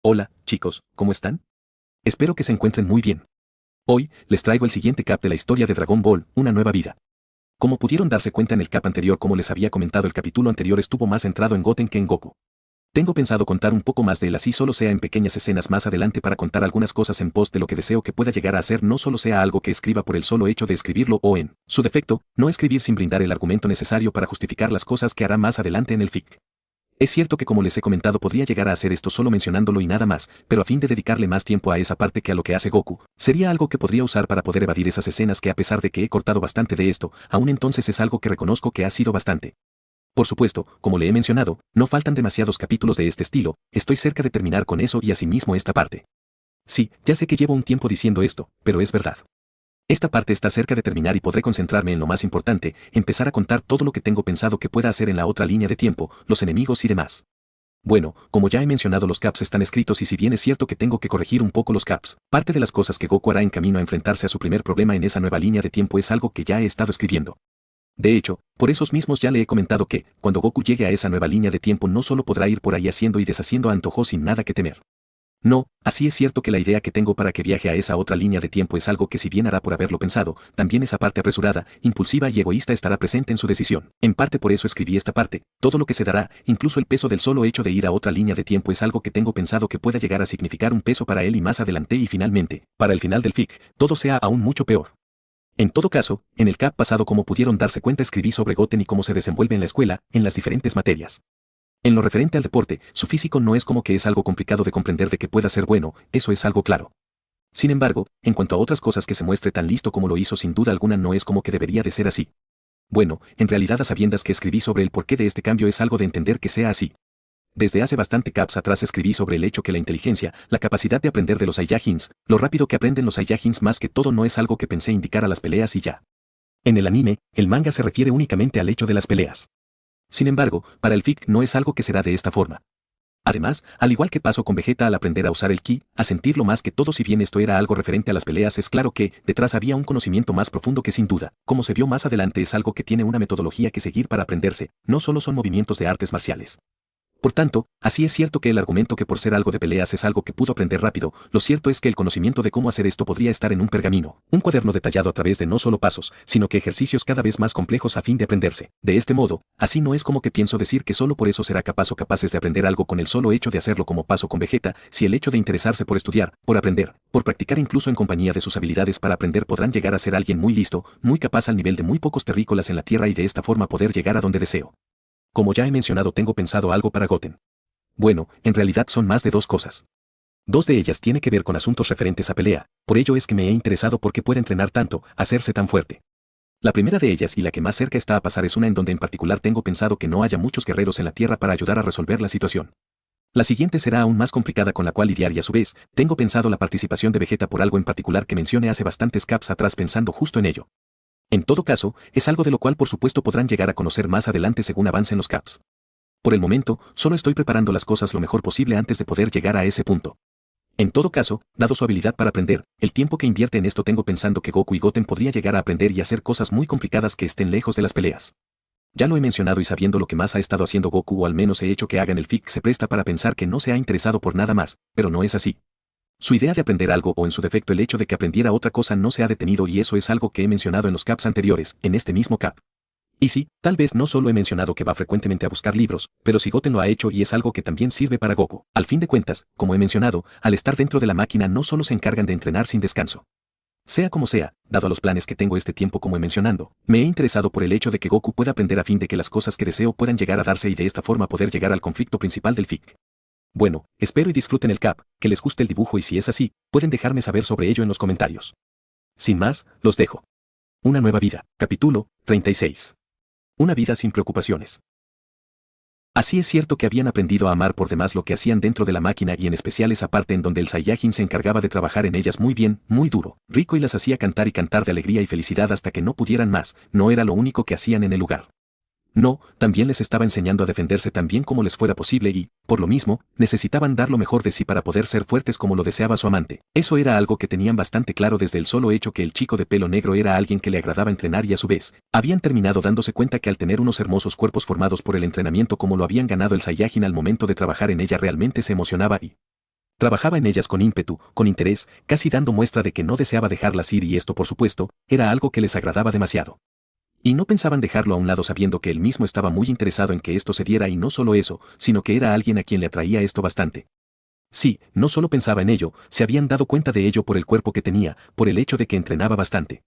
Hola, chicos, ¿cómo están? Espero que se encuentren muy bien. Hoy, les traigo el siguiente cap de la historia de Dragon Ball, Una nueva vida. Como pudieron darse cuenta en el cap anterior, como les había comentado, el capítulo anterior estuvo más centrado en Goten que en Goku. Tengo pensado contar un poco más de él, así solo sea en pequeñas escenas más adelante, para contar algunas cosas en pos de lo que deseo que pueda llegar a ser, no solo sea algo que escriba por el solo hecho de escribirlo, o en su defecto, no escribir sin brindar el argumento necesario para justificar las cosas que hará más adelante en el fic. Es cierto que, como les he comentado, podría llegar a hacer esto solo mencionándolo y nada más, pero a fin de dedicarle más tiempo a esa parte que a lo que hace Goku, sería algo que podría usar para poder evadir esas escenas que, a pesar de que he cortado bastante de esto, aún entonces es algo que reconozco que ha sido bastante. Por supuesto, como le he mencionado, no faltan demasiados capítulos de este estilo, estoy cerca de terminar con eso y asimismo esta parte. Sí, ya sé que llevo un tiempo diciendo esto, pero es verdad. Esta parte está cerca de terminar y podré concentrarme en lo más importante, empezar a contar todo lo que tengo pensado que pueda hacer en la otra línea de tiempo, los enemigos y demás. Bueno, como ya he mencionado, los caps están escritos y si bien es cierto que tengo que corregir un poco los caps, parte de las cosas que Goku hará en camino a enfrentarse a su primer problema en esa nueva línea de tiempo es algo que ya he estado escribiendo. De hecho, por esos mismos ya le he comentado que, cuando Goku llegue a esa nueva línea de tiempo, no solo podrá ir por ahí haciendo y deshaciendo a antojo sin nada que temer. No, así es cierto que la idea que tengo para que viaje a esa otra línea de tiempo es algo que, si bien hará por haberlo pensado, también esa parte apresurada, impulsiva y egoísta estará presente en su decisión. En parte por eso escribí esta parte, todo lo que se dará, incluso el peso del solo hecho de ir a otra línea de tiempo es algo que tengo pensado que pueda llegar a significar un peso para él y más adelante y finalmente, para el final del fic, todo sea aún mucho peor. En todo caso, en el cap pasado, como pudieron darse cuenta, escribí sobre Goten y cómo se desenvuelve en la escuela, en las diferentes materias. En lo referente al deporte, su físico no es como que es algo complicado de comprender de que pueda ser bueno, eso es algo claro. Sin embargo, en cuanto a otras cosas, que se muestre tan listo como lo hizo, sin duda alguna no es como que debería de ser así. Bueno, en realidad, a sabiendas que escribí sobre el porqué de este cambio, es algo de entender que sea así. Desde hace bastante caps atrás escribí sobre el hecho que la inteligencia, la capacidad de aprender de los Saiyajins, lo rápido que aprenden los Saiyajins más que todo, no es algo que pensé indicar a las peleas y ya. En el anime, el manga se refiere únicamente al hecho de las peleas. Sin embargo, para el fic no es algo que será de esta forma. Además, al igual que pasó con Vegeta al aprender a usar el ki, a sentirlo más que todo, si bien esto era algo referente a las peleas, es claro que detrás había un conocimiento más profundo que, sin duda, como se vio más adelante, es algo que tiene una metodología que seguir para aprenderse, no solo son movimientos de artes marciales. Por tanto, así es cierto que el argumento que por ser algo de peleas es algo que pudo aprender rápido, lo cierto es que el conocimiento de cómo hacer esto podría estar en un pergamino, un cuaderno detallado a través de no solo pasos, sino que ejercicios cada vez más complejos a fin de aprenderse. De este modo, así no es como que pienso decir que solo por eso será capaz o capaces de aprender algo con el solo hecho de hacerlo, como pasó con Vegeta, si el hecho de interesarse por estudiar, por aprender, por practicar, incluso en compañía de sus habilidades para aprender, podrán llegar a ser alguien muy listo, muy capaz al nivel de muy pocos terrícolas en la tierra y de esta forma poder llegar a donde deseo. Como ya he mencionado, tengo pensado algo para Goten. Bueno, en realidad son más de dos cosas. Dos de ellas tiene que ver con asuntos referentes a pelea, por ello es que me he interesado por qué puede entrenar tanto, hacerse tan fuerte. La primera de ellas, y la que más cerca está a pasar, es una en donde en particular tengo pensado que no haya muchos guerreros en la tierra para ayudar a resolver la situación. La siguiente será aún más complicada, con la cual lidiar, y a su vez, tengo pensado la participación de Vegeta por algo en particular que mencioné hace bastantes caps atrás, pensando justo en ello. En todo caso, es algo de lo cual por supuesto podrán llegar a conocer más adelante según avancen los caps. Por el momento, solo estoy preparando las cosas lo mejor posible antes de poder llegar a ese punto. En todo caso, dado su habilidad para aprender, el tiempo que invierte en esto, tengo pensando que Goku y Goten podría llegar a aprender y hacer cosas muy complicadas que estén lejos de las peleas. Ya lo he mencionado, y sabiendo lo que más ha estado haciendo Goku, o al menos he hecho que haga en el fic, se presta para pensar que no se ha interesado por nada más, pero no es así. Su idea de aprender algo, o en su defecto el hecho de que aprendiera otra cosa, no se ha detenido, y eso es algo que he mencionado en los caps anteriores, en este mismo cap. Y sí, tal vez no solo he mencionado que va frecuentemente a buscar libros, pero si Goten lo ha hecho, y es algo que también sirve para Goku. Al fin de cuentas, como he mencionado, al estar dentro de la máquina no solo se encargan de entrenar sin descanso. Sea como sea, dado a los planes que tengo este tiempo, como he mencionado, me he interesado por el hecho de que Goku pueda aprender a fin de que las cosas que deseo puedan llegar a darse y de esta forma poder llegar al conflicto principal del fic. Bueno, espero y disfruten el cap, que les guste el dibujo, y si es así, pueden dejarme saber sobre ello en los comentarios. Sin más, los dejo. Una nueva vida, capítulo 36. Una vida sin preocupaciones. Así es cierto que habían aprendido a amar por demás lo que hacían dentro de la máquina, y en especial esa parte en donde el Saiyajin se encargaba de trabajar en ellas muy bien, muy duro, rico, y las hacía cantar y cantar de alegría y felicidad hasta que no pudieran más. No era lo único que hacían en el lugar. No, también les estaba enseñando a defenderse tan bien como les fuera posible y, por lo mismo, necesitaban dar lo mejor de sí para poder ser fuertes como lo deseaba su amante. Eso era algo que tenían bastante claro desde el solo hecho que el chico de pelo negro era alguien que le agradaba entrenar, y a su vez, habían terminado dándose cuenta que al tener unos hermosos cuerpos formados por el entrenamiento como lo habían ganado el Saiyajin al momento de trabajar en ella, realmente se emocionaba y Trabajaba en ellas con ímpetu, con interés, casi dando muestra de que no deseaba dejarlas ir y esto por supuesto, era algo que les agradaba demasiado. Y no pensaban dejarlo a un lado sabiendo que él mismo estaba muy interesado en que esto se diera y no solo eso, sino que era alguien a quien le atraía esto bastante. Sí, no solo pensaba en ello, se habían dado cuenta de ello por el cuerpo que tenía, por el hecho de que entrenaba bastante.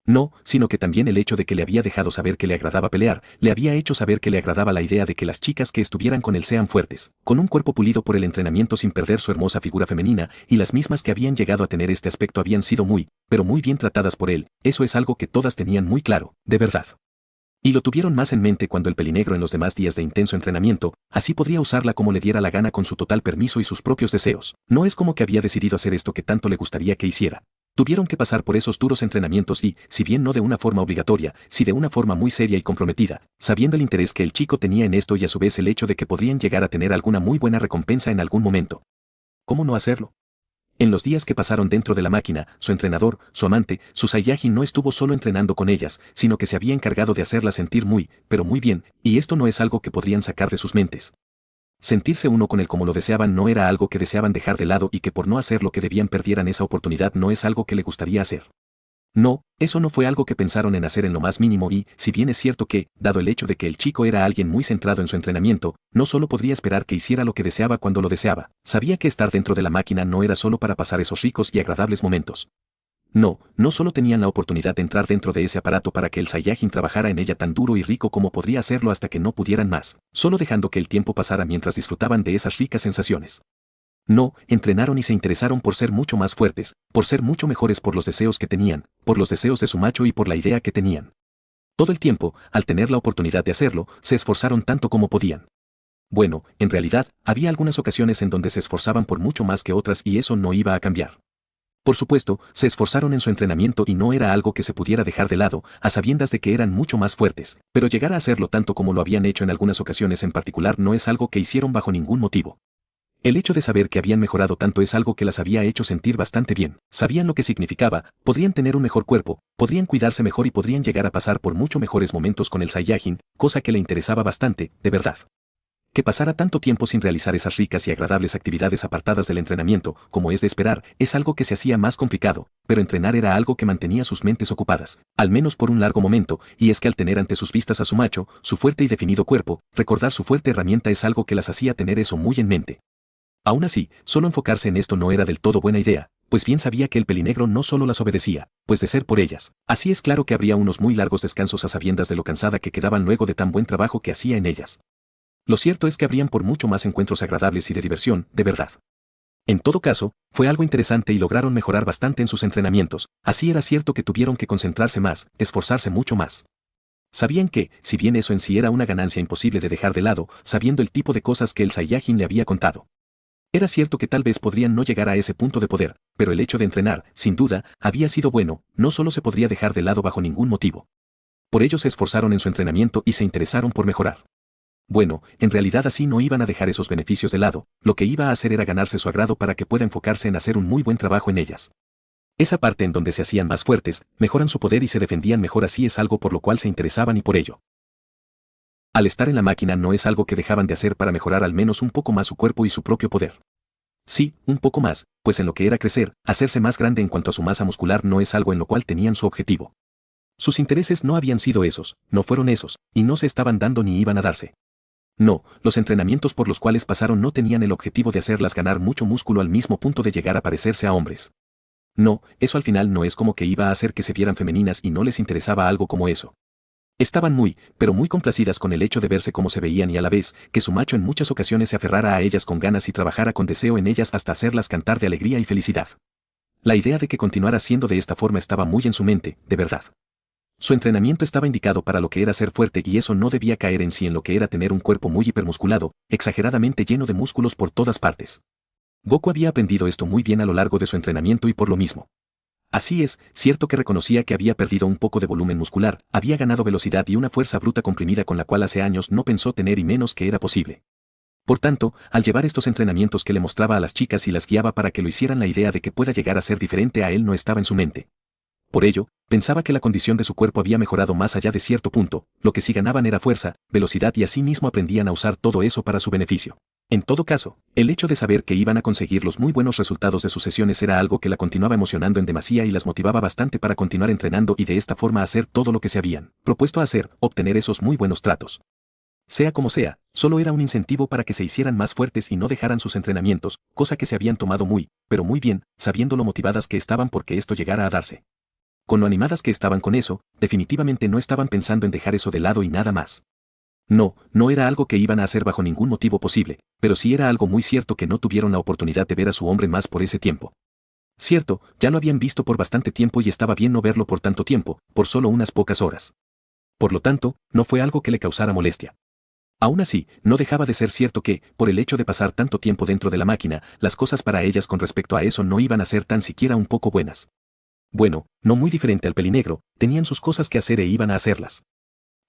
No, sino que también el hecho de que le había dejado saber que le agradaba pelear, le había hecho saber que le agradaba la idea de que las chicas que estuvieran con él sean fuertes, con un cuerpo pulido por el entrenamiento sin perder su hermosa figura femenina, y las mismas que habían llegado a tener este aspecto habían sido muy, pero muy bien tratadas por él, eso es algo que todas tenían muy claro, de verdad. Y lo tuvieron más en mente cuando el pelinegro en los demás días de intenso entrenamiento, así podría usarla como le diera la gana con su total permiso y sus propios deseos. No es como que había decidido hacer esto que tanto le gustaría que hiciera. Tuvieron que pasar por esos duros entrenamientos y, si bien no de una forma obligatoria, sí de una forma muy seria y comprometida, sabiendo el interés que el chico tenía en esto y a su vez el hecho de que podrían llegar a tener alguna muy buena recompensa en algún momento. ¿Cómo no hacerlo? En los días que pasaron dentro de la máquina, su entrenador, su amante, su Saiyajin no estuvo solo entrenando con ellas, sino que se había encargado de hacerlas sentir muy, pero muy bien, y esto no es algo que podrían sacar de sus mentes. Sentirse uno con él como lo deseaban no era algo que deseaban dejar de lado y que por no hacer lo que debían perdieran esa oportunidad no es algo que le gustaría hacer. No, eso no fue algo que pensaron en hacer en lo más mínimo y, si bien es cierto que, dado el hecho de que el chico era alguien muy centrado en su entrenamiento, no solo podría esperar que hiciera lo que deseaba cuando lo deseaba, sabía que estar dentro de la máquina no era solo para pasar esos ricos y agradables momentos. No, no solo tenían la oportunidad de entrar dentro de ese aparato para que el Saiyajin trabajara en ella tan duro y rico como podría hacerlo hasta que no pudieran más, solo dejando que el tiempo pasara mientras disfrutaban de esas ricas sensaciones. No, entrenaron y se interesaron por ser mucho más fuertes, por ser mucho mejores por los deseos que tenían, por los deseos de su macho y por la idea que tenían. Todo el tiempo, al tener la oportunidad de hacerlo, se esforzaron tanto como podían. Bueno, en realidad, había algunas ocasiones en donde se esforzaban por mucho más que otras y eso no iba a cambiar. Por supuesto, se esforzaron en su entrenamiento y no era algo que se pudiera dejar de lado, a sabiendas de que eran mucho más fuertes, pero llegar a hacerlo tanto como lo habían hecho en algunas ocasiones en particular no es algo que hicieron bajo ningún motivo. El hecho de saber que habían mejorado tanto es algo que las había hecho sentir bastante bien, sabían lo que significaba, podrían tener un mejor cuerpo, podrían cuidarse mejor y podrían llegar a pasar por mucho mejores momentos con el Saiyajin, cosa que le interesaba bastante, de verdad. Que pasara tanto tiempo sin realizar esas ricas y agradables actividades apartadas del entrenamiento, como es de esperar, es algo que se hacía más complicado, pero entrenar era algo que mantenía sus mentes ocupadas, al menos por un largo momento, y es que al tener ante sus vistas a su macho, su fuerte y definido cuerpo, recordar su fuerte herramienta es algo que las hacía tener eso muy en mente. Aún así, solo enfocarse en esto no era del todo buena idea, pues bien sabía que el pelinegro no solo las obedecía, pues de ser por ellas, así es claro que habría unos muy largos descansos a sabiendas de lo cansada que quedaban luego de tan buen trabajo que hacía en ellas. Lo cierto es que habrían por mucho más encuentros agradables y de diversión, de verdad. En todo caso, fue algo interesante y lograron mejorar bastante en sus entrenamientos, así era cierto que tuvieron que concentrarse más, esforzarse mucho más. Sabían que, si bien eso en sí era una ganancia imposible de dejar de lado, sabiendo el tipo de cosas que el Saiyajin le había contado. Era cierto que tal vez podrían no llegar a ese punto de poder, pero el hecho de entrenar, sin duda, había sido bueno, no solo se podría dejar de lado bajo ningún motivo. Por ello se esforzaron en su entrenamiento y se interesaron por mejorar. Bueno, en realidad así no iban a dejar esos beneficios de lado, lo que iba a hacer era ganarse su agrado para que pueda enfocarse en hacer un muy buen trabajo en ellas. Esa parte en donde se hacían más fuertes, mejoran su poder y se defendían mejor así es algo por lo cual se interesaban y por ello. Al estar en la máquina no es algo que dejaban de hacer para mejorar al menos un poco más su cuerpo y su propio poder. Sí, un poco más, pues en lo que era crecer, hacerse más grande en cuanto a su masa muscular no es algo en lo cual tenían su objetivo. Sus intereses no habían sido esos, no fueron esos, y no se estaban dando ni iban a darse. No, los entrenamientos por los cuales pasaron no tenían el objetivo de hacerlas ganar mucho músculo al mismo punto de llegar a parecerse a hombres. No, eso al final no es como que iba a hacer que se vieran femeninas y no les interesaba algo como eso. Estaban muy, pero muy complacidas con el hecho de verse como se veían y a la vez, que su macho en muchas ocasiones se aferrara a ellas con ganas y trabajara con deseo en ellas hasta hacerlas cantar de alegría y felicidad. La idea de que continuara siendo de esta forma estaba muy en su mente, de verdad. Su entrenamiento estaba indicado para lo que era ser fuerte y eso no debía caer en sí en lo que era tener un cuerpo muy hipermusculado, exageradamente lleno de músculos por todas partes. Goku había aprendido esto muy bien a lo largo de su entrenamiento y por lo mismo. Así es, cierto que reconocía que había perdido un poco de volumen muscular, había ganado velocidad y una fuerza bruta comprimida con la cual hace años no pensó tener y menos que era posible. Por tanto, al llevar estos entrenamientos que le mostraba a las chicas y las guiaba para que lo hicieran la idea de que pueda llegar a ser diferente a él no estaba en su mente. Por ello, pensaba que la condición de su cuerpo había mejorado más allá de cierto punto, lo que sí ganaban era fuerza, velocidad y así mismo aprendían a usar todo eso para su beneficio. En todo caso, el hecho de saber que iban a conseguir los muy buenos resultados de sus sesiones era algo que la continuaba emocionando en demasía y las motivaba bastante para continuar entrenando y de esta forma hacer todo lo que se habían propuesto hacer, obtener esos muy buenos tratos. Sea como sea, solo era un incentivo para que se hicieran más fuertes y no dejaran sus entrenamientos, cosa que se habían tomado muy, pero muy bien, sabiendo lo motivadas que estaban porque esto llegara a darse. Con lo animadas que estaban con eso, definitivamente no estaban pensando en dejar eso de lado y nada más. No, no era algo que iban a hacer bajo ningún motivo posible, pero sí era algo muy cierto que no tuvieron la oportunidad de ver a su hombre más por ese tiempo. Cierto, ya lo habían visto por bastante tiempo y estaba bien no verlo por tanto tiempo, por solo unas pocas horas. Por lo tanto, no fue algo que le causara molestia. Aún así, no dejaba de ser cierto que, por el hecho de pasar tanto tiempo dentro de la máquina, las cosas para ellas con respecto a eso no iban a ser tan siquiera un poco buenas. Bueno, no muy diferente al pelinegro, tenían sus cosas que hacer e iban a hacerlas.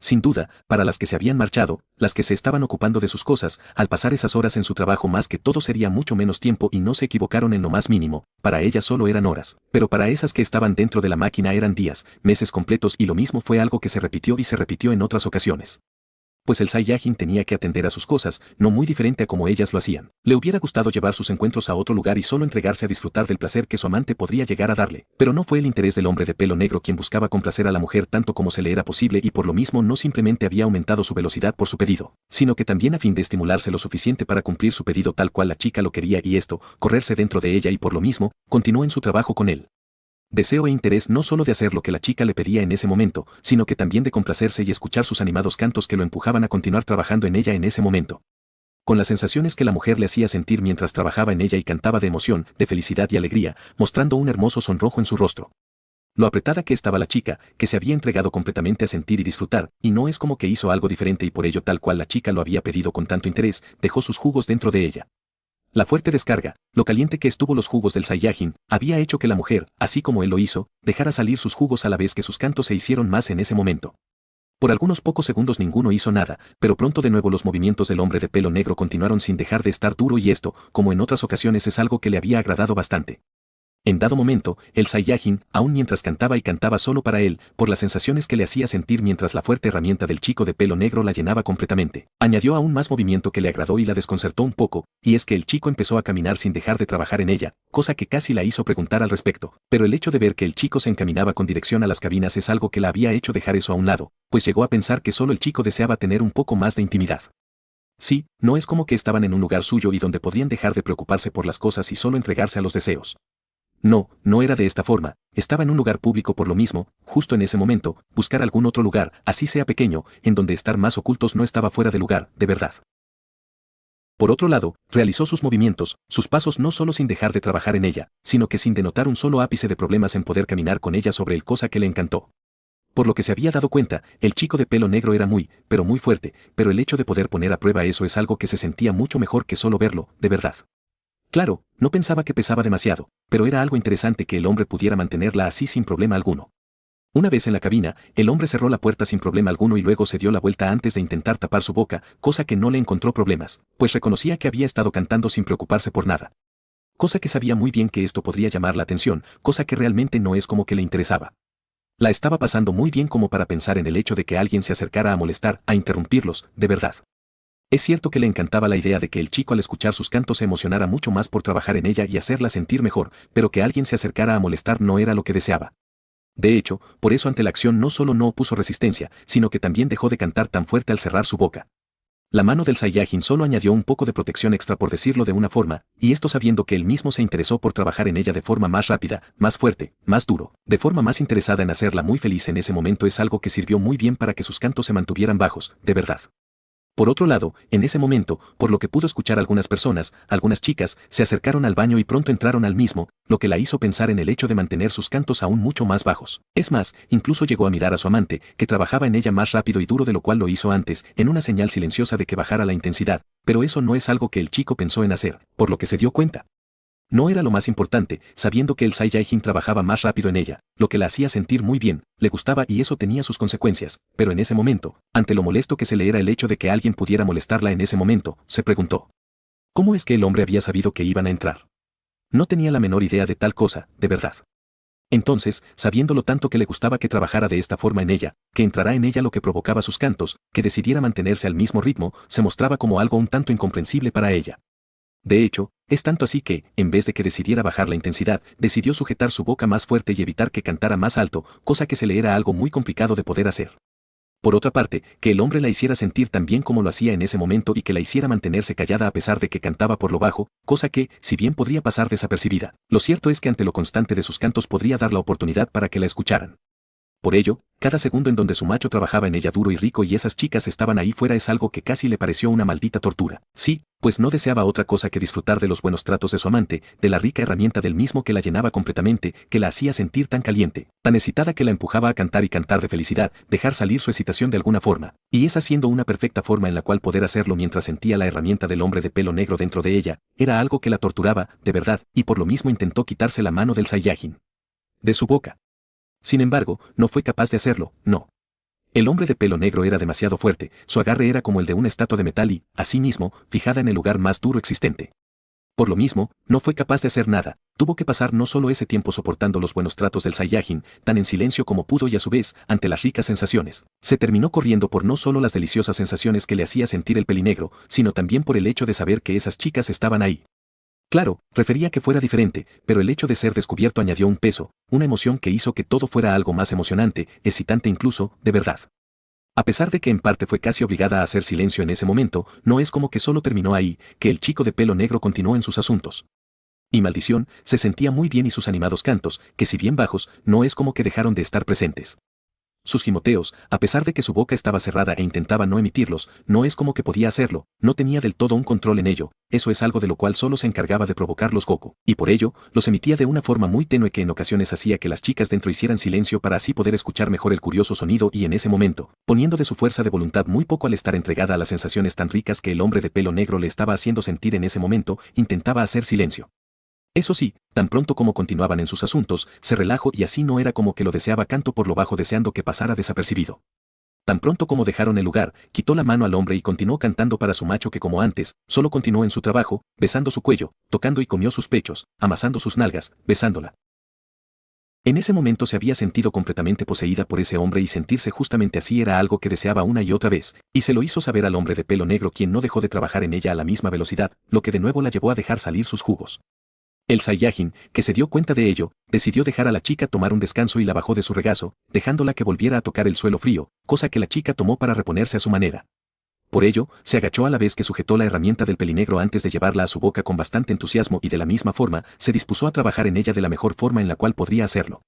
Sin duda, para las que se habían marchado, las que se estaban ocupando de sus cosas, al pasar esas horas en su trabajo más que todo sería mucho menos tiempo y no se equivocaron en lo más mínimo, para ellas solo eran horas, pero para esas que estaban dentro de la máquina eran días, meses completos y lo mismo fue algo que se repitió y se repitió en otras ocasiones. Pues el Saiyajin tenía que atender a sus cosas, no muy diferente a como ellas lo hacían. Le hubiera gustado llevar sus encuentros a otro lugar y solo entregarse a disfrutar del placer que su amante podría llegar a darle, pero no fue el interés del hombre de pelo negro quien buscaba complacer a la mujer tanto como se le era posible y por lo mismo no simplemente había aumentado su velocidad por su pedido, sino que también a fin de estimularse lo suficiente para cumplir su pedido tal cual la chica lo quería y esto, correrse dentro de ella y por lo mismo, continuó en su trabajo con él. Deseo e interés no solo de hacer lo que la chica le pedía en ese momento, sino que también de complacerse y escuchar sus animados cantos que lo empujaban a continuar trabajando en ella en ese momento. Con las sensaciones que la mujer le hacía sentir mientras trabajaba en ella y cantaba de emoción, de felicidad y alegría, mostrando un hermoso sonrojo en su rostro. Lo apretada que estaba la chica, que se había entregado completamente a sentir y disfrutar, y no es como que hizo algo diferente y por ello tal cual la chica lo había pedido con tanto interés, dejó sus jugos dentro de ella. La fuerte descarga, lo caliente que estuvo los jugos del Saiyajin, había hecho que la mujer, así como él lo hizo, dejara salir sus jugos a la vez que sus cantos se hicieron más en ese momento. Por algunos pocos segundos ninguno hizo nada, pero pronto de nuevo los movimientos del hombre de pelo negro continuaron sin dejar de estar duro y esto, como en otras ocasiones es algo que le había agradado bastante. En dado momento, el Saiyajin, aun mientras cantaba y cantaba solo para él, por las sensaciones que le hacía sentir mientras la fuerte herramienta del chico de pelo negro la llenaba completamente, añadió aún más movimiento que le agradó y la desconcertó un poco, y es que el chico empezó a caminar sin dejar de trabajar en ella, cosa que casi la hizo preguntar al respecto, pero el hecho de ver que el chico se encaminaba con dirección a las cabinas es algo que la había hecho dejar eso a un lado, pues llegó a pensar que solo el chico deseaba tener un poco más de intimidad. Sí, no es como que estaban en un lugar suyo y donde podían dejar de preocuparse por las cosas y solo entregarse a los deseos. No, no era de esta forma, estaba en un lugar público por lo mismo, justo en ese momento, buscar algún otro lugar, así sea pequeño, en donde estar más ocultos no estaba fuera de lugar, de verdad. Por otro lado, realizó sus movimientos, sus pasos no solo sin dejar de trabajar en ella, sino que sin denotar un solo ápice de problemas en poder caminar con ella sobre el cosa que le encantó. Por lo que se había dado cuenta, el chico de pelo negro era muy, pero muy fuerte, pero el hecho de poder poner a prueba eso es algo que se sentía mucho mejor que solo verlo, de verdad. Claro, no pensaba que pesaba demasiado, pero era algo interesante que el hombre pudiera mantenerla así sin problema alguno. Una vez en la cabina, el hombre cerró la puerta sin problema alguno y luego se dio la vuelta antes de intentar tapar su boca, cosa que no le encontró problemas, pues reconocía que había estado cantando sin preocuparse por nada. Cosa que sabía muy bien que esto podría llamar la atención, cosa que realmente no es como que le interesaba. La estaba pasando muy bien como para pensar en el hecho de que alguien se acercara a molestar, a interrumpirlos, de verdad. Es cierto que le encantaba la idea de que el chico al escuchar sus cantos se emocionara mucho más por trabajar en ella y hacerla sentir mejor, pero que alguien se acercara a molestar no era lo que deseaba. De hecho, por eso ante la acción no solo no opuso resistencia, sino que también dejó de cantar tan fuerte al cerrar su boca. La mano del Saiyajin solo añadió un poco de protección extra por decirlo de una forma, y esto sabiendo que él mismo se interesó por trabajar en ella de forma más rápida, más fuerte, más duro, de forma más interesada en hacerla muy feliz en ese momento es algo que sirvió muy bien para que sus cantos se mantuvieran bajos, de verdad. Por otro lado, en ese momento, por lo que pudo escuchar algunas personas, algunas chicas, se acercaron al baño y pronto entraron al mismo, lo que la hizo pensar en el hecho de mantener sus cantos aún mucho más bajos. Es más, incluso llegó a mirar a su amante, que trabajaba en ella más rápido y duro de lo cual lo hizo antes, en una señal silenciosa de que bajara la intensidad, pero eso no es algo que el chico pensó en hacer, por lo que se dio cuenta. No era lo más importante, sabiendo que el Saiyajin trabajaba más rápido en ella, lo que la hacía sentir muy bien, le gustaba y eso tenía sus consecuencias, pero en ese momento, ante lo molesto que se le era el hecho de que alguien pudiera molestarla en ese momento, se preguntó. ¿Cómo es que el hombre había sabido que iban a entrar? No tenía la menor idea de tal cosa, de verdad. Entonces, sabiendo lo tanto que le gustaba que trabajara de esta forma en ella, que entrara en ella lo que provocaba sus cantos, que decidiera mantenerse al mismo ritmo, se mostraba como algo un tanto incomprensible para ella. De hecho, es tanto así que, en vez de que decidiera bajar la intensidad, decidió sujetar su boca más fuerte y evitar que cantara más alto, cosa que se le era algo muy complicado de poder hacer. Por otra parte, que el hombre la hiciera sentir tan bien como lo hacía en ese momento y que la hiciera mantenerse callada a pesar de que cantaba por lo bajo, cosa que, si bien podría pasar desapercibida, lo cierto es que ante lo constante de sus cantos podría dar la oportunidad para que la escucharan. Por ello, cada segundo en donde su macho trabajaba en ella duro y rico y esas chicas estaban ahí fuera es algo que casi le pareció una maldita tortura. Sí, pues no deseaba otra cosa que disfrutar de los buenos tratos de su amante, de la rica herramienta del mismo que la llenaba completamente, que la hacía sentir tan caliente, tan excitada que la empujaba a cantar y cantar de felicidad, dejar salir su excitación de alguna forma, y esa siendo una perfecta forma en la cual poder hacerlo mientras sentía la herramienta del hombre de pelo negro dentro de ella, era algo que la torturaba, de verdad, y por lo mismo intentó quitarse la mano del Saiyajin de su boca. Sin embargo, no fue capaz de hacerlo, no. El hombre de pelo negro era demasiado fuerte, su agarre era como el de una estatua de metal y, asimismo, fijada en el lugar más duro existente. Por lo mismo, no fue capaz de hacer nada, tuvo que pasar no solo ese tiempo soportando los buenos tratos del Saiyajin, tan en silencio como pudo y a su vez, ante las ricas sensaciones, se terminó corriendo por no solo las deliciosas sensaciones que le hacía sentir el pelinegro, sino también por el hecho de saber que esas chicas estaban ahí. Claro, prefería que fuera diferente, pero el hecho de ser descubierto añadió un peso, una emoción que hizo que todo fuera algo más emocionante, excitante incluso, de verdad. A pesar de que en parte fue casi obligada a hacer silencio en ese momento, no es como que solo terminó ahí, que el chico de pelo negro continuó en sus asuntos. Y maldición, se sentía muy bien y sus animados cantos, que si bien bajos, no es como que dejaron de estar presentes. Sus gimoteos, a pesar de que su boca estaba cerrada e intentaba no emitirlos, no es como que podía hacerlo, no tenía del todo un control en ello, eso es algo de lo cual solo se encargaba de provocarlos Goku, y por ello, los emitía de una forma muy tenue que en ocasiones hacía que las chicas dentro hicieran silencio para así poder escuchar mejor el curioso sonido y en ese momento, poniendo de su fuerza de voluntad muy poco al estar entregada a las sensaciones tan ricas que el hombre de pelo negro le estaba haciendo sentir en ese momento, intentaba hacer silencio. Eso sí, tan pronto como continuaban en sus asuntos, se relajó y así no era como que lo deseaba canto por lo bajo deseando que pasara desapercibido. Tan pronto como dejaron el lugar, quitó la mano al hombre y continuó cantando para su macho que como antes, solo continuó en su trabajo, besando su cuello, tocando y comió sus pechos, amasando sus nalgas, besándola. En ese momento se había sentido completamente poseída por ese hombre y sentirse justamente así era algo que deseaba una y otra vez, y se lo hizo saber al hombre de pelo negro quien no dejó de trabajar en ella a la misma velocidad, lo que de nuevo la llevó a dejar salir sus jugos. El Saiyajin, que se dio cuenta de ello, decidió dejar a la chica tomar un descanso y la bajó de su regazo, dejándola que volviera a tocar el suelo frío, cosa que la chica tomó para reponerse a su manera. Por ello, se agachó a la vez que sujetó la herramienta del pelinegro antes de llevarla a su boca con bastante entusiasmo y de la misma forma, se dispuso a trabajar en ella de la mejor forma en la cual podría hacerlo.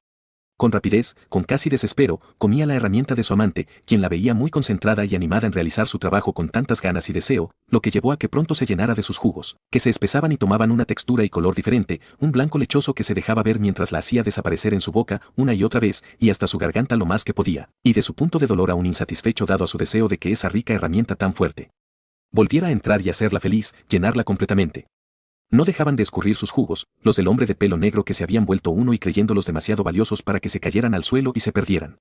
Con rapidez, con casi desespero, comía la herramienta de su amante, quien la veía muy concentrada y animada en realizar su trabajo con tantas ganas y deseo, lo que llevó a que pronto se llenara de sus jugos, que se espesaban y tomaban una textura y color diferente, un blanco lechoso que se dejaba ver mientras la hacía desaparecer en su boca una y otra vez, y hasta su garganta lo más que podía, y de su punto de dolor aún insatisfecho dado a su deseo de que esa rica herramienta tan fuerte volviera a entrar y hacerla feliz, llenarla completamente. No dejaban de escurrir sus jugos, los del hombre de pelo negro que se habían vuelto uno y creyéndolos demasiado valiosos para que se cayeran al suelo y se perdieran.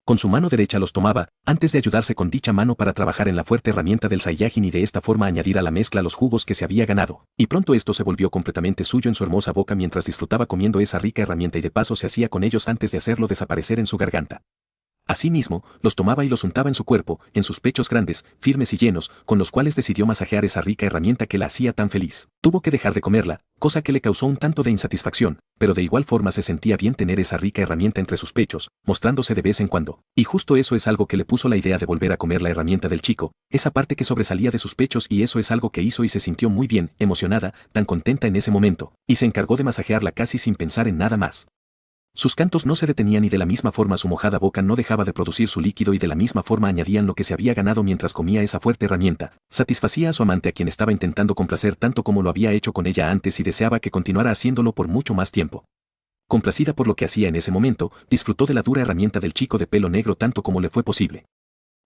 Con su mano derecha los tomaba, antes de ayudarse con dicha mano para trabajar en la fuerte herramienta del Saiyajin y de esta forma añadir a la mezcla los jugos que se había ganado, y pronto esto se volvió completamente suyo en su hermosa boca mientras disfrutaba comiendo esa rica herramienta y de paso se hacía con ellos antes de hacerlo desaparecer en su garganta. Asimismo, los tomaba y los untaba en su cuerpo, en sus pechos grandes, firmes y llenos, con los cuales decidió masajear esa rica herramienta que la hacía tan feliz. Tuvo que dejar de comerla, cosa que le causó un tanto de insatisfacción, pero de igual forma se sentía bien tener esa rica herramienta entre sus pechos, mostrándose de vez en cuando. Y justo eso es algo que le puso la idea de volver a comer la herramienta del chico, esa parte que sobresalía de sus pechos y eso es algo que hizo y se sintió muy bien, emocionada, tan contenta en ese momento, y se encargó de masajearla casi sin pensar en nada más. Sus cantos no se detenían y de la misma forma su mojada boca no dejaba de producir su líquido y de la misma forma añadían lo que se había ganado mientras comía esa fuerte herramienta. Satisfacía a su amante a quien estaba intentando complacer tanto como lo había hecho con ella antes y deseaba que continuara haciéndolo por mucho más tiempo. Complacida por lo que hacía en ese momento, disfrutó de la dura herramienta del chico de pelo negro tanto como le fue posible.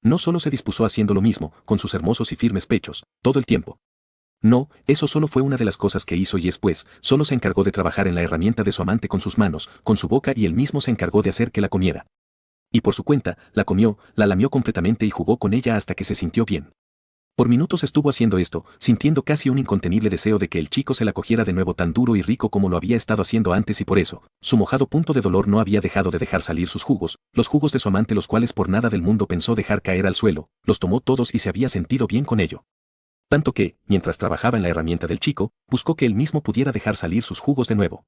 No solo se dispuso haciendo lo mismo, con sus hermosos y firmes pechos, todo el tiempo. No, eso solo fue una de las cosas que hizo y después, solo se encargó de trabajar en la herramienta de su amante con sus manos, con su boca y él mismo se encargó de hacer que la comiera. Y por su cuenta, la comió, la lamió completamente y jugó con ella hasta que se sintió bien. Por minutos estuvo haciendo esto, sintiendo casi un incontenible deseo de que el chico se la cogiera de nuevo tan duro y rico como lo había estado haciendo antes, y por eso, su mojado punto de dolor no había dejado de dejar salir sus jugos, los jugos de su amante, los cuales por nada del mundo pensó dejar caer al suelo, los tomó todos y se había sentido bien con ello. Tanto que, mientras trabajaba en la herramienta del chico, buscó que él mismo pudiera dejar salir sus jugos de nuevo.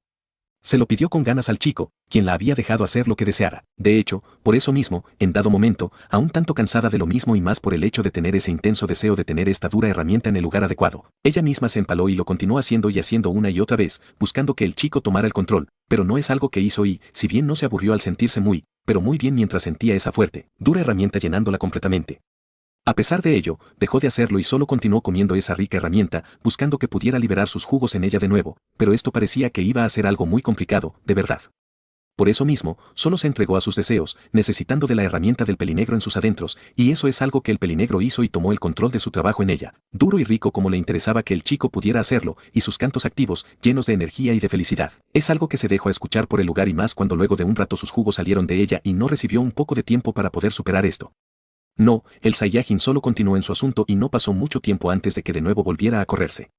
Se lo pidió con ganas al chico, quien la había dejado hacer lo que deseara. De hecho, por eso mismo, en dado momento, aún tanto cansada de lo mismo y más por el hecho de tener ese intenso deseo de tener esta dura herramienta en el lugar adecuado, ella misma se empaló y lo continuó haciendo y haciendo una y otra vez, buscando que el chico tomara el control, pero no es algo que hizo y, si bien no se aburrió al sentirse pero muy bien mientras sentía esa fuerte, dura herramienta llenándola completamente. A pesar de ello, dejó de hacerlo y solo continuó comiendo esa rica herramienta, buscando que pudiera liberar sus jugos en ella de nuevo, pero esto parecía que iba a ser algo muy complicado, de verdad. Por eso mismo, solo se entregó a sus deseos, necesitando de la herramienta del pelinegro en sus adentros, y eso es algo que el pelinegro hizo y tomó el control de su trabajo en ella, duro y rico como le interesaba que el chico pudiera hacerlo, y sus cantos activos, llenos de energía y de felicidad. Es algo que se dejó escuchar por el lugar y más cuando luego de un rato sus jugos salieron de ella y no recibió un poco de tiempo para poder superar esto. No, el Saiyajin solo continuó en su asunto y no pasó mucho tiempo antes de que de nuevo volviera a correrse.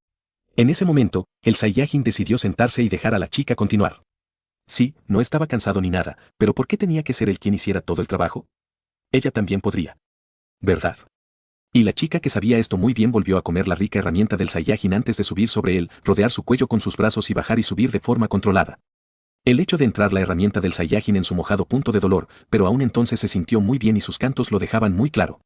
En ese momento, el Saiyajin decidió sentarse y dejar a la chica continuar. Sí, no estaba cansado ni nada, pero ¿por qué tenía que ser él quien hiciera todo el trabajo? Ella también podría. ¿Verdad? Y la chica, que sabía esto muy bien, volvió a comer la rica herramienta del Saiyajin antes de subir sobre él, rodear su cuello con sus brazos y bajar y subir de forma controlada. El hecho de entrar la herramienta del Saiyajin en su mojado punto de dolor, pero aún entonces se sintió muy bien y sus cantos lo dejaban muy claro.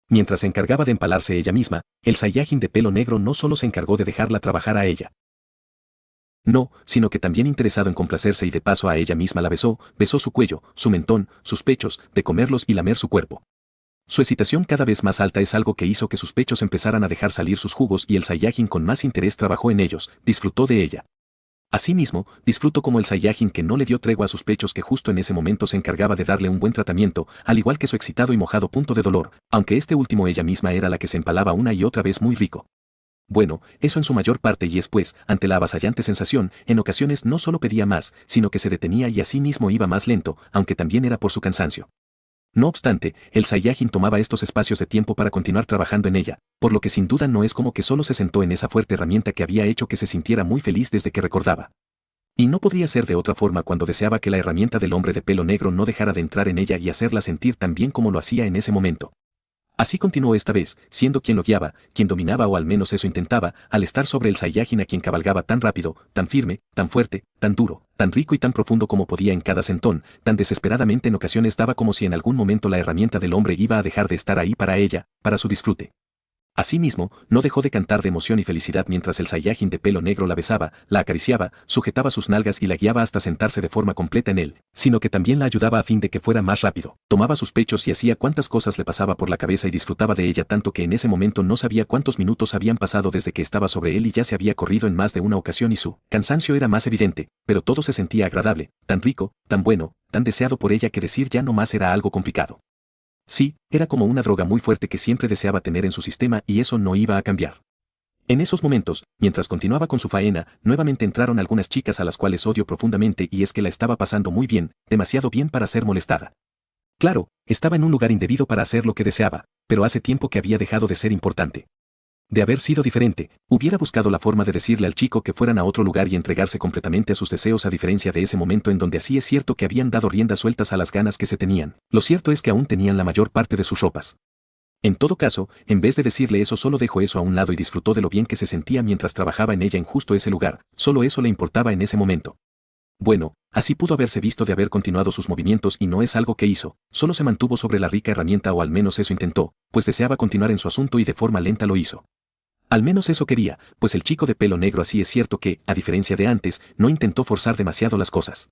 Mientras se encargaba de empalarse ella misma, el Saiyajin de pelo negro no solo se encargó de dejarla trabajar a ella. No, sino que también, interesado en complacerse y de paso a ella misma, la besó su cuello, su mentón, sus pechos, de comerlos y lamer su cuerpo. Su excitación cada vez más alta es algo que hizo que sus pechos empezaran a dejar salir sus jugos y el Saiyajin con más interés trabajó en ellos, disfrutó de ella. Asimismo, disfrutó como el Saiyajin, que no le dio tregua a sus pechos, que justo en ese momento se encargaba de darle un buen tratamiento, al igual que su excitado y mojado punto de dolor, aunque este último ella misma era la que se empalaba una y otra vez muy rico. Bueno, eso en su mayor parte, y después, ante la avasallante sensación, en ocasiones no solo pedía más, sino que se detenía y asimismo iba más lento, aunque también era por su cansancio. No obstante, el Saiyajin tomaba estos espacios de tiempo para continuar trabajando en ella, por lo que sin duda no es como que solo se sentó en esa fuerte herramienta que había hecho que se sintiera muy feliz desde que recordaba. Y no podría ser de otra forma cuando deseaba que la herramienta del hombre de pelo negro no dejara de entrar en ella y hacerla sentir tan bien como lo hacía en ese momento. Así continuó esta vez, siendo quien lo guiaba, quien dominaba, o al menos eso intentaba, al estar sobre el Saiyajin, a quien cabalgaba tan rápido, tan firme, tan fuerte, tan duro, tan rico y tan profundo como podía en cada sentón, tan desesperadamente en ocasiones daba como si en algún momento la herramienta del hombre iba a dejar de estar ahí para ella, para su disfrute. Asimismo, no dejó de cantar de emoción y felicidad mientras el Saiyajin de pelo negro la besaba, la acariciaba, sujetaba sus nalgas y la guiaba hasta sentarse de forma completa en él, sino que también la ayudaba a fin de que fuera más rápido. Tomaba sus pechos y hacía cuantas cosas le pasaba por la cabeza y disfrutaba de ella tanto que en ese momento no sabía cuántos minutos habían pasado desde que estaba sobre él y ya se había corrido en más de una ocasión y su cansancio era más evidente, pero todo se sentía agradable, tan rico, tan bueno, tan deseado por ella que decir ya no más era algo complicado. Sí, era como una droga muy fuerte que siempre deseaba tener en su sistema y eso no iba a cambiar. En esos momentos, mientras continuaba con su faena, nuevamente entraron algunas chicas a las cuales odio profundamente, y es que la estaba pasando muy bien, demasiado bien para ser molestada. Claro, estaba en un lugar indebido para hacer lo que deseaba, pero hace tiempo que había dejado de ser importante. De haber sido diferente, hubiera buscado la forma de decirle al chico que fueran a otro lugar y entregarse completamente a sus deseos, a diferencia de ese momento en donde así es cierto que habían dado riendas sueltas a las ganas que se tenían. Lo cierto es que aún tenían la mayor parte de sus ropas. En todo caso, en vez de decirle eso, solo dejó eso a un lado y disfrutó de lo bien que se sentía mientras trabajaba en ella en justo ese lugar, solo eso le importaba en ese momento. Bueno, así pudo haberse visto de haber continuado sus movimientos y no es algo que hizo, solo se mantuvo sobre la rica herramienta, o al menos eso intentó, pues deseaba continuar en su asunto y de forma lenta lo hizo. Al menos eso quería, pues el chico de pelo negro así es cierto que, a diferencia de antes, no intentó forzar demasiado las cosas.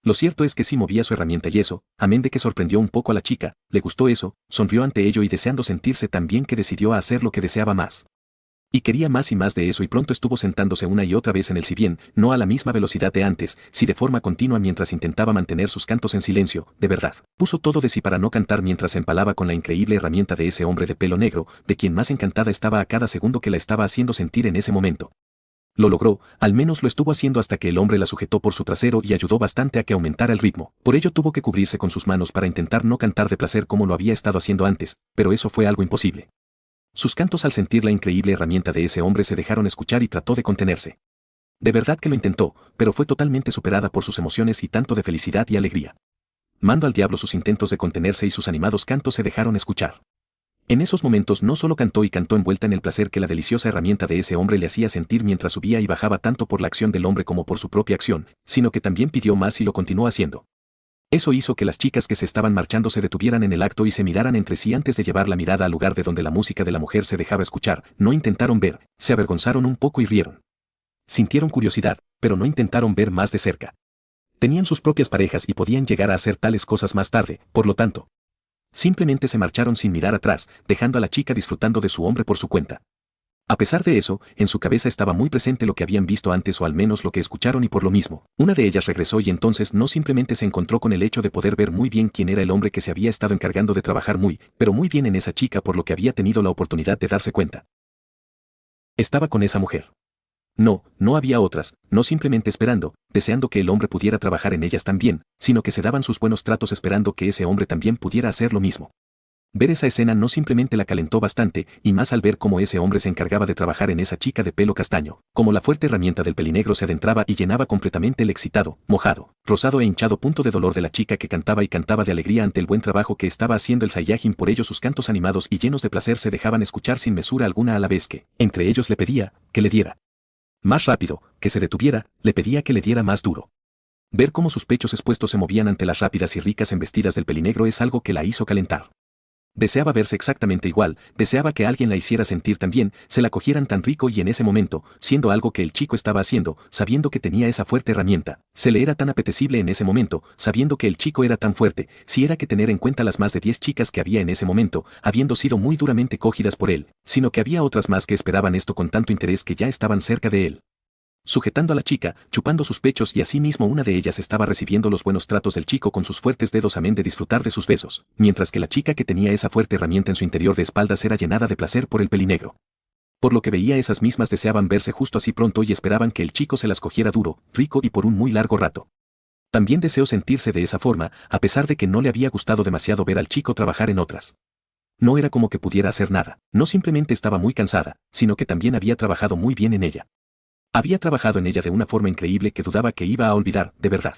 Lo cierto es que sí movía su herramienta y eso, amén de que sorprendió un poco a la chica, le gustó eso, sonrió ante ello y deseando sentirse tan bien que decidió a hacer lo que deseaba más. Y quería más y más de eso y pronto estuvo sentándose una y otra vez en él, si bien no a la misma velocidad de antes, sí de forma continua mientras intentaba mantener sus cantos en silencio, de verdad. Puso todo de sí para no cantar mientras se empalaba con la increíble herramienta de ese hombre de pelo negro, de quien más encantada estaba a cada segundo que la estaba haciendo sentir en ese momento. Lo logró, al menos lo estuvo haciendo hasta que el hombre la sujetó por su trasero y ayudó bastante a que aumentara el ritmo. Por ello tuvo que cubrirse con sus manos para intentar no cantar de placer como lo había estado haciendo antes, pero eso fue algo imposible. Sus cantos al sentir la increíble herramienta de ese hombre se dejaron escuchar y trató de contenerse. De verdad que lo intentó, pero fue totalmente superada por sus emociones y tanto de felicidad y alegría. Mando al diablo sus intentos de contenerse y sus animados cantos se dejaron escuchar. En esos momentos no solo cantó y cantó envuelta en el placer que la deliciosa herramienta de ese hombre le hacía sentir mientras subía y bajaba tanto por la acción del hombre como por su propia acción, sino que también pidió más y lo continuó haciendo. Eso hizo que las chicas que se estaban marchando se detuvieran en el acto y se miraran entre sí antes de llevar la mirada al lugar de donde la música de la mujer se dejaba escuchar. No intentaron ver, se avergonzaron un poco y rieron. Sintieron curiosidad, pero no intentaron ver más de cerca. Tenían sus propias parejas y podían llegar a hacer tales cosas más tarde, por lo tanto. Simplemente se marcharon sin mirar atrás, dejando a la chica disfrutando de su hombre por su cuenta. A pesar de eso, en su cabeza estaba muy presente lo que habían visto antes o al menos lo que escucharon y por lo mismo, una de ellas regresó y entonces no simplemente se encontró con el hecho de poder ver muy bien quién era el hombre que se había estado encargando de trabajar pero muy bien en esa chica por lo que había tenido la oportunidad de darse cuenta. Estaba con esa mujer. No, no había otras, no simplemente esperando, deseando que el hombre pudiera trabajar en ellas también, sino que se daban sus buenos tratos esperando que ese hombre también pudiera hacer lo mismo. Ver esa escena no simplemente la calentó bastante, y más al ver cómo ese hombre se encargaba de trabajar en esa chica de pelo castaño, como la fuerte herramienta del pelinegro se adentraba y llenaba completamente el excitado, mojado, rosado e hinchado punto de dolor de la chica que cantaba y cantaba de alegría ante el buen trabajo que estaba haciendo el Saiyajin. Por ello sus cantos animados y llenos de placer se dejaban escuchar sin mesura alguna a la vez que, entre ellos le pedía, que le diera más rápido, que se detuviera, le pedía que le diera más duro. Ver cómo sus pechos expuestos se movían ante las rápidas y ricas embestidas del pelinegro es algo que la hizo calentar. Deseaba verse exactamente igual, deseaba que alguien la hiciera sentir tan bien, se la cogieran tan rico y en ese momento, siendo algo que el chico estaba haciendo, sabiendo que tenía esa fuerte herramienta, se le era tan apetecible en ese momento, sabiendo que el chico era tan fuerte, si era que tener en cuenta las más de 10 chicas que había en ese momento, habiendo sido muy duramente cogidas por él, sino que había otras más que esperaban esto con tanto interés que ya estaban cerca de él. Sujetando a la chica, chupando sus pechos y asimismo una de ellas estaba recibiendo los buenos tratos del chico con sus fuertes dedos amén de disfrutar de sus besos, mientras que la chica que tenía esa fuerte herramienta en su interior de espaldas era llenada de placer por el pelinegro. Por lo que veía esas mismas deseaban verse justo así pronto y esperaban que el chico se las cogiera duro, rico y por un muy largo rato. También deseó sentirse de esa forma, a pesar de que no le había gustado demasiado ver al chico trabajar en otras. No era como que pudiera hacer nada, no simplemente estaba muy cansada, sino que también había trabajado muy bien en ella. Había trabajado en ella de una forma increíble que dudaba que iba a olvidar, de verdad.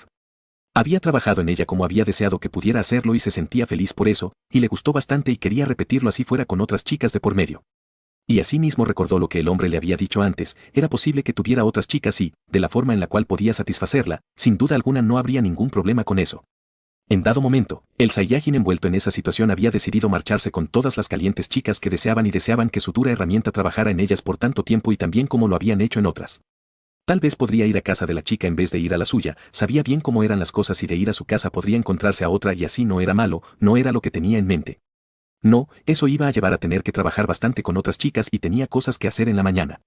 Había trabajado en ella como había deseado que pudiera hacerlo y se sentía feliz por eso, y le gustó bastante y quería repetirlo así fuera con otras chicas de por medio. Y asimismo recordó lo que el hombre le había dicho antes, era posible que tuviera otras chicas y, de la forma en la cual podía satisfacerla, sin duda alguna no habría ningún problema con eso. En dado momento, el Saiyajin envuelto en esa situación había decidido marcharse con todas las calientes chicas que deseaban y deseaban que su dura herramienta trabajara en ellas por tanto tiempo y también como lo habían hecho en otras. Tal vez podría ir a casa de la chica en vez de ir a la suya, sabía bien cómo eran las cosas y de ir a su casa podría encontrarse a otra y así no era malo, no era lo que tenía en mente. No, eso iba a llevar a tener que trabajar bastante con otras chicas y tenía cosas que hacer en la mañana.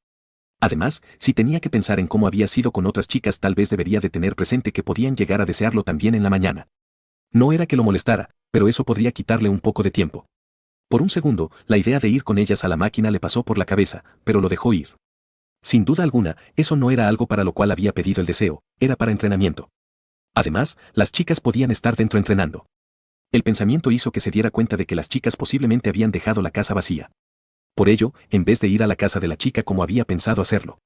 Además, si tenía que pensar en cómo había sido con otras chicas tal vez debería de tener presente que podían llegar a desearlo también en la mañana. No era que lo molestara, pero eso podría quitarle un poco de tiempo. Por un segundo, la idea de ir con ellas a la máquina le pasó por la cabeza, pero lo dejó ir. Sin duda alguna, eso no era algo para lo cual había pedido el deseo, era para entrenamiento. Además, las chicas podían estar dentro entrenando. El pensamiento hizo que se diera cuenta de que las chicas posiblemente habían dejado la casa vacía. Por ello, en vez de ir a la casa de la chica como había pensado hacerlo,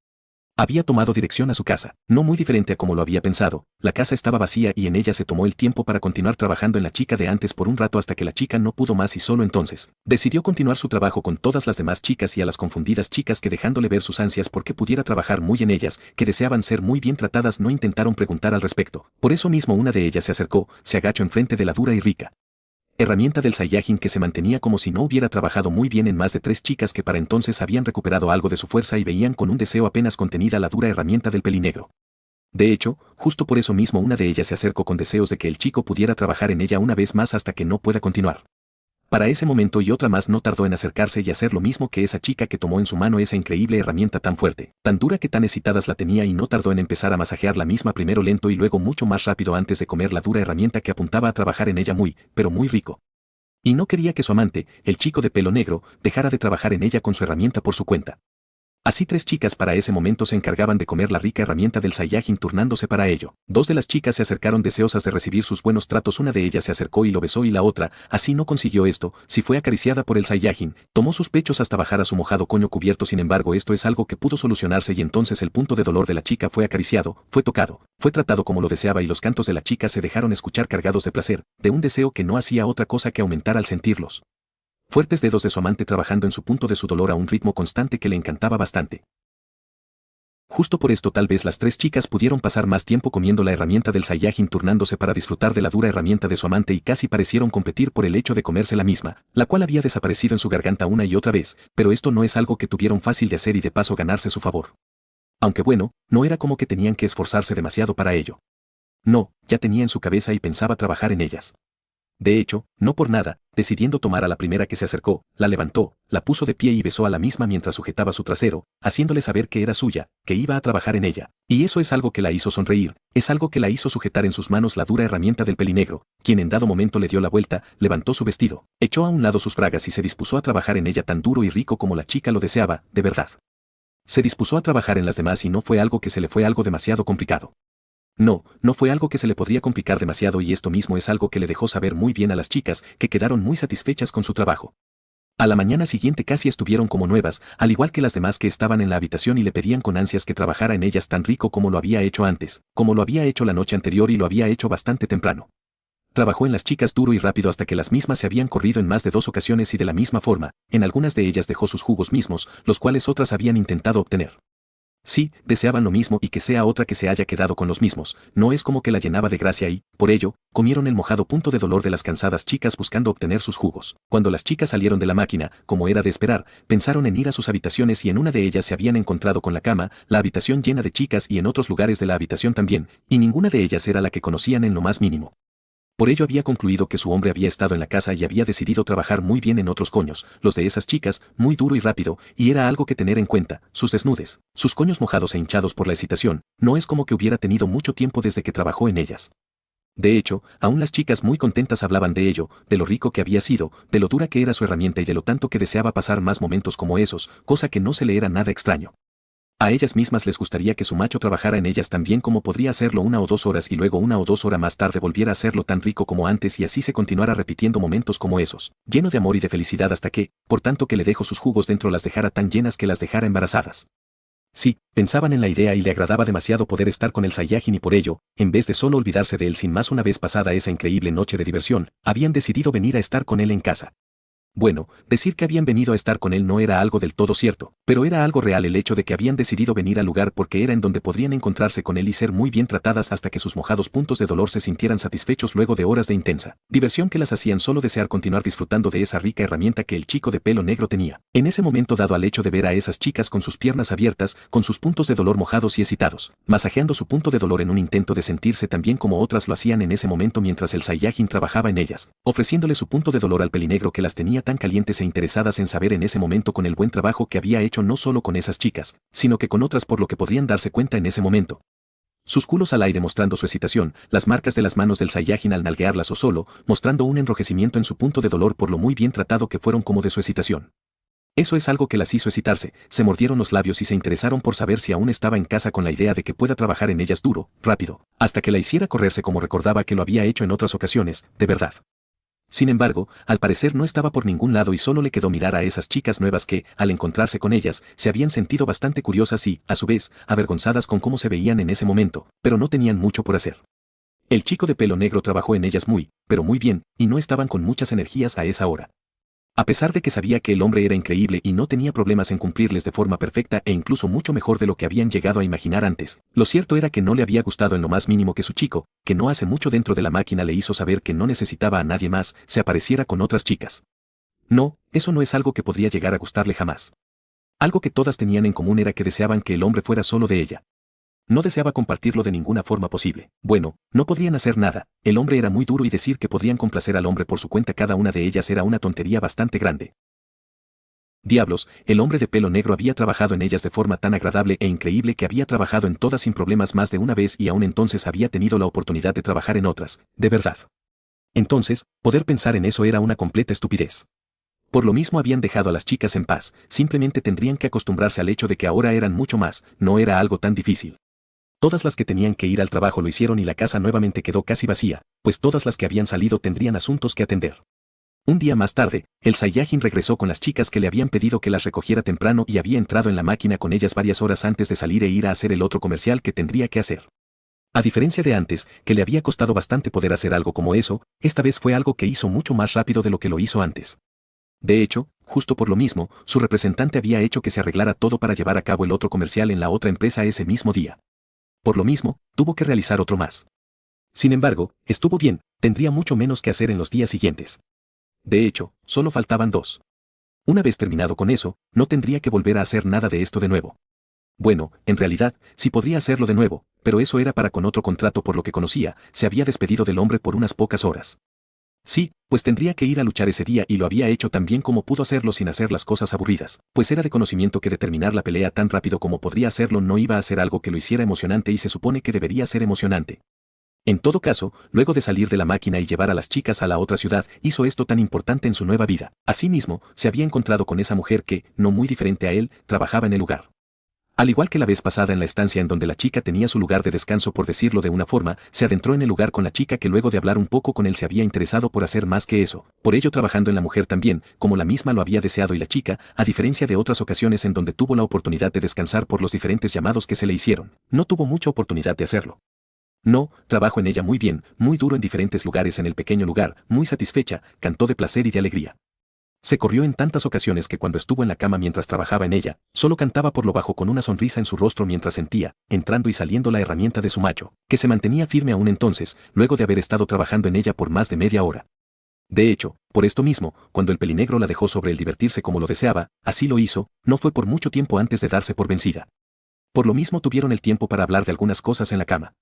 había tomado dirección a su casa, no muy diferente a como lo había pensado, la casa estaba vacía y en ella se tomó el tiempo para continuar trabajando en la chica de antes por un rato hasta que la chica no pudo más y solo entonces, decidió continuar su trabajo con todas las demás chicas y a las confundidas chicas que dejándole ver sus ansias porque pudiera trabajar muy en ellas, que deseaban ser muy bien tratadas no intentaron preguntar al respecto, por eso mismo una de ellas se acercó, se agachó enfrente de la dura y rica herramienta del Saiyajin que se mantenía como si no hubiera trabajado muy bien en más de 3 chicas que para entonces habían recuperado algo de su fuerza y veían con un deseo apenas contenida la dura herramienta del pelinegro. De hecho, justo por eso mismo una de ellas se acercó con deseos de que el chico pudiera trabajar en ella una vez más hasta que no pueda continuar. Para ese momento y otra más no tardó en acercarse y hacer lo mismo que esa chica que tomó en su mano esa increíble herramienta tan fuerte, tan dura que tan excitadas la tenía y no tardó en empezar a masajear la misma primero lento y luego mucho más rápido antes de comer la dura herramienta que apuntaba a trabajar en ella muy, pero muy rico. Y no quería que su amante, el chico de pelo negro, dejara de trabajar en ella con su herramienta por su cuenta. Así 3 chicas para ese momento se encargaban de comer la rica herramienta del Saiyajin turnándose para ello. 2 de las chicas se acercaron deseosas de recibir sus buenos tratos. Una de ellas se acercó y lo besó y la otra, así no consiguió esto, si fue acariciada por el Saiyajin, tomó sus pechos hasta bajar a su mojado coño cubierto. Sin embargo, esto es algo que pudo solucionarse y entonces el punto de dolor de la chica fue acariciado, fue tocado, fue tratado como lo deseaba y los cantos de la chica se dejaron escuchar cargados de placer, de un deseo que no hacía otra cosa que aumentar al sentirlos fuertes dedos de su amante trabajando en su punto de su dolor a un ritmo constante que le encantaba bastante. Justo por esto tal vez las 3 chicas pudieron pasar más tiempo comiendo la herramienta del Saiyajin turnándose para disfrutar de la dura herramienta de su amante y casi parecieron competir por el hecho de comerse la misma, la cual había desaparecido en su garganta una y otra vez, pero esto no es algo que tuvieron fácil de hacer y de paso ganarse su favor. Aunque bueno, no era como que tenían que esforzarse demasiado para ello. No, ya tenía en su cabeza y pensaba trabajar en ellas. De hecho, no por nada, decidiendo tomar a la primera que se acercó, la levantó, la puso de pie y besó a la misma mientras sujetaba su trasero, haciéndole saber que era suya, que iba a trabajar en ella. Y eso es algo que la hizo sonreír, es algo que la hizo sujetar en sus manos la dura herramienta del pelinegro, quien en dado momento le dio la vuelta, levantó su vestido, echó a un lado sus bragas y se dispuso a trabajar en ella tan duro y rico como la chica lo deseaba, de verdad. Se dispuso a trabajar en las demás y no fue algo que se le fue algo demasiado complicado. No, no fue algo que se le podría complicar demasiado y esto mismo es algo que le dejó saber muy bien a las chicas, que quedaron muy satisfechas con su trabajo. A la mañana siguiente casi estuvieron como nuevas, al igual que las demás que estaban en la habitación y le pedían con ansias que trabajara en ellas tan rico como lo había hecho antes, como lo había hecho la noche anterior y lo había hecho bastante temprano. Trabajó en las chicas duro y rápido hasta que las mismas se habían corrido en más de 2 ocasiones y de la misma forma, en algunas de ellas dejó sus jugos mismos, los cuales otras habían intentado obtener. Sí, deseaban lo mismo y que sea otra que se haya quedado con los mismos, no es como que la llenaba de gracia y, por ello, comieron el mojado punto de dolor de las cansadas chicas buscando obtener sus jugos. Cuando las chicas salieron de la máquina, como era de esperar, pensaron en ir a sus habitaciones y en una de ellas se habían encontrado con la cama, la habitación llena de chicas y en otros lugares de la habitación también, y ninguna de ellas era la que conocían en lo más mínimo. Por ello había concluido que su hombre había estado en la casa y había decidido trabajar muy bien en otros coños, los de esas chicas, muy duro y rápido, y era algo que tener en cuenta, sus desnudes, sus coños mojados e hinchados por la excitación, no es como que hubiera tenido mucho tiempo desde que trabajó en ellas. De hecho, aún las chicas muy contentas hablaban de ello, de lo rico que había sido, de lo dura que era su herramienta y de lo tanto que deseaba pasar más momentos como esos, cosa que no se le era nada extraño. A ellas mismas les gustaría que su macho trabajara en ellas tan bien como podría hacerlo 1 o 2 horas y luego 1 o 2 horas más tarde volviera a hacerlo tan rico como antes y así se continuara repitiendo momentos como esos, lleno de amor y de felicidad hasta que, por tanto que le dejó sus jugos dentro las dejara tan llenas que las dejara embarazadas. Sí, pensaban en la idea y le agradaba demasiado poder estar con el Saiyajin y por ello, en vez de solo olvidarse de él sin más una vez pasada esa increíble noche de diversión, habían decidido venir a estar con él en casa. Bueno, decir que habían venido a estar con él no era algo del todo cierto, pero era algo real el hecho de que habían decidido venir al lugar porque era en donde podrían encontrarse con él y ser muy bien tratadas hasta que sus mojados puntos de dolor se sintieran satisfechos luego de horas de intensa diversión que las hacían solo desear continuar disfrutando de esa rica herramienta que el chico de pelo negro tenía. En ese momento dado al hecho de ver a esas chicas con sus piernas abiertas, con sus puntos de dolor mojados y excitados, masajeando su punto de dolor en un intento de sentirse tan bien como otras lo hacían en ese momento mientras el Saiyajin trabajaba en ellas, ofreciéndole su punto de dolor al pelinegro que las tenía tan calientes e interesadas en saber en ese momento con el buen trabajo que había hecho no solo con esas chicas, sino que con otras por lo que podrían darse cuenta en ese momento. Sus culos al aire mostrando su excitación, las marcas de las manos del Saiyajin al nalguearlas o solo, mostrando un enrojecimiento en su punto de dolor por lo muy bien tratado que fueron como de su excitación. Eso es algo que las hizo excitarse, se mordieron los labios y se interesaron por saber si aún estaba en casa con la idea de que pueda trabajar en ellas duro, rápido, hasta que la hiciera correrse como recordaba que lo había hecho en otras ocasiones, de verdad. Sin embargo, al parecer no estaba por ningún lado y solo le quedó mirar a esas chicas nuevas que, al encontrarse con ellas, se habían sentido bastante curiosas y, a su vez, avergonzadas con cómo se veían en ese momento, pero no tenían mucho por hacer. El chico de pelo negro trabajó en ellas muy, pero muy bien, y no estaban con muchas energías a esa hora. A pesar de que sabía que el hombre era increíble y no tenía problemas en cumplirles de forma perfecta e incluso mucho mejor de lo que habían llegado a imaginar antes, lo cierto era que no le había gustado en lo más mínimo que su chico, que no hace mucho dentro de la máquina le hizo saber que no necesitaba a nadie más, se apareciera con otras chicas. No, eso no es algo que podría llegar a gustarle jamás. Algo que todas tenían en común era que deseaban que el hombre fuera solo de ella. No deseaba compartirlo de ninguna forma posible. Bueno, no podrían hacer nada, el hombre era muy duro y decir que podrían complacer al hombre por su cuenta cada una de ellas era una tontería bastante grande. Diablos, el hombre de pelo negro había trabajado en ellas de forma tan agradable e increíble que había trabajado en todas sin problemas más de una vez y aún entonces había tenido la oportunidad de trabajar en otras, de verdad. Entonces, poder pensar en eso era una completa estupidez. Por lo mismo habían dejado a las chicas en paz, simplemente tendrían que acostumbrarse al hecho de que ahora eran mucho más, no era algo tan difícil. Todas las que tenían que ir al trabajo lo hicieron y la casa nuevamente quedó casi vacía, pues todas las que habían salido tendrían asuntos que atender. Un día más tarde, el Saiyajin regresó con las chicas que le habían pedido que las recogiera temprano y había entrado en la máquina con ellas varias horas antes de salir e ir a hacer el otro comercial que tendría que hacer. A diferencia de antes, que le había costado bastante poder hacer algo como eso, esta vez fue algo que hizo mucho más rápido de lo que lo hizo antes. De hecho, justo por lo mismo, su representante había hecho que se arreglara todo para llevar a cabo el otro comercial en la otra empresa ese mismo día. Por lo mismo, tuvo que realizar otro más. Sin embargo, estuvo bien, tendría mucho menos que hacer en los días siguientes. De hecho, solo faltaban 2. Una vez terminado con eso, no tendría que volver a hacer nada de esto de nuevo. Bueno, en realidad, sí podría hacerlo de nuevo, pero eso era para con otro contrato por lo que conocía, se había despedido del hombre por unas pocas horas. Sí, pues tendría que ir a luchar ese día y lo había hecho tan bien como pudo hacerlo sin hacer las cosas aburridas, pues era de conocimiento que determinar la pelea tan rápido como podría hacerlo no iba a ser algo que lo hiciera emocionante y se supone que debería ser emocionante. En todo caso, luego de salir de la máquina y llevar a las chicas a la otra ciudad, hizo esto tan importante en su nueva vida. Asimismo, se había encontrado con esa mujer que, no muy diferente a él, trabajaba en el lugar. Al igual que la vez pasada en la estancia en donde la chica tenía su lugar de descanso por decirlo de una forma, se adentró en el lugar con la chica que luego de hablar un poco con él se había interesado por hacer más que eso, por ello trabajando en la mujer también, como la misma lo había deseado y la chica, a diferencia de otras ocasiones en donde tuvo la oportunidad de descansar por los diferentes llamados que se le hicieron, no tuvo mucha oportunidad de hacerlo. No, trabajo en ella muy bien, muy duro en diferentes lugares en el pequeño lugar, muy satisfecha, cantó de placer y de alegría. Se corrió en tantas ocasiones que cuando estuvo en la cama mientras trabajaba en ella, solo cantaba por lo bajo con una sonrisa en su rostro mientras sentía, entrando y saliendo la herramienta de su macho, que se mantenía firme aún entonces, luego de haber estado trabajando en ella por más de media hora. De hecho, por esto mismo, cuando el pelinegro la dejó sobre el divertirse como lo deseaba, así lo hizo, no fue por mucho tiempo antes de darse por vencida. Por lo mismo tuvieron el tiempo para hablar de algunas cosas en la cama.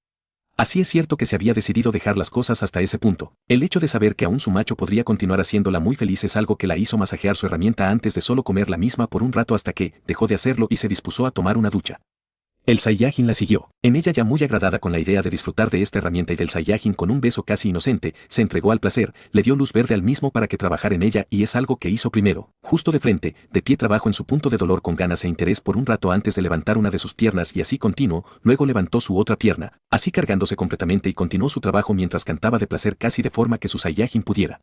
Así es cierto que se había decidido dejar las cosas hasta ese punto. El hecho de saber que aún su macho podría continuar haciéndola muy feliz es algo que la hizo masajear su herramienta antes de solo comer la misma por un rato hasta que dejó de hacerlo y se dispuso a tomar una ducha. El Saiyajin la siguió. En ella ya muy agradada con la idea de disfrutar de esta herramienta y del Saiyajin con un beso casi inocente, se entregó al placer, le dio luz verde al mismo para que trabajara en ella y es algo que hizo primero, justo de frente, de pie trabajo en su punto de dolor con ganas e interés por un rato antes de levantar una de sus piernas y así continuó, luego levantó su otra pierna, así cargándose completamente y continuó su trabajo mientras cantaba de placer casi de forma que su Saiyajin pudiera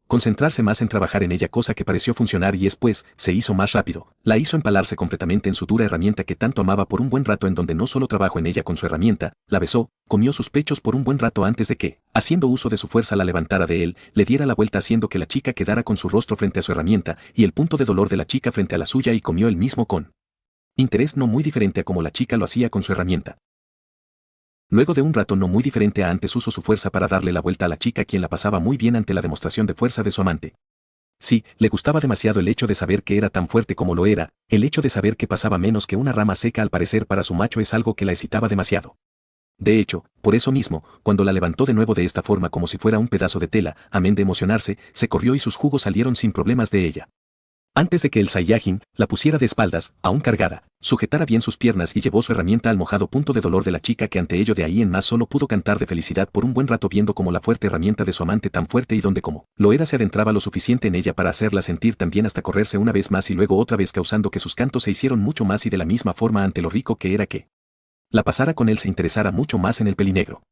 concentrarse más en trabajar en ella, cosa que pareció funcionar y después se hizo más rápido. La hizo empalarse completamente en su dura herramienta que tanto amaba por un buen rato en donde no solo trabajó en ella con su herramienta, la besó, comió sus pechos por un buen rato antes de que, haciendo uso de su fuerza la levantara de él, le diera la vuelta haciendo que la chica quedara con su rostro frente a su herramienta y el punto de dolor de la chica frente a la suya y comió el mismo con interés no muy diferente a como la chica lo hacía con su herramienta. Luego de un rato no muy diferente a antes usó su fuerza para darle la vuelta a la chica quien la pasaba muy bien ante la demostración de fuerza de su amante. Sí, le gustaba demasiado el hecho de saber que era tan fuerte como lo era, el hecho de saber que pasaba menos que una rama seca al parecer para su macho es algo que la excitaba demasiado. De hecho, por eso mismo, cuando la levantó de nuevo de esta forma como si fuera un pedazo de tela, amén de emocionarse, se corrió y sus jugos salieron sin problemas de ella. Antes de que el Saiyajin la pusiera de espaldas, aún cargada, sujetara bien sus piernas y llevó su herramienta al mojado punto de dolor de la chica que ante ello de ahí en más solo pudo cantar de felicidad por un buen rato viendo como la fuerte herramienta de su amante tan fuerte y donde como lo era se adentraba lo suficiente en ella para hacerla sentir también hasta correrse una vez más y luego otra vez causando que sus cantos se hicieron mucho más y de la misma forma ante lo rico que era que la pasara con él se interesara mucho más en el pelinegro.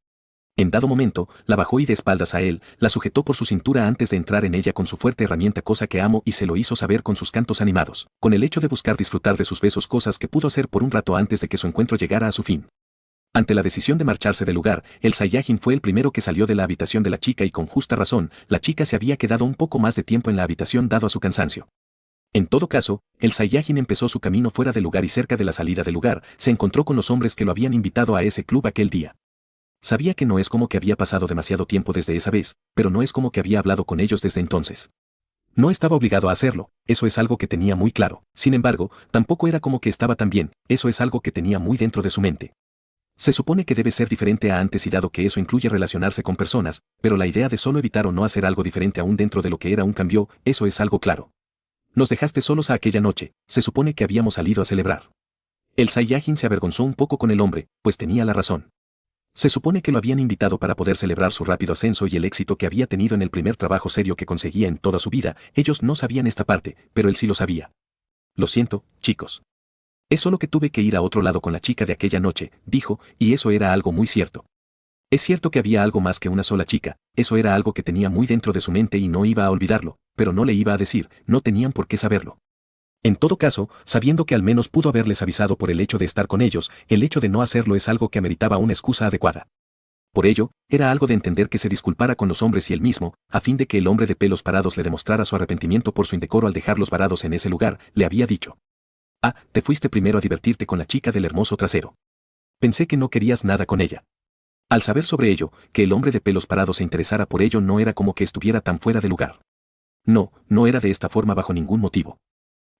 En dado momento, la bajó y de espaldas a él, la sujetó por su cintura antes de entrar en ella con su fuerte herramienta cosa que amo y se lo hizo saber con sus cantos animados, con el hecho de buscar disfrutar de sus besos cosas que pudo hacer por un rato antes de que su encuentro llegara a su fin. Ante la decisión de marcharse del lugar, el Saiyajin fue el primero que salió de la habitación de la chica y con justa razón, la chica se había quedado un poco más de tiempo en la habitación dado a su cansancio. En todo caso, el Saiyajin empezó su camino fuera del lugar y cerca de la salida del lugar, se encontró con los hombres que lo habían invitado a ese club aquel día. Sabía que no es como que había pasado demasiado tiempo desde esa vez, pero no es como que había hablado con ellos desde entonces. No estaba obligado a hacerlo, eso es algo que tenía muy claro. Sin embargo, tampoco era como que estaba tan bien, eso es algo que tenía muy dentro de su mente. Se supone que debe ser diferente a antes y dado que eso incluye relacionarse con personas, pero la idea de solo evitar o no hacer algo diferente aún dentro de lo que era un cambio, eso es algo claro. Nos dejaste solos a aquella noche, se supone que habíamos salido a celebrar. El Saiyajin se avergonzó un poco con el hombre, pues tenía la razón. Se supone que lo habían invitado para poder celebrar su rápido ascenso y el éxito que había tenido en el primer trabajo serio que conseguía en toda su vida. Ellos no sabían esta parte, pero él sí lo sabía. Lo siento, chicos. Es solo que tuve que ir a otro lado con la chica de aquella noche, dijo, y eso era algo muy cierto. Es cierto que había algo más que una sola chica, eso era algo que tenía muy dentro de su mente y no iba a olvidarlo, pero no le iba a decir, no tenían por qué saberlo. En todo caso, sabiendo que al menos pudo haberles avisado por el hecho de estar con ellos, el hecho de no hacerlo es algo que ameritaba una excusa adecuada. Por ello, era algo de entender que se disculpara con los hombres y él mismo, a fin de que el hombre de pelos parados le demostrara su arrepentimiento por su indecoro al dejarlos varados en ese lugar, le había dicho. Ah, te fuiste primero a divertirte con la chica del hermoso trasero. Pensé que no querías nada con ella. Al saber sobre ello, que el hombre de pelos parados se interesara por ello no era como que estuviera tan fuera de lugar. No, no era de esta forma bajo ningún motivo.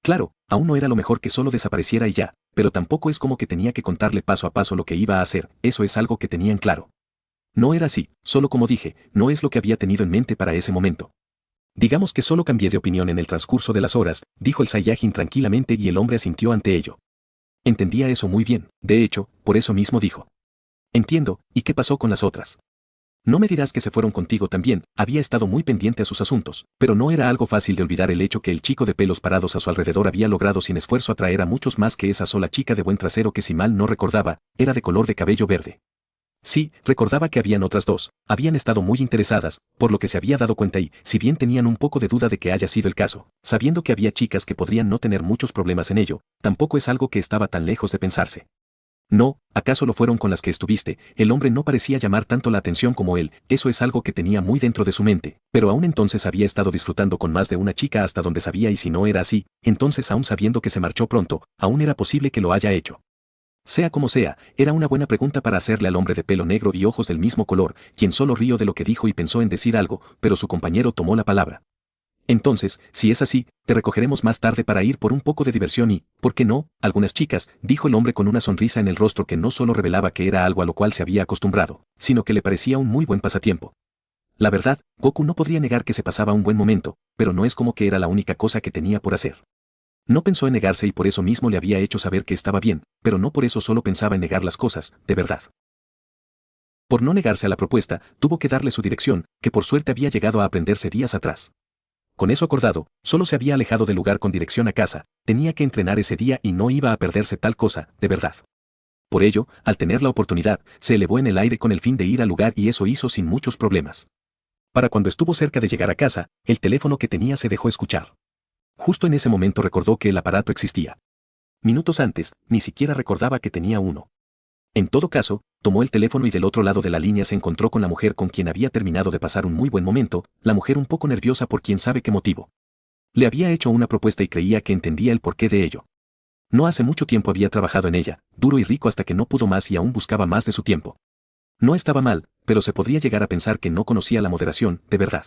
Claro, aún no era lo mejor que solo desapareciera y ya, pero tampoco es como que tenía que contarle paso a paso lo que iba a hacer, eso es algo que tenían claro. No era así, solo como dije, no es lo que había tenido en mente para ese momento. Digamos que solo cambié de opinión en el transcurso de las horas, dijo el Saiyajin tranquilamente y el hombre asintió ante ello. Entendía eso muy bien, de hecho, por eso mismo dijo. Entiendo, ¿y qué pasó con las otras? No me dirás que se fueron contigo también, había estado muy pendiente a sus asuntos, pero no era algo fácil de olvidar el hecho que el chico de pelos parados a su alrededor había logrado sin esfuerzo atraer a muchos más que esa sola chica de buen trasero que si mal no recordaba, era de color de cabello verde. Sí, recordaba que habían otras dos, habían estado muy interesadas, por lo que se había dado cuenta y, si bien tenían un poco de duda de que haya sido el caso, sabiendo que había chicas que podrían no tener muchos problemas en ello, tampoco es algo que estaba tan lejos de pensarse. No, ¿acaso lo fueron con las que estuviste? El hombre no parecía llamar tanto la atención como él, eso es algo que tenía muy dentro de su mente, pero aún entonces había estado disfrutando con más de una chica hasta donde sabía y si no era así, entonces aún sabiendo que se marchó pronto, aún era posible que lo haya hecho. Sea como sea, era una buena pregunta para hacerle al hombre de pelo negro y ojos del mismo color, quien solo rió de lo que dijo y pensó en decir algo, pero su compañero tomó la palabra. Entonces, si es así, te recogeremos más tarde para ir por un poco de diversión y, ¿por qué no?, algunas chicas, dijo el hombre con una sonrisa en el rostro que no solo revelaba que era algo a lo cual se había acostumbrado, sino que le parecía un muy buen pasatiempo. La verdad, Goku no podría negar que se pasaba un buen momento, pero no es como que era la única cosa que tenía por hacer. No pensó en negarse y por eso mismo le había hecho saber que estaba bien, pero no por eso solo pensaba en negar las cosas, de verdad. Por no negarse a la propuesta, tuvo que darle su dirección, que por suerte había llegado a aprenderse días atrás. Con eso acordado, solo se había alejado del lugar con dirección a casa, tenía que entrenar ese día y no iba a perderse tal cosa, de verdad. Por ello, al tener la oportunidad, se elevó en el aire con el fin de ir al lugar y eso hizo sin muchos problemas. Para cuando estuvo cerca de llegar a casa, el teléfono que tenía se dejó escuchar. Justo en ese momento recordó que el aparato existía. Minutos antes, ni siquiera recordaba que tenía uno. En todo caso, tomó el teléfono y del otro lado de la línea se encontró con la mujer con quien había terminado de pasar un muy buen momento, la mujer un poco nerviosa por quién sabe qué motivo. Le había hecho una propuesta y creía que entendía el porqué de ello. No hace mucho tiempo había trabajado en ella, duro y rico hasta que no pudo más y aún buscaba más de su tiempo. No estaba mal, pero se podría llegar a pensar que no conocía la moderación, de verdad.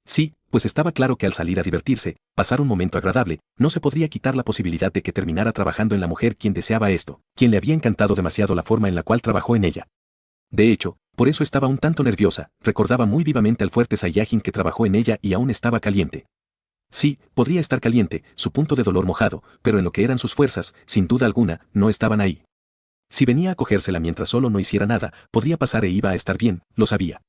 Sí, pues estaba claro que al salir a divertirse, pasar un momento agradable, no se podría quitar la posibilidad de que terminara trabajando en la mujer quien deseaba esto, quien le había encantado demasiado la forma en la cual trabajó en ella. De hecho, por eso estaba un tanto nerviosa, recordaba muy vivamente al fuerte Saiyajin que trabajó en ella y aún estaba caliente. Sí, podría estar caliente, su punto de dolor mojado, pero en lo que eran sus fuerzas, sin duda alguna, no estaban ahí. Si venía a cogérsela mientras solo no hiciera nada, podría pasar e iba a estar bien, lo sabía.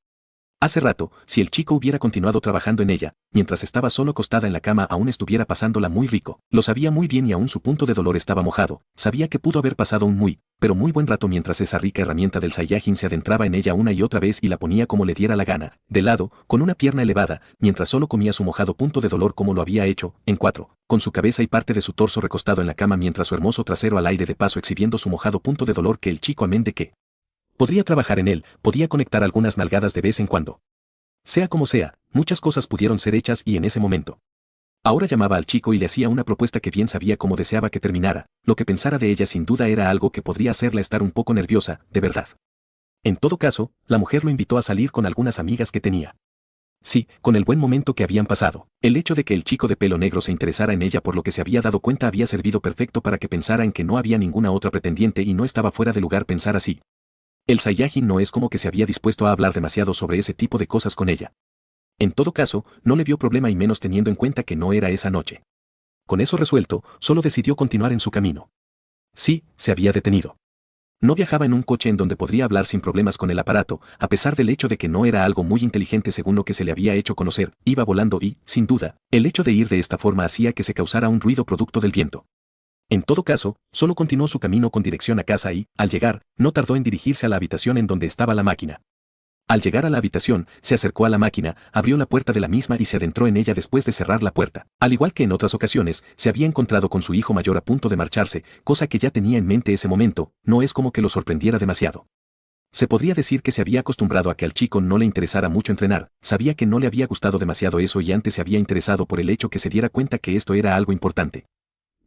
Hace rato, si el chico hubiera continuado trabajando en ella, mientras estaba solo acostada en la cama aún estuviera pasándola muy rico, lo sabía muy bien y aún su punto de dolor estaba mojado, sabía que pudo haber pasado un pero muy buen rato mientras esa rica herramienta del Saiyajin se adentraba en ella una y otra vez y la ponía como le diera la gana, de lado, con una pierna elevada, mientras solo comía su mojado punto de dolor como lo había hecho, en cuatro, con su cabeza y parte de su torso recostado en la cama mientras su hermoso trasero al aire de paso exhibiendo su mojado punto de dolor que el chico amén de que podría trabajar en él, podía conectar algunas nalgadas de vez en cuando. Sea como sea, muchas cosas pudieron ser hechas y en ese momento. Ahora llamaba al chico y le hacía una propuesta que bien sabía cómo deseaba que terminara, lo que pensara de ella sin duda era algo que podría hacerla estar un poco nerviosa, de verdad. En todo caso, la mujer lo invitó a salir con algunas amigas que tenía. Sí, con el buen momento que habían pasado, el hecho de que el chico de pelo negro se interesara en ella por lo que se había dado cuenta había servido perfecto para que pensara en que no había ninguna otra pretendiente y no estaba fuera de lugar pensar así. El Saiyajin no es como que se había dispuesto a hablar demasiado sobre ese tipo de cosas con ella. En todo caso, no le vio problema y menos teniendo en cuenta que no era esa noche. Con eso resuelto, solo decidió continuar en su camino. Sí, se había detenido. No viajaba en un coche en donde podría hablar sin problemas con el aparato, a pesar del hecho de que no era algo muy inteligente según lo que se le había hecho conocer, iba volando y, sin duda, el hecho de ir de esta forma hacía que se causara un ruido producto del viento. En todo caso, solo continuó su camino con dirección a casa y, al llegar, no tardó en dirigirse a la habitación en donde estaba la máquina. Al llegar a la habitación, se acercó a la máquina, abrió la puerta de la misma y se adentró en ella después de cerrar la puerta. Al igual que en otras ocasiones, se había encontrado con su hijo mayor a punto de marcharse, cosa que ya tenía en mente ese momento, no es como que lo sorprendiera demasiado. Se podría decir que se había acostumbrado a que al chico no le interesara mucho entrenar, sabía que no le había gustado demasiado eso y antes se había interesado por el hecho que se diera cuenta que esto era algo importante.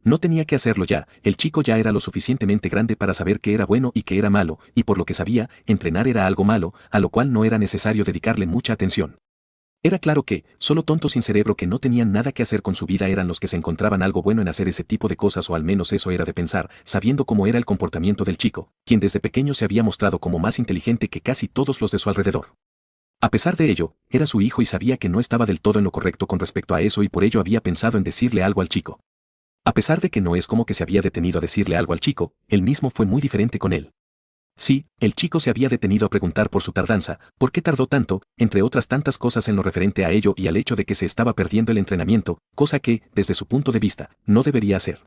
No tenía que hacerlo ya, el chico ya era lo suficientemente grande para saber qué era bueno y qué era malo, y por lo que sabía, entrenar era algo malo, a lo cual no era necesario dedicarle mucha atención. Era claro que, solo tontos sin cerebro que no tenían nada que hacer con su vida eran los que se encontraban algo bueno en hacer ese tipo de cosas o al menos eso era de pensar, sabiendo cómo era el comportamiento del chico, quien desde pequeño se había mostrado como más inteligente que casi todos los de su alrededor. A pesar de ello, era su hijo y sabía que no estaba del todo en lo correcto con respecto a eso y por ello había pensado en decirle algo al chico. A pesar de que no es como que se había detenido a decirle algo al chico, él mismo fue muy diferente con él. Sí, el chico se había detenido a preguntar por su tardanza, por qué tardó tanto, entre otras tantas cosas en lo referente a ello y al hecho de que se estaba perdiendo el entrenamiento, cosa que, desde su punto de vista, no debería hacer.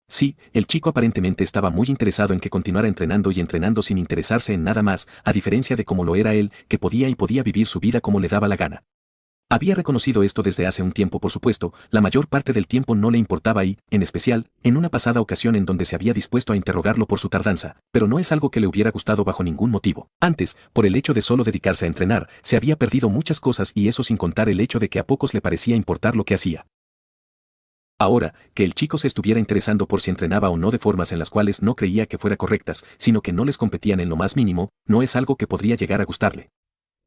Sí, el chico aparentemente estaba muy interesado en que continuara entrenando y entrenando sin interesarse en nada más, a diferencia de cómo lo era él, que podía vivir su vida como le daba la gana. Había reconocido esto desde hace un tiempo, por supuesto, la mayor parte del tiempo no le importaba y, en especial, en una pasada ocasión en donde se había dispuesto a interrogarlo por su tardanza, pero no es algo que le hubiera gustado bajo ningún motivo. Antes, por el hecho de solo dedicarse a entrenar, se había perdido muchas cosas y eso sin contar el hecho de que a pocos le parecía importar lo que hacía. Ahora, que el chico se estuviera interesando por si entrenaba o no de formas en las cuales no creía que fuera correctas, sino que no les competían en lo más mínimo, no es algo que podría llegar a gustarle.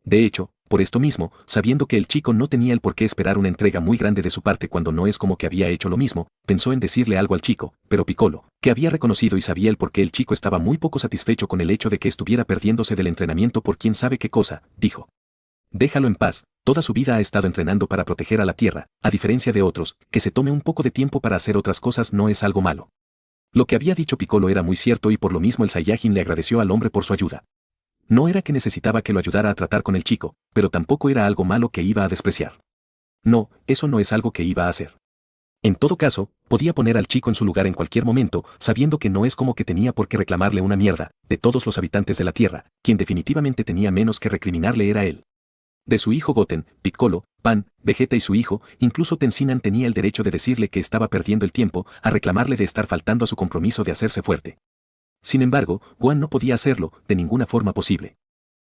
De hecho, por esto mismo, sabiendo que el chico no tenía el por qué esperar una entrega muy grande de su parte cuando no es como que había hecho lo mismo, pensó en decirle algo al chico, pero Piccolo, que había reconocido y sabía el por qué el chico estaba muy poco satisfecho con el hecho de que estuviera perdiéndose del entrenamiento por quién sabe qué cosa, dijo. Déjalo en paz, toda su vida ha estado entrenando para proteger a la Tierra, a diferencia de otros, que se tome un poco de tiempo para hacer otras cosas no es algo malo. Lo que había dicho Piccolo era muy cierto y por lo mismo el Saiyajin le agradeció al hombre por su ayuda. No era que necesitaba que lo ayudara a tratar con el chico, pero tampoco era algo malo que iba a despreciar. No, eso no es algo que iba a hacer. En todo caso, podía poner al chico en su lugar en cualquier momento, sabiendo que no es como que tenía por qué reclamarle una mierda, de todos los habitantes de la Tierra, quien definitivamente tenía menos que recriminarle era él. De su hijo Goten, Piccolo, Pan, Vegeta y su hijo, incluso Tenshinhan tenía el derecho de decirle que estaba perdiendo el tiempo, a reclamarle de estar faltando a su compromiso de hacerse fuerte. Sin embargo, Gohan no podía hacerlo, de ninguna forma posible.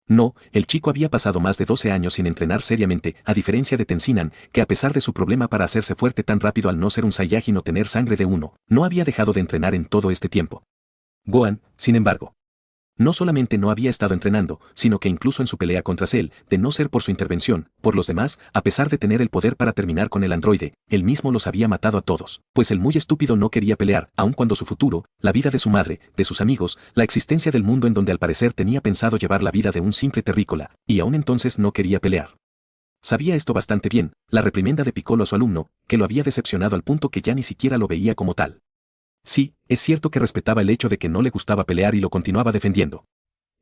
No, el chico había pasado más de 12 años sin entrenar seriamente, a diferencia de Tenshinhan, que a pesar de su problema para hacerse fuerte tan rápido al no ser un Saiyajin o tener sangre de uno, no había dejado de entrenar en todo este tiempo. Gohan, sin embargo, no solamente no había estado entrenando, sino que incluso en su pelea contra Cell, de no ser por su intervención, por los demás, a pesar de tener el poder para terminar con el androide, él mismo los había matado a todos, pues el muy estúpido no quería pelear, aun cuando su futuro, la vida de su madre, de sus amigos, la existencia del mundo en donde al parecer tenía pensado llevar la vida de un simple terrícola, y aún entonces no quería pelear. Sabía esto bastante bien, la reprimenda de Piccolo a su alumno, que lo había decepcionado al punto que ya ni siquiera lo veía como tal. Sí, es cierto que respetaba el hecho de que no le gustaba pelear y lo continuaba defendiendo.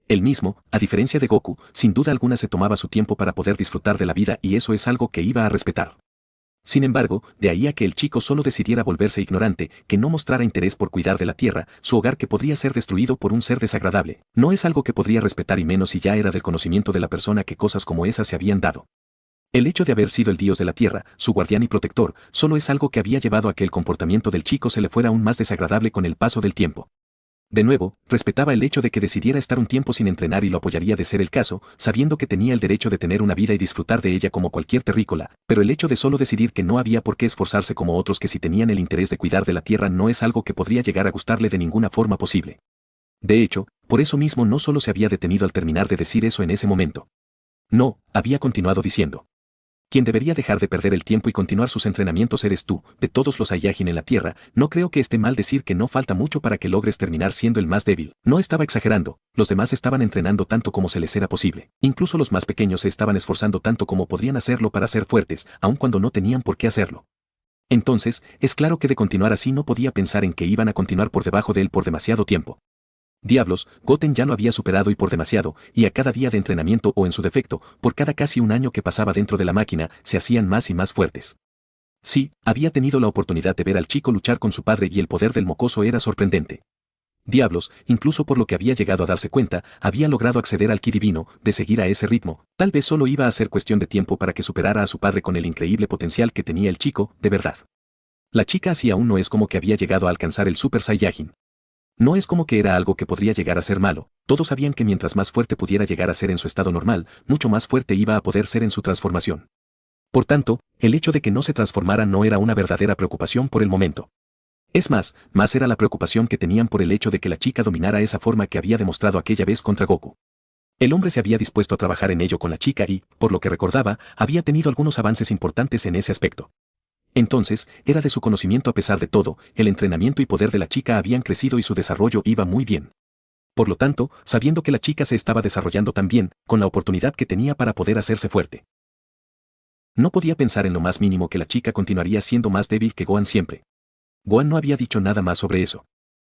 Él mismo, a diferencia de Goku, sin duda alguna se tomaba su tiempo para poder disfrutar de la vida y eso es algo que iba a respetar. Sin embargo, de ahí a que el chico solo decidiera volverse ignorante, que no mostrara interés por cuidar de la Tierra, su hogar que podría ser destruido por un ser desagradable, no es algo que podría respetar y menos si ya era del conocimiento de la persona que cosas como esas se habían dado. El hecho de haber sido el dios de la Tierra, su guardián y protector, solo es algo que había llevado a que el comportamiento del chico se le fuera aún más desagradable con el paso del tiempo. De nuevo, respetaba el hecho de que decidiera estar un tiempo sin entrenar y lo apoyaría de ser el caso, sabiendo que tenía el derecho de tener una vida y disfrutar de ella como cualquier terrícola, pero el hecho de solo decidir que no había por qué esforzarse como otros que si tenían el interés de cuidar de la Tierra no es algo que podría llegar a gustarle de ninguna forma posible. De hecho, por eso mismo no solo se había detenido al terminar de decir eso en ese momento. No, había continuado diciendo. Quien debería dejar de perder el tiempo y continuar sus entrenamientos eres tú, de todos los Saiyajin en la Tierra, no creo que esté mal decir que no falta mucho para que logres terminar siendo el más débil. No estaba exagerando, los demás estaban entrenando tanto como se les era posible. Incluso los más pequeños se estaban esforzando tanto como podrían hacerlo para ser fuertes, aun cuando no tenían por qué hacerlo. Entonces, es claro que de continuar así no podía pensar en que iban a continuar por debajo de él por demasiado tiempo. Diablos, Goten ya lo había superado y por demasiado, y a cada día de entrenamiento o en su defecto, por cada casi un año que pasaba dentro de la máquina, se hacían más y más fuertes. Sí, había tenido la oportunidad de ver al chico luchar con su padre y el poder del mocoso era sorprendente. Diablos, incluso por lo que había llegado a darse cuenta, había logrado acceder al ki divino, de seguir a ese ritmo, tal vez solo iba a ser cuestión de tiempo para que superara a su padre con el increíble potencial que tenía el chico, de verdad. La chica así aún no es como que había llegado a alcanzar el Super Saiyajin. No es como que era algo que podría llegar a ser malo, todos sabían que mientras más fuerte pudiera llegar a ser en su estado normal, mucho más fuerte iba a poder ser en su transformación. Por tanto, el hecho de que no se transformara no era una verdadera preocupación por el momento. Es más era la preocupación que tenían por el hecho de que la chica dominara esa forma que había demostrado aquella vez contra Goku. El hombre se había dispuesto a trabajar en ello con la chica y, por lo que recordaba, había tenido algunos avances importantes en ese aspecto. Entonces, era de su conocimiento a pesar de todo, el entrenamiento y poder de la chica habían crecido y su desarrollo iba muy bien. Por lo tanto, sabiendo que la chica se estaba desarrollando tan bien, con la oportunidad que tenía para poder hacerse fuerte. No podía pensar en lo más mínimo que la chica continuaría siendo más débil que Gohan siempre. Gohan no había dicho nada más sobre eso.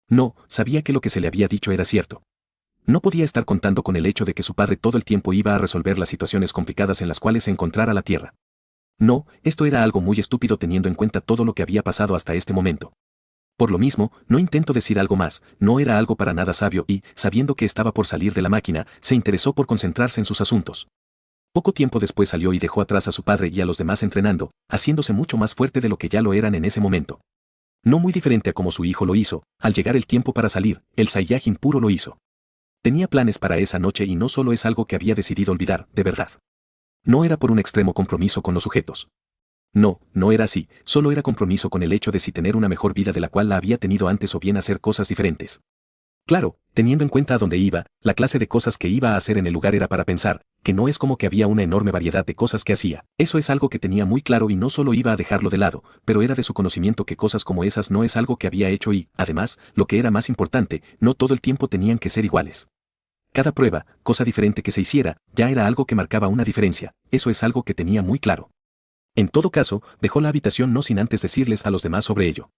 No, sabía que lo que se le había dicho era cierto. No podía estar contando con el hecho de que su padre todo el tiempo iba a resolver las situaciones complicadas en las cuales se encontrara la Tierra. No, esto era algo muy estúpido teniendo en cuenta todo lo que había pasado hasta este momento. Por lo mismo, no intento decir algo más, no era algo para nada sabio y, sabiendo que estaba por salir de la máquina, se interesó por concentrarse en sus asuntos. Poco tiempo después salió y dejó atrás a su padre y a los demás entrenando, haciéndose mucho más fuerte de lo que ya lo eran en ese momento. No muy diferente a como su hijo lo hizo, al llegar el tiempo para salir, el Saiyajin puro lo hizo. Tenía planes para esa noche y no solo es algo que había decidido olvidar, de verdad. No era por un extremo compromiso con los sujetos. No, no era así, solo era compromiso con el hecho de si tener una mejor vida de la cual la había tenido antes o bien hacer cosas diferentes. Claro, teniendo en cuenta a dónde iba, la clase de cosas que iba a hacer en el lugar era para pensar, que no es como que había una enorme variedad de cosas que hacía. Eso es algo que tenía muy claro y no solo iba a dejarlo de lado, pero era de su conocimiento que cosas como esas no es algo que había hecho y, además, lo que era más importante, no todo el tiempo tenían que ser iguales. Cada prueba, cosa diferente que se hiciera, ya era algo que marcaba una diferencia, eso es algo que tenía muy claro. En todo caso, dejó la habitación no sin antes decirles a los demás sobre ello.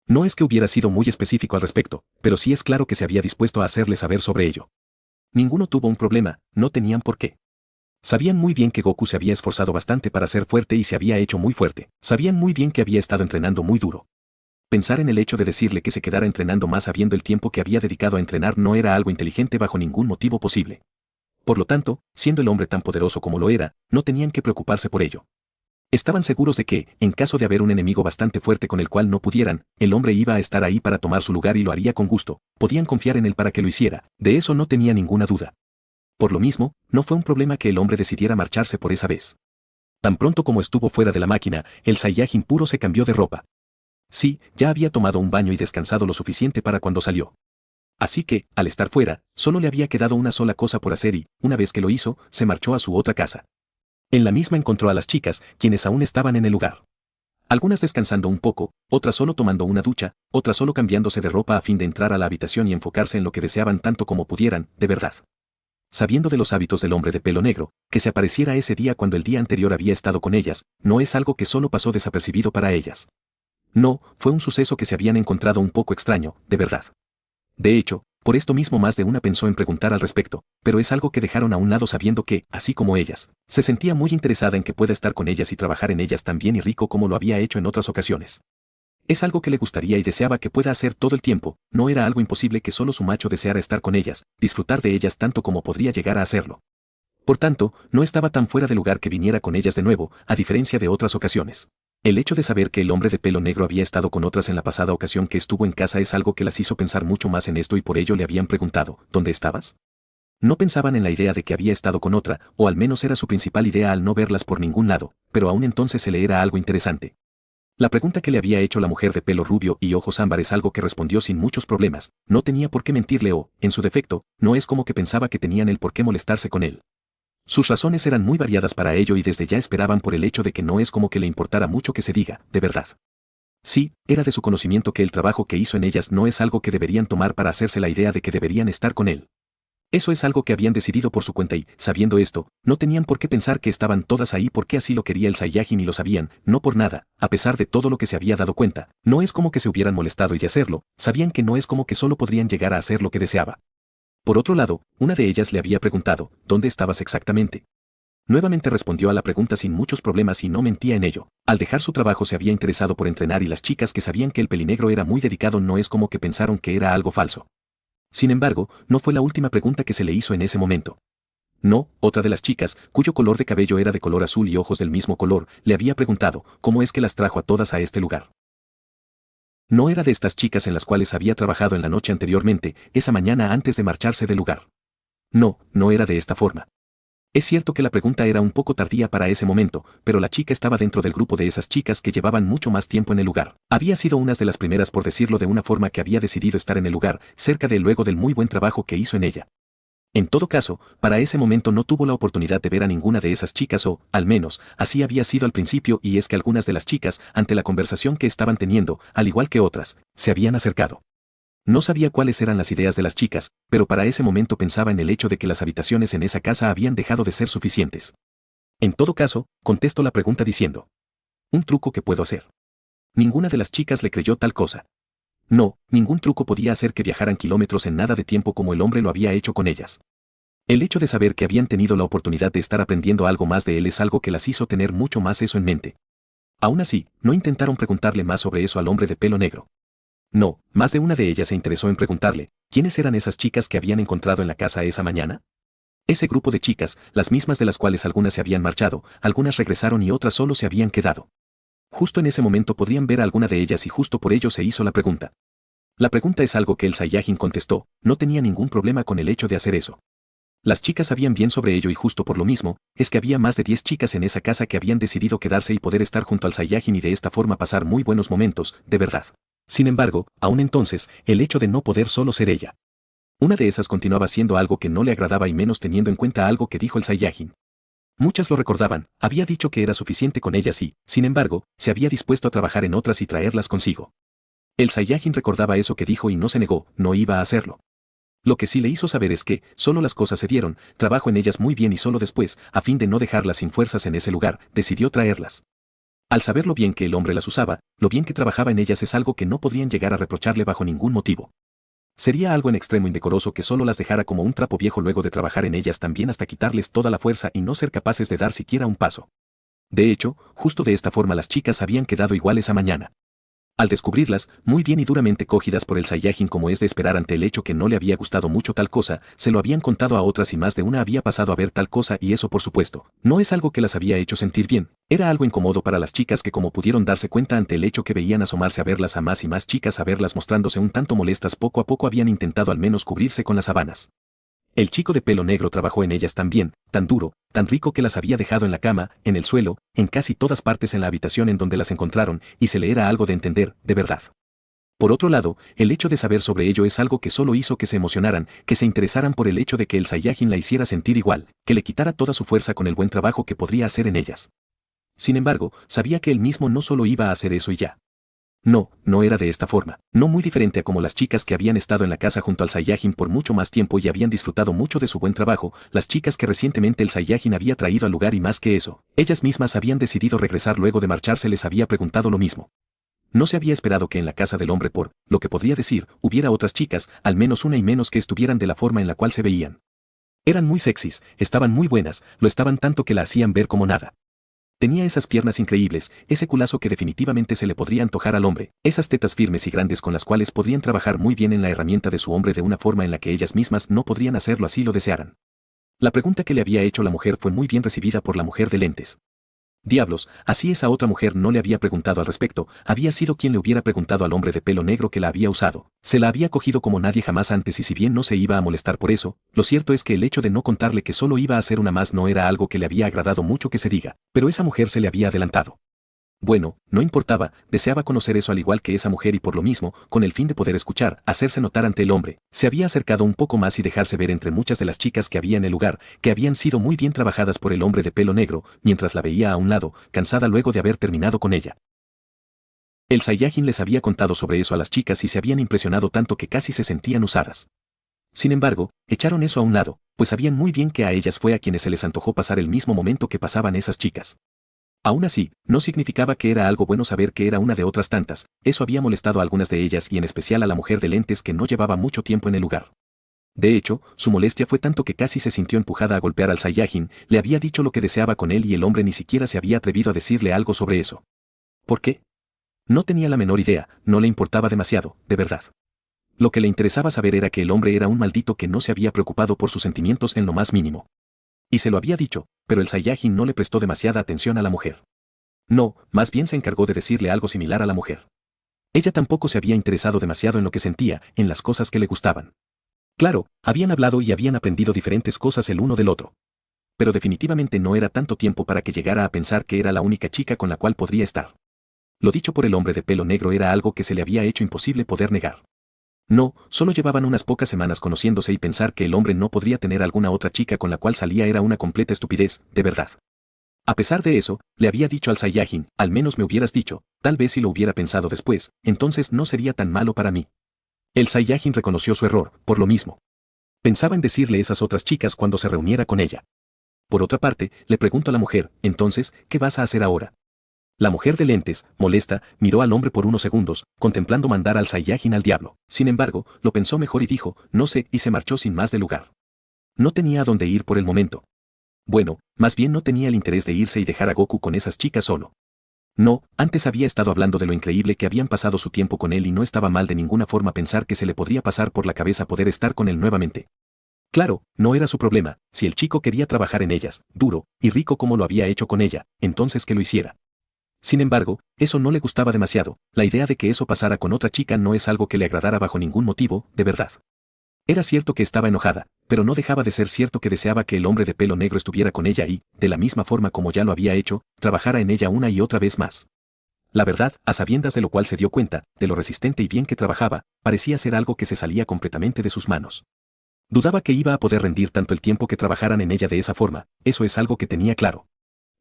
No es que hubiera sido muy específico al respecto, pero sí es claro que se había dispuesto a hacerles saber sobre ello. Ninguno tuvo un problema, no tenían por qué. Sabían muy bien que Goku se había esforzado bastante para ser fuerte y se había hecho muy fuerte. Sabían muy bien que había estado entrenando muy duro. Pensar en el hecho de decirle que se quedara entrenando más sabiendo el tiempo que había dedicado a entrenar no era algo inteligente bajo ningún motivo posible. Por lo tanto, siendo el hombre tan poderoso como lo era, no tenían que preocuparse por ello. Estaban seguros de que, en caso de haber un enemigo bastante fuerte con el cual no pudieran, el hombre iba a estar ahí para tomar su lugar y lo haría con gusto, podían confiar en él para que lo hiciera, de eso no tenía ninguna duda. Por lo mismo, no fue un problema que el hombre decidiera marcharse por esa vez. Tan pronto como estuvo fuera de la máquina, el Saiyajin puro se cambió de ropa. Sí, ya había tomado un baño y descansado lo suficiente para cuando salió. Así que, al estar fuera, solo le había quedado una sola cosa por hacer y, una vez que lo hizo, se marchó a su otra casa. En la misma encontró a las chicas, quienes aún estaban en el lugar. Algunas descansando un poco, otras solo tomando una ducha, otras solo cambiándose de ropa a fin de entrar a la habitación y enfocarse en lo que deseaban tanto como pudieran, de verdad. Sabiendo de los hábitos del hombre de pelo negro, que se apareciera ese día cuando el día anterior había estado con ellas, no es algo que solo pasó desapercibido para ellas. No, fue un suceso que se habían encontrado un poco extraño, de verdad. De hecho, por esto mismo más de una pensó en preguntar al respecto, pero es algo que dejaron a un lado sabiendo que, así como ellas, se sentía muy interesada en que pueda estar con ellas y trabajar en ellas tan bien y rico como lo había hecho en otras ocasiones. Es algo que le gustaría y deseaba que pueda hacer todo el tiempo, no era algo imposible que solo su macho deseara estar con ellas, disfrutar de ellas tanto como podría llegar a hacerlo. Por tanto, no estaba tan fuera de lugar que viniera con ellas de nuevo, a diferencia de otras ocasiones. El hecho de saber que el hombre de pelo negro había estado con otras en la pasada ocasión que estuvo en casa es algo que las hizo pensar mucho más en esto y por ello le habían preguntado, ¿dónde estabas? No pensaban en la idea de que había estado con otra, o al menos era su principal idea al no verlas por ningún lado, pero aún entonces se le era algo interesante. La pregunta que le había hecho la mujer de pelo rubio y ojos ámbar es algo que respondió sin muchos problemas, no tenía por qué mentirle o, en su defecto, no es como que pensaba que tenían el por qué molestarse con él. Sus razones eran muy variadas para ello y desde ya esperaban por el hecho de que no es como que le importara mucho que se diga, de verdad. Sí, era de su conocimiento que el trabajo que hizo en ellas no es algo que deberían tomar para hacerse la idea de que deberían estar con él. Eso es algo que habían decidido por su cuenta y, sabiendo esto, no tenían por qué pensar que estaban todas ahí porque así lo quería el Saiyajin y lo sabían, no por nada, a pesar de todo lo que se había dado cuenta, no es como que se hubieran molestado y de hacerlo, sabían que no es como que solo podrían llegar a hacer lo que deseaba. Por otro lado, una de ellas le había preguntado, ¿dónde estabas exactamente? Nuevamente respondió a la pregunta sin muchos problemas y no mentía en ello. Al dejar su trabajo se había interesado por entrenar y las chicas que sabían que el pelinegro era muy dedicado no es como que pensaron que era algo falso. Sin embargo, no fue la última pregunta que se le hizo en ese momento. No, otra de las chicas, cuyo color de cabello era de color azul y ojos del mismo color, le había preguntado, ¿cómo es que las trajo a todas a este lugar? No era de estas chicas en las cuales había trabajado en la noche anteriormente, esa mañana antes de marcharse del lugar. No, no era de esta forma. Es cierto que la pregunta era un poco tardía para ese momento, pero la chica estaba dentro del grupo de esas chicas que llevaban mucho más tiempo en el lugar. Había sido una de las primeras por decirlo de una forma que había decidido estar en el lugar, cerca de él luego del muy buen trabajo que hizo en ella. En todo caso, para ese momento no tuvo la oportunidad de ver a ninguna de esas chicas o, al menos, así había sido al principio y es que algunas de las chicas, ante la conversación que estaban teniendo, al igual que otras, se habían acercado. No sabía cuáles eran las ideas de las chicas, pero para ese momento pensaba en el hecho de que las habitaciones en esa casa habían dejado de ser suficientes. En todo caso, contestó la pregunta diciendo: ¿un truco que puedo hacer? Ninguna de las chicas le creyó tal cosa. No, ningún truco podía hacer que viajaran kilómetros en nada de tiempo como el hombre lo había hecho con ellas. El hecho de saber que habían tenido la oportunidad de estar aprendiendo algo más de él es algo que las hizo tener mucho más eso en mente. Aún así, no intentaron preguntarle más sobre eso al hombre de pelo negro. No, más de una de ellas se interesó en preguntarle, ¿quiénes eran esas chicas que habían encontrado en la casa esa mañana? Ese grupo de chicas, las mismas de las cuales algunas se habían marchado, algunas regresaron y otras solo se habían quedado. Justo en ese momento podrían ver a alguna de ellas y justo por ello se hizo la pregunta. La pregunta es algo que el Saiyajin contestó, no tenía ningún problema con el hecho de hacer eso. Las chicas sabían bien sobre ello y justo por lo mismo, es que había más de 10 chicas en esa casa que habían decidido quedarse y poder estar junto al Saiyajin y de esta forma pasar muy buenos momentos, de verdad. Sin embargo, aún entonces, el hecho de no poder solo ser ella. Una de esas continuaba siendo algo que no le agradaba y menos teniendo en cuenta algo que dijo el Saiyajin. Muchas lo recordaban, había dicho que era suficiente con ellas y, sin embargo, se había dispuesto a trabajar en otras y traerlas consigo. El Saiyajin recordaba eso que dijo y no se negó, no iba a hacerlo. Lo que sí le hizo saber es que, solo las cosas se dieron, trabajó en ellas muy bien y solo después, a fin de no dejarlas sin fuerzas en ese lugar, decidió traerlas. Al saber lo bien que el hombre las usaba, lo bien que trabajaba en ellas es algo que no podían llegar a reprocharle bajo ningún motivo. Sería algo en extremo indecoroso que solo las dejara como un trapo viejo luego de trabajar en ellas también hasta quitarles toda la fuerza y no ser capaces de dar siquiera un paso. De hecho, justo de esta forma las chicas habían quedado igual esa mañana. Al descubrirlas, muy bien y duramente cogidas por el Saiyajin como es de esperar ante el hecho que no le había gustado mucho tal cosa, se lo habían contado a otras y más de una había pasado a ver tal cosa y eso por supuesto, no es algo que las había hecho sentir bien, era algo incómodo para las chicas que como pudieron darse cuenta ante el hecho que veían asomarse a verlas a más y más chicas a verlas mostrándose un tanto molestas poco a poco habían intentado al menos cubrirse con las sábanas. El chico de pelo negro trabajó en ellas tan bien, tan duro, tan rico que las había dejado en la cama, en el suelo, en casi todas partes en la habitación en donde las encontraron, y se le era algo de entender, de verdad. Por otro lado, el hecho de saber sobre ello es algo que solo hizo que se emocionaran, que se interesaran por el hecho de que el Saiyajin la hiciera sentir igual, que le quitara toda su fuerza con el buen trabajo que podría hacer en ellas. Sin embargo, sabía que él mismo no solo iba a hacer eso y ya. No, no era de esta forma, no muy diferente a como las chicas que habían estado en la casa junto al Saiyajin por mucho más tiempo y habían disfrutado mucho de su buen trabajo, las chicas que recientemente el Saiyajin había traído al lugar y más que eso, ellas mismas habían decidido regresar luego de marcharse les había preguntado lo mismo. No se había esperado que en la casa del hombre por, lo que podría decir, hubiera otras chicas, al menos una y menos que estuvieran de la forma en la cual se veían. Eran muy sexys, estaban muy buenas, lo estaban tanto que la hacían ver como nada. Tenía esas piernas increíbles, ese culazo que definitivamente se le podría antojar al hombre, esas tetas firmes y grandes con las cuales podrían trabajar muy bien en la herramienta de su hombre de una forma en la que ellas mismas no podrían hacerlo así lo desearan. La pregunta que le había hecho la mujer fue muy bien recibida por la mujer de lentes. Diablos, así esa otra mujer no le había preguntado al respecto, había sido quien le hubiera preguntado al hombre de pelo negro que la había usado, se la había cogido como nadie jamás antes y si bien no se iba a molestar por eso, lo cierto es que el hecho de no contarle que solo iba a ser una más no era algo que le había agradado mucho que se diga, pero esa mujer se le había adelantado. Bueno, no importaba, deseaba conocer eso al igual que esa mujer y por lo mismo, con el fin de poder escuchar, hacerse notar ante el hombre, se había acercado un poco más y dejarse ver entre muchas de las chicas que había en el lugar, que habían sido muy bien trabajadas por el hombre de pelo negro, mientras la veía a un lado, cansada luego de haber terminado con ella. El Saiyajin les había contado sobre eso a las chicas y se habían impresionado tanto que casi se sentían usadas. Sin embargo, echaron eso a un lado, pues sabían muy bien que a ellas fue a quienes se les antojó pasar el mismo momento que pasaban esas chicas. Aún así, no significaba que era algo bueno saber que era una de otras tantas, eso había molestado a algunas de ellas y en especial a la mujer de lentes que no llevaba mucho tiempo en el lugar. De hecho, su molestia fue tanto que casi se sintió empujada a golpear al Saiyajin, le había dicho lo que deseaba con él y el hombre ni siquiera se había atrevido a decirle algo sobre eso. ¿Por qué? No tenía la menor idea, no le importaba demasiado, de verdad. Lo que le interesaba saber era que el hombre era un maldito que no se había preocupado por sus sentimientos en lo más mínimo. Y se lo había dicho, pero el Saiyajin no le prestó demasiada atención a la mujer. No, más bien se encargó de decirle algo similar a la mujer. Ella tampoco se había interesado demasiado en lo que sentía, en las cosas que le gustaban. Claro, habían hablado y habían aprendido diferentes cosas el uno del otro. Pero definitivamente no era tanto tiempo para que llegara a pensar que era la única chica con la cual podría estar. Lo dicho por el hombre de pelo negro era algo que se le había hecho imposible poder negar. No, solo llevaban unas pocas semanas conociéndose y pensar que el hombre no podría tener alguna otra chica con la cual salía era una completa estupidez, de verdad. A pesar de eso, le había dicho al Saiyajin, al menos me hubieras dicho, tal vez si lo hubiera pensado después, entonces no sería tan malo para mí. El Saiyajin reconoció su error, por lo mismo. Pensaba en decirle esas otras chicas cuando se reuniera con ella. Por otra parte, le preguntó a la mujer, entonces, ¿qué vas a hacer ahora? La mujer de lentes, molesta, miró al hombre por unos segundos, contemplando mandar al Saiyajin al diablo. Sin embargo, lo pensó mejor y dijo, no sé, y se marchó sin más del lugar. No tenía a dónde ir por el momento. Bueno, más bien no tenía el interés de irse y dejar a Goku con esas chicas solo. No, antes había estado hablando de lo increíble que habían pasado su tiempo con él y no estaba mal de ninguna forma pensar que se le podría pasar por la cabeza poder estar con él nuevamente. Claro, no era su problema, si el chico quería trabajar en ellas, duro y rico como lo había hecho con ella, entonces que lo hiciera. Sin embargo, eso no le gustaba demasiado, la idea de que eso pasara con otra chica no es algo que le agradara bajo ningún motivo, de verdad. Era cierto que estaba enojada, pero no dejaba de ser cierto que deseaba que el hombre de pelo negro estuviera con ella y, de la misma forma como ya lo había hecho, trabajara en ella una y otra vez más. La verdad, a sabiendas de lo cual se dio cuenta, de lo resistente y bien que trabajaba, parecía ser algo que se salía completamente de sus manos. Dudaba que iba a poder rendir tanto el tiempo que trabajaran en ella de esa forma, eso es algo que tenía claro.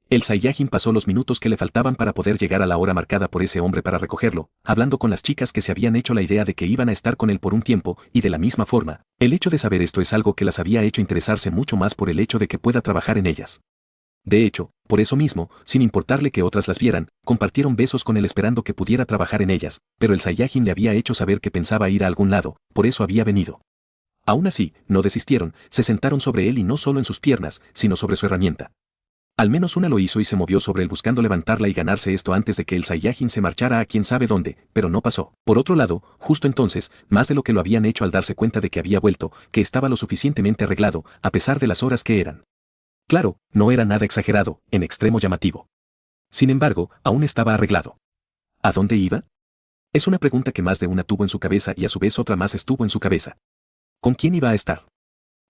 El Saiyajin pasó los minutos que le faltaban para poder llegar a la hora marcada por ese hombre para recogerlo, hablando con las chicas que se habían hecho la idea de que iban a estar con él por un tiempo, y de la misma forma, el hecho de saber esto es algo que las había hecho interesarse mucho más por el hecho de que pueda trabajar en ellas. De hecho, por eso mismo, sin importarle que otras las vieran, compartieron besos con él esperando que pudiera trabajar en ellas, pero el Saiyajin le había hecho saber que pensaba ir a algún lado, por eso había venido. Aún así, no desistieron, se sentaron sobre él y no solo en sus piernas, sino sobre su herramienta. Al menos una lo hizo y se movió sobre él buscando levantarla y ganarse esto antes de que el Saiyajin se marchara a quién sabe dónde, pero no pasó. Por otro lado, justo entonces, más de lo que lo habían hecho al darse cuenta de que había vuelto, que estaba lo suficientemente arreglado, a pesar de las horas que eran. Claro, no era nada exagerado, en extremo llamativo. Sin embargo, aún estaba arreglado. ¿A dónde iba? Es una pregunta que más de una tuvo en su cabeza y a su vez otra más estuvo en su cabeza. ¿Con quién iba a estar?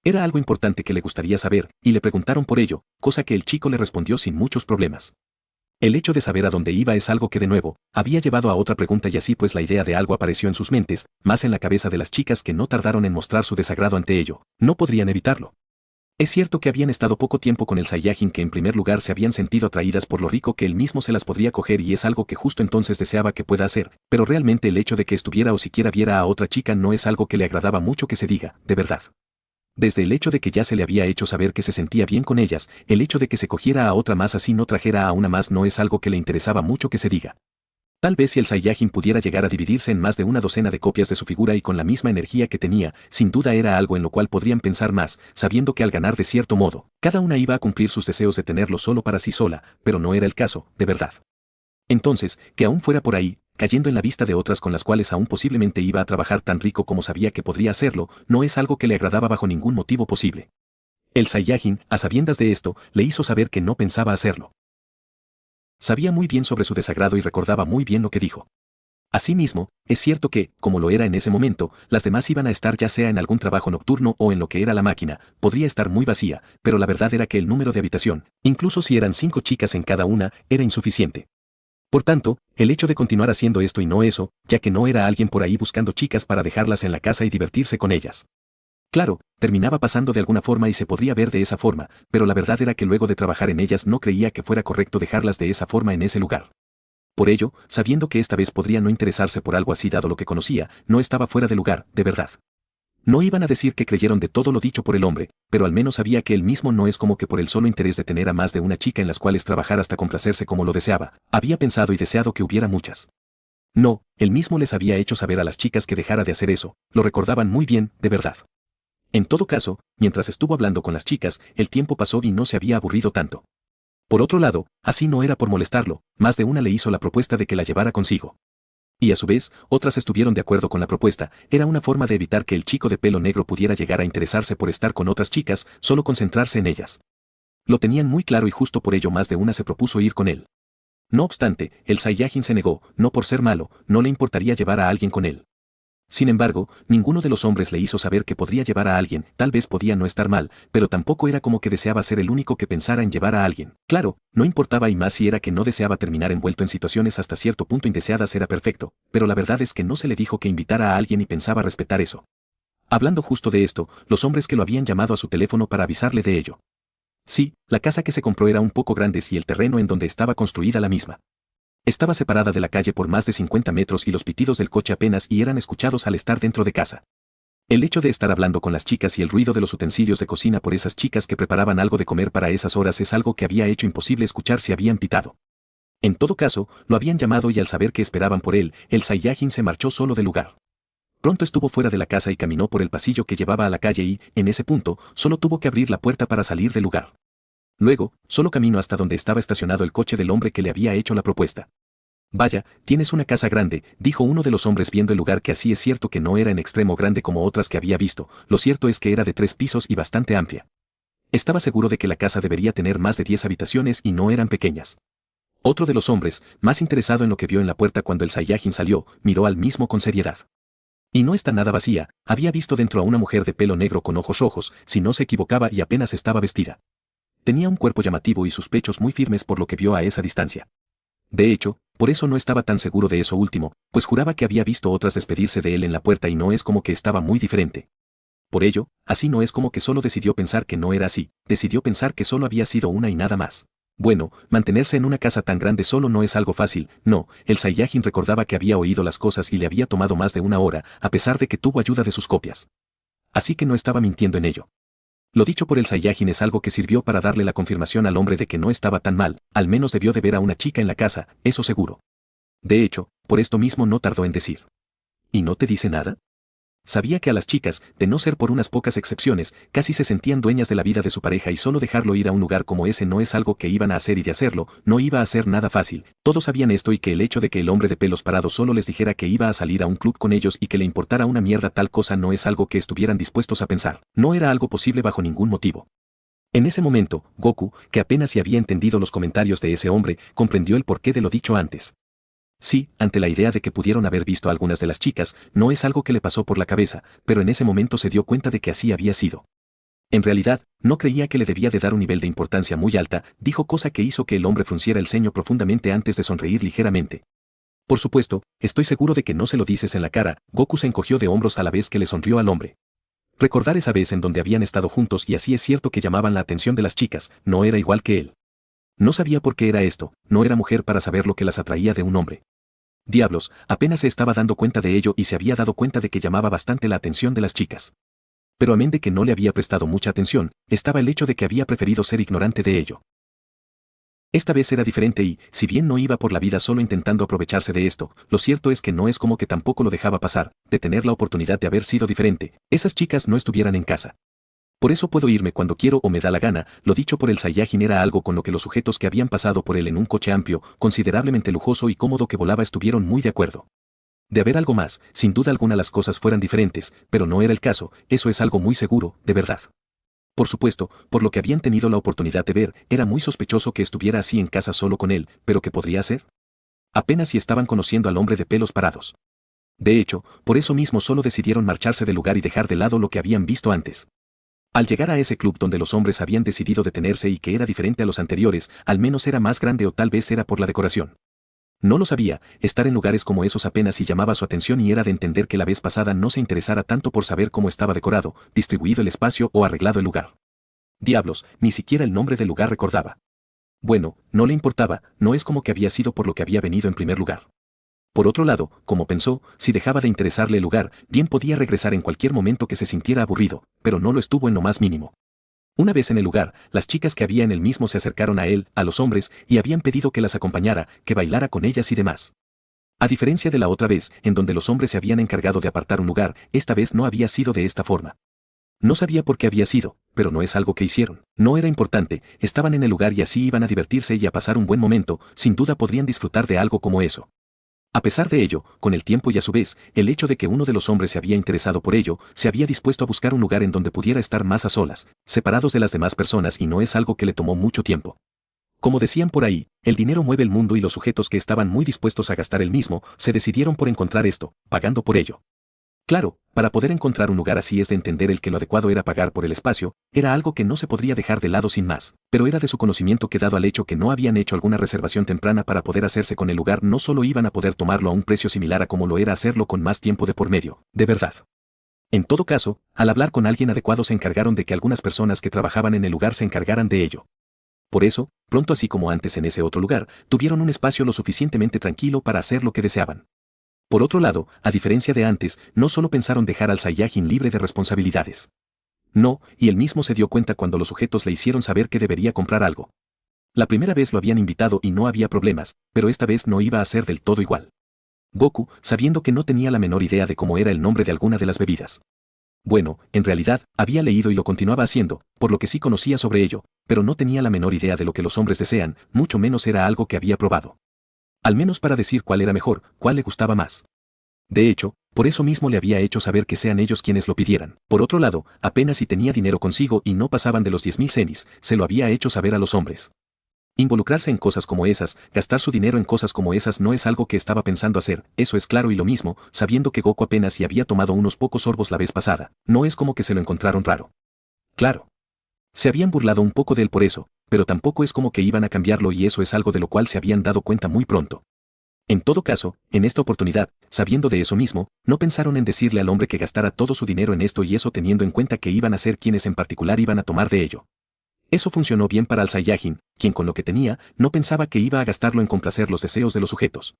Era algo importante que le gustaría saber, y le preguntaron por ello, cosa que el chico le respondió sin muchos problemas. El hecho de saber a dónde iba es algo que de nuevo, había llevado a otra pregunta y así pues la idea de algo apareció en sus mentes, más en la cabeza de las chicas que no tardaron en mostrar su desagrado ante ello, no podrían evitarlo. Es cierto que habían estado poco tiempo con el Saiyajin que en primer lugar se habían sentido atraídas por lo rico que él mismo se las podría coger y es algo que justo entonces deseaba que pueda hacer, pero realmente el hecho de que estuviera o siquiera viera a otra chica no es algo que le agradaba mucho que se diga, de verdad. Desde el hecho de que ya se le había hecho saber que se sentía bien con ellas, el hecho de que se cogiera a otra más así no trajera a una más no es algo que le interesaba mucho que se diga. Tal vez si el Saiyajin pudiera llegar a dividirse en más de una docena de copias de su figura y con la misma energía que tenía, sin duda era algo en lo cual podrían pensar más, sabiendo que al ganar de cierto modo, cada una iba a cumplir sus deseos de tenerlo solo para sí sola, pero no era el caso, de verdad. Entonces, que aún fuera por ahí, cayendo en la vista de otras con las cuales aún posiblemente iba a trabajar tan rico como sabía que podría hacerlo, no es algo que le agradaba bajo ningún motivo posible. El Saiyajin, a sabiendas de esto, le hizo saber que no pensaba hacerlo. Sabía muy bien sobre su desagrado y recordaba muy bien lo que dijo. Asimismo, es cierto que, como lo era en ese momento, las demás iban a estar ya sea en algún trabajo nocturno o en lo que era la máquina, podría estar muy vacía, pero la verdad era que el número de habitación, incluso si eran 5 chicas en cada una, era insuficiente. Por tanto, el hecho de continuar haciendo esto y no eso, ya que no era alguien por ahí buscando chicas para dejarlas en la casa y divertirse con ellas. Claro, terminaba pasando de alguna forma y se podría ver de esa forma, pero la verdad era que luego de trabajar en ellas no creía que fuera correcto dejarlas de esa forma en ese lugar. Por ello, sabiendo que esta vez podría no interesarse por algo así dado lo que conocía, no estaba fuera de lugar, de verdad. No iban a decir que creyeron de todo lo dicho por el hombre, pero al menos sabía que él mismo no es como que por el solo interés de tener a más de una chica en las cuales trabajar hasta complacerse como lo deseaba, había pensado y deseado que hubiera muchas. No, él mismo les había hecho saber a las chicas que dejara de hacer eso, lo recordaban muy bien, de verdad. En todo caso, mientras estuvo hablando con las chicas, el tiempo pasó y no se había aburrido tanto. Por otro lado, así no era por molestarlo, más de una le hizo la propuesta de que la llevara consigo. Y a su vez, otras estuvieron de acuerdo con la propuesta, era una forma de evitar que el chico de pelo negro pudiera llegar a interesarse por estar con otras chicas, solo concentrarse en ellas. Lo tenían muy claro y justo por ello más de una se propuso ir con él. No obstante, el Saiyajin se negó, no por ser malo, no le importaría llevar a alguien con él. Sin embargo, ninguno de los hombres le hizo saber que podría llevar a alguien, tal vez podía no estar mal, pero tampoco era como que deseaba ser el único que pensara en llevar a alguien. Claro, no importaba y más si era que no deseaba terminar envuelto en situaciones hasta cierto punto indeseadas era perfecto, pero la verdad es que no se le dijo que invitara a alguien y pensaba respetar eso. Hablando justo de esto, los hombres que lo habían llamado a su teléfono para avisarle de ello. Sí, la casa que se compró era un poco grande y el terreno en donde estaba construida la misma. Estaba separada de la calle por más de 50 metros y los pitidos del coche apenas y eran escuchados al estar dentro de casa. El hecho de estar hablando con las chicas y el ruido de los utensilios de cocina por esas chicas que preparaban algo de comer para esas horas es algo que había hecho imposible escuchar si habían pitado. En todo caso, lo habían llamado y al saber que esperaban por él, el Saiyajin se marchó solo del lugar. Pronto estuvo fuera de la casa y caminó por el pasillo que llevaba a la calle y, en ese punto, solo tuvo que abrir la puerta para salir del lugar. Luego, solo caminó hasta donde estaba estacionado el coche del hombre que le había hecho la propuesta. Vaya, tienes una casa grande, dijo uno de los hombres viendo el lugar que así es cierto que no era en extremo grande como otras que había visto, lo cierto es que era de 3 pisos y bastante amplia. Estaba seguro de que la casa debería tener más de 10 habitaciones y no eran pequeñas. Otro de los hombres, más interesado en lo que vio en la puerta cuando el Saiyajin salió, miró al mismo con seriedad. Y no está nada vacía, había visto dentro a una mujer de pelo negro con ojos rojos, si no se equivocaba y apenas estaba vestida. Tenía un cuerpo llamativo y sus pechos muy firmes por lo que vio a esa distancia. De hecho, por eso no estaba tan seguro de eso último, pues juraba que había visto otras despedirse de él en la puerta y no es como que estaba muy diferente. Por ello, así no es como que solo decidió pensar que no era así, decidió pensar que solo había sido una y nada más. Bueno, mantenerse en una casa tan grande solo no es algo fácil, no, el Saiyajin recordaba que había oído las cosas y le había tomado más de una hora, a pesar de que tuvo ayuda de sus copias. Así que no estaba mintiendo en ello. Lo dicho por el Saiyajin es algo que sirvió para darle la confirmación al hombre de que no estaba tan mal, al menos debió de ver a una chica en la casa, eso seguro. De hecho, por esto mismo no tardó en decir. ¿Y no te dice nada? Sabía que a las chicas, de no ser por unas pocas excepciones, casi se sentían dueñas de la vida de su pareja y solo dejarlo ir a un lugar como ese no es algo que iban a hacer y de hacerlo, no iba a ser nada fácil. Todos sabían esto y que el hecho de que el hombre de pelos parados solo les dijera que iba a salir a un club con ellos y que le importara una mierda tal cosa no es algo que estuvieran dispuestos a pensar. No era algo posible bajo ningún motivo. En ese momento, Goku, que apenas si había entendido los comentarios de ese hombre, comprendió el porqué de lo dicho antes. Sí, ante la idea de que pudieron haber visto a algunas de las chicas, no es algo que le pasó por la cabeza, pero en ese momento se dio cuenta de que así había sido. En realidad, no creía que le debía de dar un nivel de importancia muy alta, dijo cosa que hizo que el hombre frunciera el ceño profundamente antes de sonreír ligeramente. Por supuesto, estoy seguro de que no se lo dices en la cara, Goku se encogió de hombros a la vez que le sonrió al hombre. Recordar esa vez en donde habían estado juntos y así es cierto que llamaban la atención de las chicas, no era igual que él. No sabía por qué era esto, no era mujer para saber lo que las atraía de un hombre. Diablos, apenas se estaba dando cuenta de ello y se había dado cuenta de que llamaba bastante la atención de las chicas. Pero amén de que no le había prestado mucha atención, estaba el hecho de que había preferido ser ignorante de ello. Esta vez era diferente y, si bien no iba por la vida solo intentando aprovecharse de esto, lo cierto es que no es como que tampoco lo dejaba pasar, de tener la oportunidad de haber sido diferente, esas chicas no estuvieran en casa. Por eso puedo irme cuando quiero o me da la gana, lo dicho por el Saiyajin era algo con lo que los sujetos que habían pasado por él en un coche amplio, considerablemente lujoso y cómodo que volaba estuvieron muy de acuerdo. De haber algo más, sin duda alguna las cosas fueran diferentes, pero no era el caso, eso es algo muy seguro, de verdad. Por supuesto, por lo que habían tenido la oportunidad de ver, era muy sospechoso que estuviera así en casa solo con él, pero ¿qué podría hacer? Apenas si estaban conociendo al hombre de pelos parados. De hecho, por eso mismo solo decidieron marcharse del lugar y dejar de lado lo que habían visto antes. Al llegar a ese club donde los hombres habían decidido detenerse y que era diferente a los anteriores, al menos era más grande o tal vez era por la decoración. No lo sabía, estar en lugares como esos apenas si llamaba su atención y era de entender que la vez pasada no se interesara tanto por saber cómo estaba decorado, distribuido el espacio o arreglado el lugar. Diablos, ni siquiera el nombre del lugar recordaba. Bueno, no le importaba, no es como que había sido por lo que había venido en primer lugar. Por otro lado, como pensó, si dejaba de interesarle el lugar, bien podía regresar en cualquier momento que se sintiera aburrido, pero no lo estuvo en lo más mínimo. Una vez en el lugar, las chicas que había en el mismo se acercaron a él, a los hombres, y habían pedido que las acompañara, que bailara con ellas y demás. A diferencia de la otra vez, en donde los hombres se habían encargado de apartar un lugar, esta vez no había sido de esta forma. No sabía por qué había sido, pero no es algo que hicieron. No era importante, estaban en el lugar y así iban a divertirse y a pasar un buen momento, sin duda podrían disfrutar de algo como eso. A pesar de ello, con el tiempo y a su vez, el hecho de que uno de los hombres se había interesado por ello, se había dispuesto a buscar un lugar en donde pudiera estar más a solas, separados de las demás personas y no es algo que le tomó mucho tiempo. Como decían por ahí, el dinero mueve el mundo y los sujetos que estaban muy dispuestos a gastar el mismo, se decidieron por encontrar esto, pagando por ello. Claro, para poder encontrar un lugar así es de entender el que lo adecuado era pagar por el espacio, era algo que no se podría dejar de lado sin más, pero era de su conocimiento que dado al hecho que no habían hecho alguna reservación temprana para poder hacerse con el lugar no solo iban a poder tomarlo a un precio similar a como lo era hacerlo con más tiempo de por medio, de verdad. En todo caso, al hablar con alguien adecuado se encargaron de que algunas personas que trabajaban en el lugar se encargaran de ello. Por eso, pronto así como antes en ese otro lugar, tuvieron un espacio lo suficientemente tranquilo para hacer lo que deseaban. Por otro lado, a diferencia de antes, no solo pensaron dejar al Saiyajin libre de responsabilidades. No, y él mismo se dio cuenta cuando los sujetos le hicieron saber que debería comprar algo. La primera vez lo habían invitado y no había problemas, pero esta vez no iba a ser del todo igual. Goku, sabiendo que no tenía la menor idea de cómo era el nombre de alguna de las bebidas. Bueno, en realidad, había leído y lo continuaba haciendo, por lo que sí conocía sobre ello, pero no tenía la menor idea de lo que los hombres desean, mucho menos era algo que había probado. Al menos para decir cuál era mejor, cuál le gustaba más. De hecho, por eso mismo le había hecho saber que sean ellos quienes lo pidieran. Por otro lado, apenas si tenía dinero consigo y no pasaban de los 10.000 zenis, se lo había hecho saber a los hombres. Involucrarse en cosas como esas, gastar su dinero en cosas como esas no es algo que estaba pensando hacer, eso es claro y lo mismo, sabiendo que Goku apenas si había tomado unos pocos sorbos la vez pasada, no es como que se lo encontraron raro. Claro. Se habían burlado un poco de él por eso, pero tampoco es como que iban a cambiarlo y eso es algo de lo cual se habían dado cuenta muy pronto. En todo caso, en esta oportunidad, sabiendo de eso mismo, no pensaron en decirle al hombre que gastara todo su dinero en esto y eso teniendo en cuenta que iban a ser quienes en particular iban a tomar de ello. Eso funcionó bien para el Saiyajin, quien con lo que tenía, no pensaba que iba a gastarlo en complacer los deseos de los sujetos.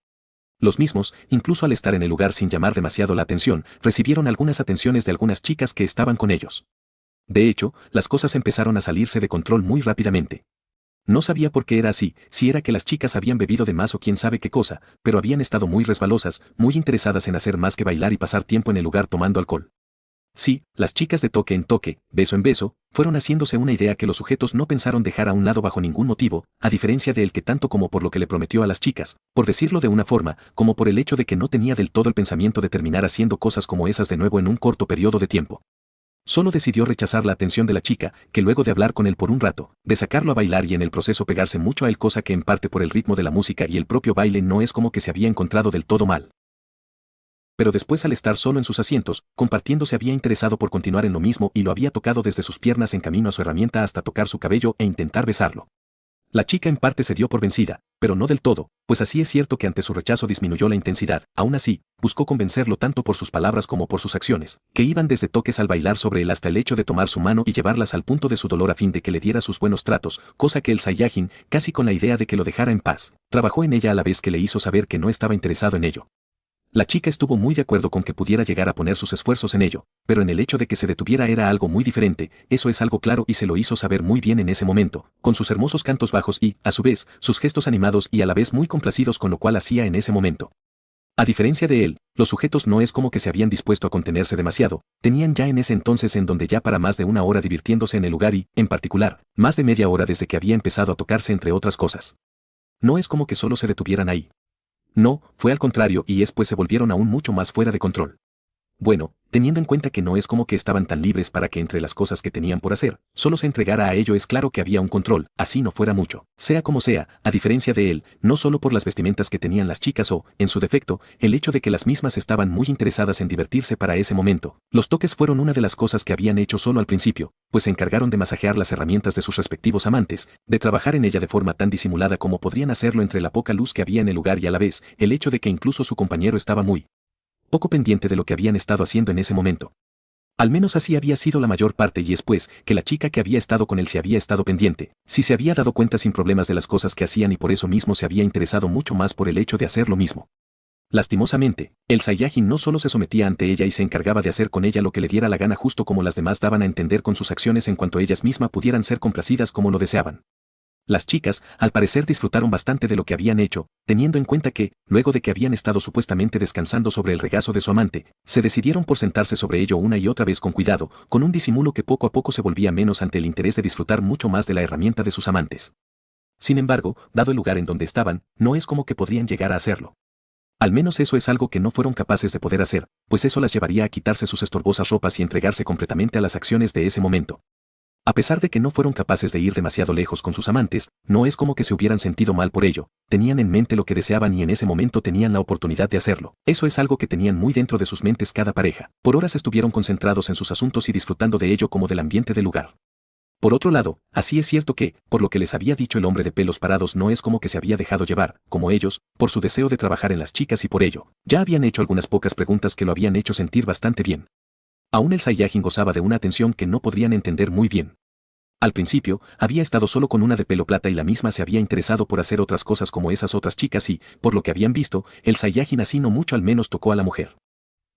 Los mismos, incluso al estar en el lugar sin llamar demasiado la atención, recibieron algunas atenciones de algunas chicas que estaban con ellos. De hecho, las cosas empezaron a salirse de control muy rápidamente. No sabía por qué era así, si era que las chicas habían bebido de más o quién sabe qué cosa, pero habían estado muy resbalosas, muy interesadas en hacer más que bailar y pasar tiempo en el lugar tomando alcohol. Sí, las chicas de toque en toque, beso en beso, fueron haciéndose una idea que los sujetos no pensaron dejar a un lado bajo ningún motivo, a diferencia de él que tanto como por lo que le prometió a las chicas, por decirlo de una forma, como por el hecho de que no tenía del todo el pensamiento de terminar haciendo cosas como esas de nuevo en un corto periodo de tiempo. Solo decidió rechazar la atención de la chica, que luego de hablar con él por un rato, de sacarlo a bailar y en el proceso pegarse mucho a él cosa que en parte por el ritmo de la música y el propio baile no es como que se había encontrado del todo mal. Pero después al estar solo en sus asientos, compartiendo se había interesado por continuar en lo mismo y lo había tocado desde sus piernas en camino a su herramienta hasta tocar su cabello e intentar besarlo. La chica en parte se dio por vencida, pero no del todo, pues así es cierto que ante su rechazo disminuyó la intensidad, aún así, buscó convencerlo tanto por sus palabras como por sus acciones, que iban desde toques al bailar sobre él hasta el hecho de tomar su mano y llevarlas al punto de su dolor a fin de que le diera sus buenos tratos, cosa que el Saiyajin, casi con la idea de que lo dejara en paz, trabajó en ella a la vez que le hizo saber que no estaba interesado en ello. La chica estuvo muy de acuerdo con que pudiera llegar a poner sus esfuerzos en ello, pero en el hecho de que se detuviera era algo muy diferente, eso es algo claro y se lo hizo saber muy bien en ese momento, con sus hermosos cantos bajos y, a su vez, sus gestos animados y a la vez muy complacidos con lo cual hacía en ese momento. A diferencia de él, los sujetos no es como que se habían dispuesto a contenerse demasiado, tenían ya en ese entonces en donde ya para más de una hora divirtiéndose en el lugar y, en particular, más de media hora desde que había empezado a tocarse entre otras cosas. No es como que solo se detuvieran ahí. No, fue al contrario y después se volvieron aún mucho más fuera de control. Bueno, teniendo en cuenta que no es como que estaban tan libres para que entre las cosas que tenían por hacer, solo se entregara a ello es claro que había un control, así no fuera mucho. Sea como sea, a diferencia de él, no solo por las vestimentas que tenían las chicas o, en su defecto, el hecho de que las mismas estaban muy interesadas en divertirse para ese momento. Los toques fueron una de las cosas que habían hecho solo al principio, pues se encargaron de masajear las herramientas de sus respectivos amantes, de trabajar en ella de forma tan disimulada como podrían hacerlo entre la poca luz que había en el lugar y a la vez, el hecho de que incluso su compañero estaba muy poco pendiente de lo que habían estado haciendo en ese momento. Al menos así había sido la mayor parte y después que la chica que había estado con él se había estado pendiente, sí se había dado cuenta sin problemas de las cosas que hacían y por eso mismo se había interesado mucho más por el hecho de hacer lo mismo. Lastimosamente, el Saiyajin no solo se sometía ante ella y se encargaba de hacer con ella lo que le diera la gana justo como las demás daban a entender con sus acciones en cuanto ellas mismas pudieran ser complacidas como lo deseaban. Las chicas, al parecer, disfrutaron bastante de lo que habían hecho, teniendo en cuenta que, luego de que habían estado supuestamente descansando sobre el regazo de su amante, se decidieron por sentarse sobre ello una y otra vez con cuidado, con un disimulo que poco a poco se volvía menos ante el interés de disfrutar mucho más de la herramienta de sus amantes. Sin embargo, dado el lugar en donde estaban, no es como que podrían llegar a hacerlo. Al menos eso es algo que no fueron capaces de poder hacer, pues eso las llevaría a quitarse sus estorbosas ropas y entregarse completamente a las acciones de ese momento. A pesar de que no fueron capaces de ir demasiado lejos con sus amantes, no es como que se hubieran sentido mal por ello, tenían en mente lo que deseaban y en ese momento tenían la oportunidad de hacerlo. Eso es algo que tenían muy dentro de sus mentes cada pareja. Por horas estuvieron concentrados en sus asuntos y disfrutando de ello como del ambiente del lugar. Por otro lado, así es cierto que, por lo que les había dicho el hombre de pelos parados, no es como que se había dejado llevar, como ellos, por su deseo de trabajar en las chicas y por ello, ya habían hecho algunas pocas preguntas que lo habían hecho sentir bastante bien. Aún el Saiyajin gozaba de una atención que no podrían entender muy bien. Al principio, había estado solo con una de pelo plata y la misma se había interesado por hacer otras cosas como esas otras chicas y, por lo que habían visto, el Saiyajin así no mucho al menos tocó a la mujer.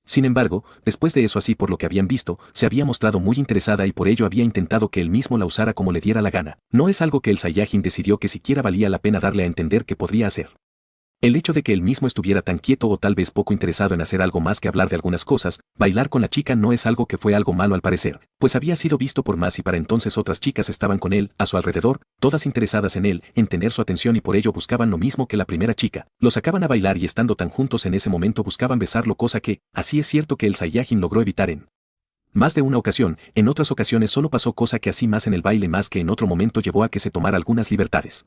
Sin embargo, después de eso así por lo que habían visto, se había mostrado muy interesada y por ello había intentado que él mismo la usara como le diera la gana. No es algo que el Saiyajin decidió que siquiera valía la pena darle a entender que podría hacer. El hecho de que él mismo estuviera tan quieto o tal vez poco interesado en hacer algo más que hablar de algunas cosas, bailar con la chica no es algo que fue algo malo al parecer, pues había sido visto por más y para entonces otras chicas estaban con él, a su alrededor, todas interesadas en él, en tener su atención y por ello buscaban lo mismo que la primera chica, lo sacaban a bailar y estando tan juntos en ese momento buscaban besarlo, cosa que, así es cierto que el Saiyajin logró evitar en más de una ocasión, en otras ocasiones solo pasó cosa que así más en el baile más que en otro momento llevó a que se tomara algunas libertades.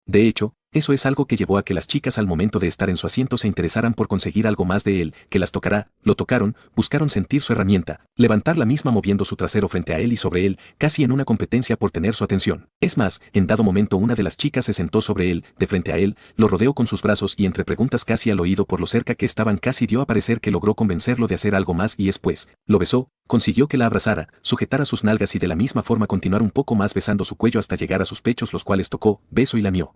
De hecho, eso es algo que llevó a que las chicas al momento de estar en su asiento se interesaran por conseguir algo más de él, que las tocara, lo tocaron, buscaron sentir su herramienta, levantar la misma moviendo su trasero frente a él y sobre él, casi en una competencia por tener su atención. Es más, en dado momento una de las chicas se sentó sobre él, de frente a él, lo rodeó con sus brazos y entre preguntas casi al oído por lo cerca que estaban casi dio a parecer que logró convencerlo de hacer algo más y después, lo besó, consiguió que la abrazara, sujetara sus nalgas y de la misma forma continuar un poco más besando su cuello hasta llegar a sus pechos los cuales tocó, besó y lamió.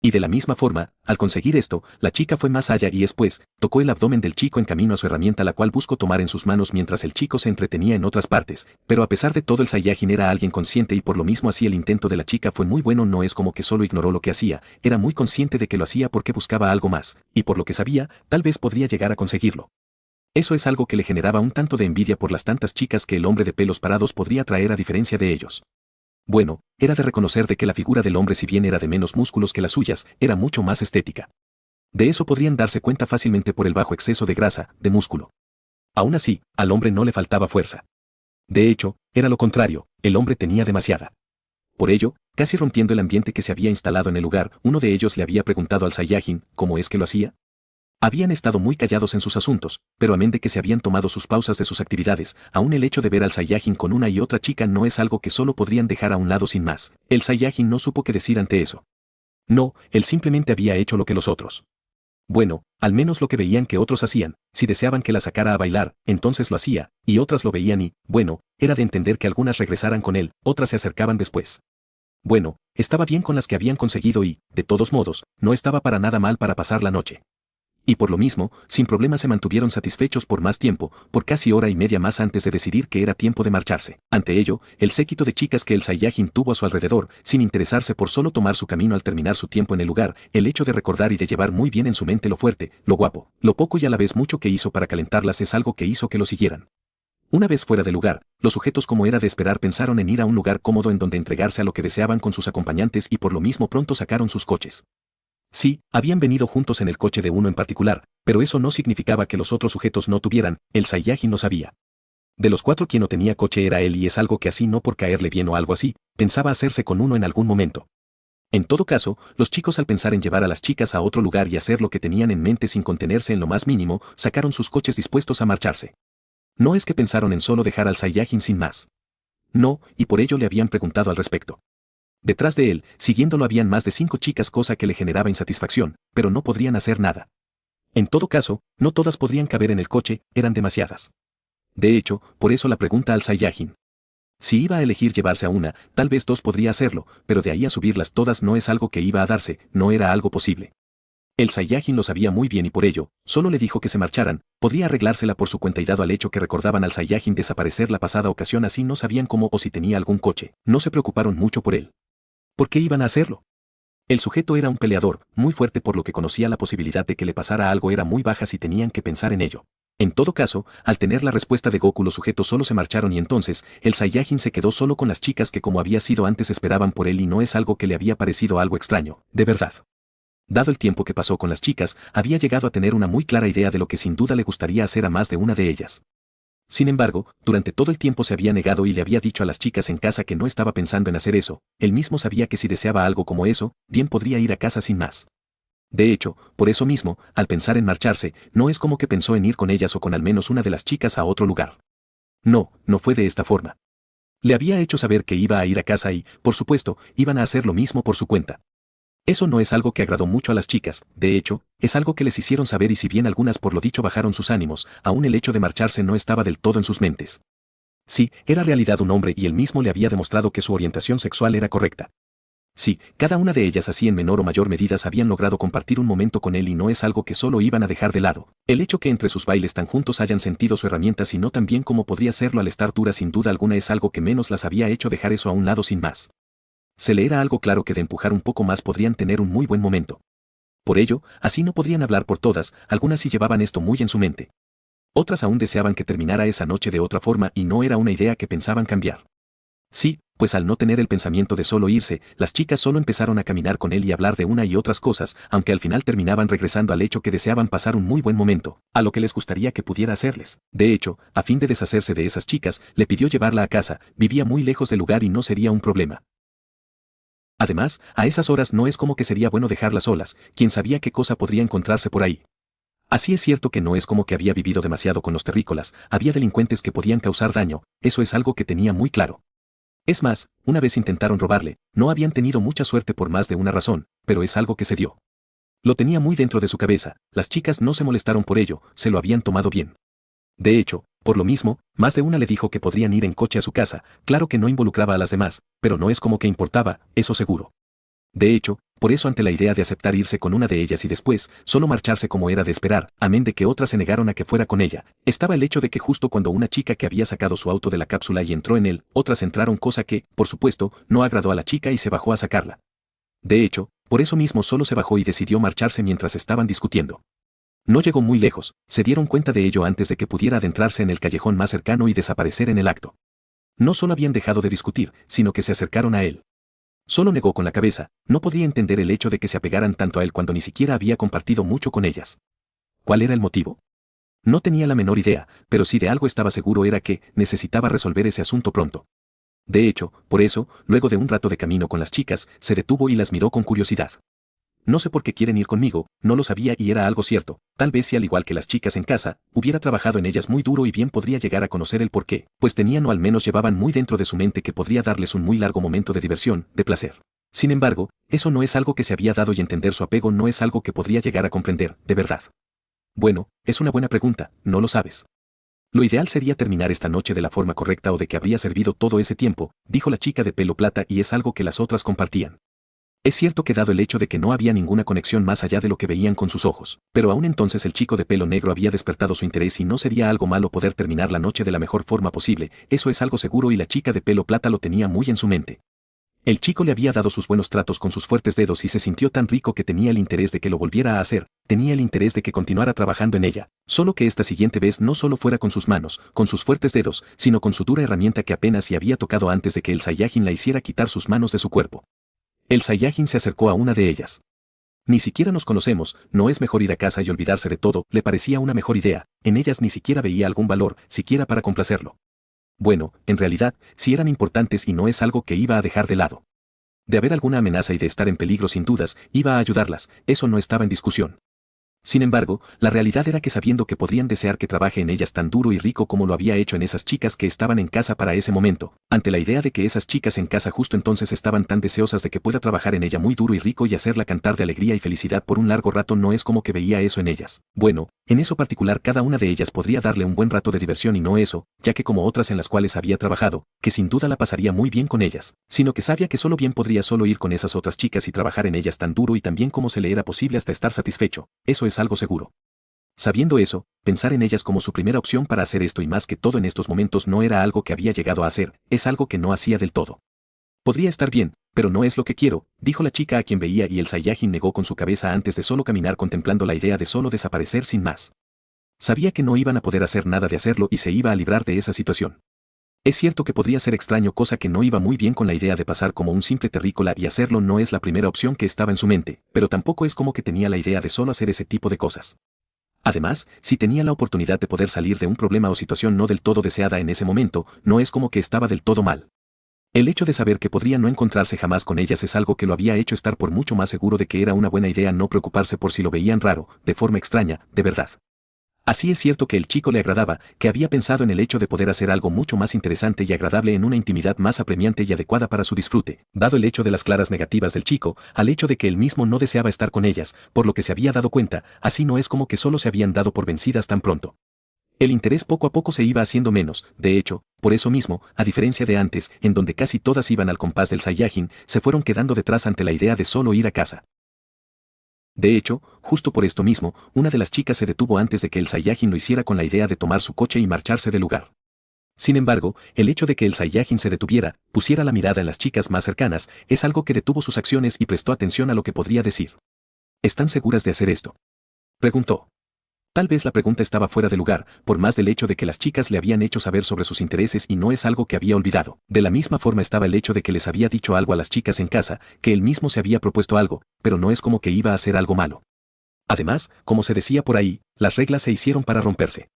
Y de la misma forma, al conseguir esto, la chica fue más allá y después, tocó el abdomen del chico en camino a su herramienta la cual buscó tomar en sus manos mientras el chico se entretenía en otras partes, pero a pesar de todo el Saiyajin era alguien consciente y por lo mismo así el intento de la chica fue muy bueno, no es como que solo ignoró lo que hacía, era muy consciente de que lo hacía porque buscaba algo más, y por lo que sabía, tal vez podría llegar a conseguirlo. Eso es algo que le generaba un tanto de envidia por las tantas chicas que el hombre de pelos parados podría traer a diferencia de ellos. Bueno, era de reconocer de que la figura del hombre si bien era de menos músculos que las suyas, era mucho más estética. De eso podrían darse cuenta fácilmente por el bajo exceso de grasa, de músculo. Aún así, al hombre no le faltaba fuerza. De hecho, era lo contrario, el hombre tenía demasiada. Por ello, casi rompiendo el ambiente que se había instalado en el lugar, uno de ellos le había preguntado al Saiyajin, ¿cómo es que lo hacía? Habían estado muy callados en sus asuntos, pero amén de que se habían tomado sus pausas de sus actividades, aún el hecho de ver al Saiyajin con una y otra chica no es algo que solo podrían dejar a un lado sin más. El Saiyajin no supo qué decir ante eso. No, él simplemente había hecho lo que los otros. Bueno, al menos lo que veían que otros hacían, si deseaban que la sacara a bailar, entonces lo hacía, y otras lo veían y, bueno, era de entender que algunas regresaran con él, otras se acercaban después. Bueno, estaba bien con las que habían conseguido y, de todos modos, no estaba para nada mal para pasar la noche. Y por lo mismo, sin problema se mantuvieron satisfechos por más tiempo, por casi hora y media más antes de decidir que era tiempo de marcharse. Ante ello, el séquito de chicas que el Saiyajin tuvo a su alrededor, sin interesarse por solo tomar su camino al terminar su tiempo en el lugar, el hecho de recordar y de llevar muy bien en su mente lo fuerte, lo guapo, lo poco y a la vez mucho que hizo para calentarlas es algo que hizo que lo siguieran. Una vez fuera del lugar, los sujetos como era de esperar pensaron en ir a un lugar cómodo en donde entregarse a lo que deseaban con sus acompañantes y por lo mismo pronto sacaron sus coches. Sí, habían venido juntos en el coche de uno en particular, pero eso no significaba que los otros sujetos no tuvieran, el Saiyajin no sabía. De los cuatro quien no tenía coche era él y es algo que así no por caerle bien o algo así, pensaba hacerse con uno en algún momento. En todo caso, los chicos al pensar en llevar a las chicas a otro lugar y hacer lo que tenían en mente sin contenerse en lo más mínimo, sacaron sus coches dispuestos a marcharse. No es que pensaron en solo dejar al Saiyajin sin más. No, y por ello le habían preguntado al respecto. Detrás de él, siguiéndolo habían más de 5 chicas cosa que le generaba insatisfacción, pero no podrían hacer nada. En todo caso, no todas podrían caber en el coche, eran demasiadas. De hecho, por eso la pregunta al Saiyajin. Si iba a elegir llevarse a una, tal vez dos podría hacerlo, pero de ahí a subirlas todas no es algo que iba a darse, no era algo posible. El Saiyajin lo sabía muy bien y por ello, solo le dijo que se marcharan, podría arreglársela por su cuenta y dado al hecho que recordaban al Saiyajin desaparecer la pasada ocasión así no sabían cómo o si tenía algún coche, no se preocuparon mucho por él. ¿Por qué iban a hacerlo? El sujeto era un peleador, muy fuerte por lo que conocía la posibilidad de que le pasara algo era muy baja si tenían que pensar en ello. En todo caso, al tener la respuesta de Goku los sujetos solo se marcharon y entonces, el Saiyajin se quedó solo con las chicas que como había sido antes esperaban por él y no es algo que le había parecido algo extraño, de verdad. Dado el tiempo que pasó con las chicas, había llegado a tener una muy clara idea de lo que sin duda le gustaría hacer a más de una de ellas. Sin embargo, durante todo el tiempo se había negado y le había dicho a las chicas en casa que no estaba pensando en hacer eso, él mismo sabía que si deseaba algo como eso, bien podría ir a casa sin más. De hecho, por eso mismo, al pensar en marcharse, no es como que pensó en ir con ellas o con al menos una de las chicas a otro lugar. No, no fue de esta forma. Le había hecho saber que iba a ir a casa y, por supuesto, iban a hacer lo mismo por su cuenta. Eso no es algo que agradó mucho a las chicas, de hecho, es algo que les hicieron saber y si bien algunas por lo dicho bajaron sus ánimos, aún el hecho de marcharse no estaba del todo en sus mentes. Sí, era realidad un hombre y él mismo le había demostrado que su orientación sexual era correcta. Sí, cada una de ellas así en menor o mayor medida habían logrado compartir un momento con él y no es algo que solo iban a dejar de lado. El hecho que entre sus bailes tan juntos hayan sentido su herramienta sino tan bien como podría serlo al estar dura sin duda alguna es algo que menos las había hecho dejar eso a un lado sin más. Se le era algo claro que de empujar un poco más podrían tener un muy buen momento. Por ello, así no podrían hablar por todas, algunas sí llevaban esto muy en su mente. Otras aún deseaban que terminara esa noche de otra forma y no era una idea que pensaban cambiar. Sí, pues al no tener el pensamiento de solo irse, las chicas solo empezaron a caminar con él y hablar de una y otras cosas, aunque al final terminaban regresando al hecho que deseaban pasar un muy buen momento, a lo que les gustaría que pudiera hacerles. De hecho, a fin de deshacerse de esas chicas, le pidió llevarla a casa, vivía muy lejos del lugar y no sería un problema. Además, a esas horas no es como que sería bueno dejarlas solas, quién sabía qué cosa podría encontrarse por ahí. Así es cierto que no es como que había vivido demasiado con los terrícolas, había delincuentes que podían causar daño, eso es algo que tenía muy claro. Es más, una vez intentaron robarle, no habían tenido mucha suerte por más de una razón, pero es algo que se dio. Lo tenía muy dentro de su cabeza, las chicas no se molestaron por ello, se lo habían tomado bien. De hecho, por lo mismo, más de una le dijo que podrían ir en coche a su casa, claro que no involucraba a las demás, pero no es como que importaba, eso seguro. De hecho, por eso ante la idea de aceptar irse con una de ellas y después, solo marcharse como era de esperar, amén de que otras se negaron a que fuera con ella, estaba el hecho de que justo cuando una chica que había sacado su auto de la cápsula y entró en él, otras entraron cosa que, por supuesto, no agradó a la chica y se bajó a sacarla. De hecho, por eso mismo solo se bajó y decidió marcharse mientras estaban discutiendo. No llegó muy lejos, se dieron cuenta de ello antes de que pudiera adentrarse en el callejón más cercano y desaparecer en el acto. No solo habían dejado de discutir, sino que se acercaron a él. Solo negó con la cabeza, no podía entender el hecho de que se apegaran tanto a él cuando ni siquiera había compartido mucho con ellas. ¿Cuál era el motivo? No tenía la menor idea, pero si de algo estaba seguro era que necesitaba resolver ese asunto pronto. De hecho, por eso, luego de un rato de camino con las chicas, se detuvo y las miró con curiosidad. No sé por qué quieren ir conmigo, no lo sabía y era algo cierto, tal vez si al igual que las chicas en casa, hubiera trabajado en ellas muy duro y bien podría llegar a conocer el porqué, pues tenían o al menos llevaban muy dentro de su mente que podría darles un muy largo momento de diversión, de placer. Sin embargo, eso no es algo que se había dado y entender su apego no es algo que podría llegar a comprender, de verdad. Bueno, es una buena pregunta, no lo sabes. Lo ideal sería terminar esta noche de la forma correcta o de que habría servido todo ese tiempo, dijo la chica de pelo plata y es algo que las otras compartían. Es cierto que dado el hecho de que no había ninguna conexión más allá de lo que veían con sus ojos, pero aún entonces el chico de pelo negro había despertado su interés y no sería algo malo poder terminar la noche de la mejor forma posible, eso es algo seguro y la chica de pelo plata lo tenía muy en su mente. El chico le había dado sus buenos tratos con sus fuertes dedos y se sintió tan rico que tenía el interés de que lo volviera a hacer, tenía el interés de que continuara trabajando en ella, solo que esta siguiente vez no solo fuera con sus manos, con sus fuertes dedos, sino con su dura herramienta que apenas si había tocado antes de que el Saiyajin la hiciera quitar sus manos de su cuerpo. El Saiyajin se acercó a una de ellas. Ni siquiera nos conocemos, no es mejor ir a casa y olvidarse de todo, le parecía una mejor idea, en ellas ni siquiera veía algún valor, siquiera para complacerlo. Bueno, en realidad, sí eran importantes y no es algo que iba a dejar de lado. De haber alguna amenaza y de estar en peligro sin dudas, iba a ayudarlas, eso no estaba en discusión. Sin embargo, la realidad era que sabiendo que podrían desear que trabaje en ellas tan duro y rico como lo había hecho en esas chicas que estaban en casa para ese momento, ante la idea de que esas chicas en casa justo entonces estaban tan deseosas de que pueda trabajar en ella muy duro y rico y hacerla cantar de alegría y felicidad por un largo rato, no es como que veía eso en ellas. Bueno, en eso particular cada una de ellas podría darle un buen rato de diversión y no eso, ya que como otras en las cuales había trabajado, que sin duda la pasaría muy bien con ellas, sino que sabía que solo bien podría solo ir con esas otras chicas y trabajar en ellas tan duro y tan bien como se le era posible hasta estar satisfecho. Eso es algo seguro. Sabiendo eso, pensar en ellas como su primera opción para hacer esto y más que todo en estos momentos no era algo que había llegado a hacer, es algo que no hacía del todo. Podría estar bien, pero no es lo que quiero, dijo la chica a quien veía y el Saiyajin negó con su cabeza antes de solo caminar contemplando la idea de solo desaparecer sin más. Sabía que no iban a poder hacer nada de hacerlo y se iba a librar de esa situación. Es cierto que podría ser extraño, cosa que no iba muy bien con la idea de pasar como un simple terrícola y hacerlo no es la primera opción que estaba en su mente, pero tampoco es como que tenía la idea de solo hacer ese tipo de cosas. Además, si tenía la oportunidad de poder salir de un problema o situación no del todo deseada en ese momento, no es como que estaba del todo mal. El hecho de saber que podría no encontrarse jamás con ellas es algo que lo había hecho estar por mucho más seguro de que era una buena idea no preocuparse por si lo veían raro, de forma extraña, de verdad. Así es cierto que el chico le agradaba, que había pensado en el hecho de poder hacer algo mucho más interesante y agradable en una intimidad más apremiante y adecuada para su disfrute, dado el hecho de las claras negativas del chico, al hecho de que él mismo no deseaba estar con ellas, por lo que se había dado cuenta, así no es como que solo se habían dado por vencidas tan pronto. El interés poco a poco se iba haciendo menos, de hecho, por eso mismo, a diferencia de antes, en donde casi todas iban al compás del Saiyajin, se fueron quedando detrás ante la idea de solo ir a casa. De hecho, justo por esto mismo, una de las chicas se detuvo antes de que el Saiyajin lo hiciera con la idea de tomar su coche y marcharse del lugar. Sin embargo, el hecho de que el Saiyajin se detuviera, pusiera la mirada en las chicas más cercanas, es algo que detuvo sus acciones y prestó atención a lo que podría decir. ¿Están seguras de hacer esto?, preguntó. Tal vez la pregunta estaba fuera de lugar, por más del hecho de que las chicas le habían hecho saber sobre sus intereses y no es algo que había olvidado. De la misma forma estaba el hecho de que les había dicho algo a las chicas en casa, que él mismo se había propuesto algo, pero no es como que iba a hacer algo malo. Además, como se decía por ahí, las reglas se hicieron para romperse.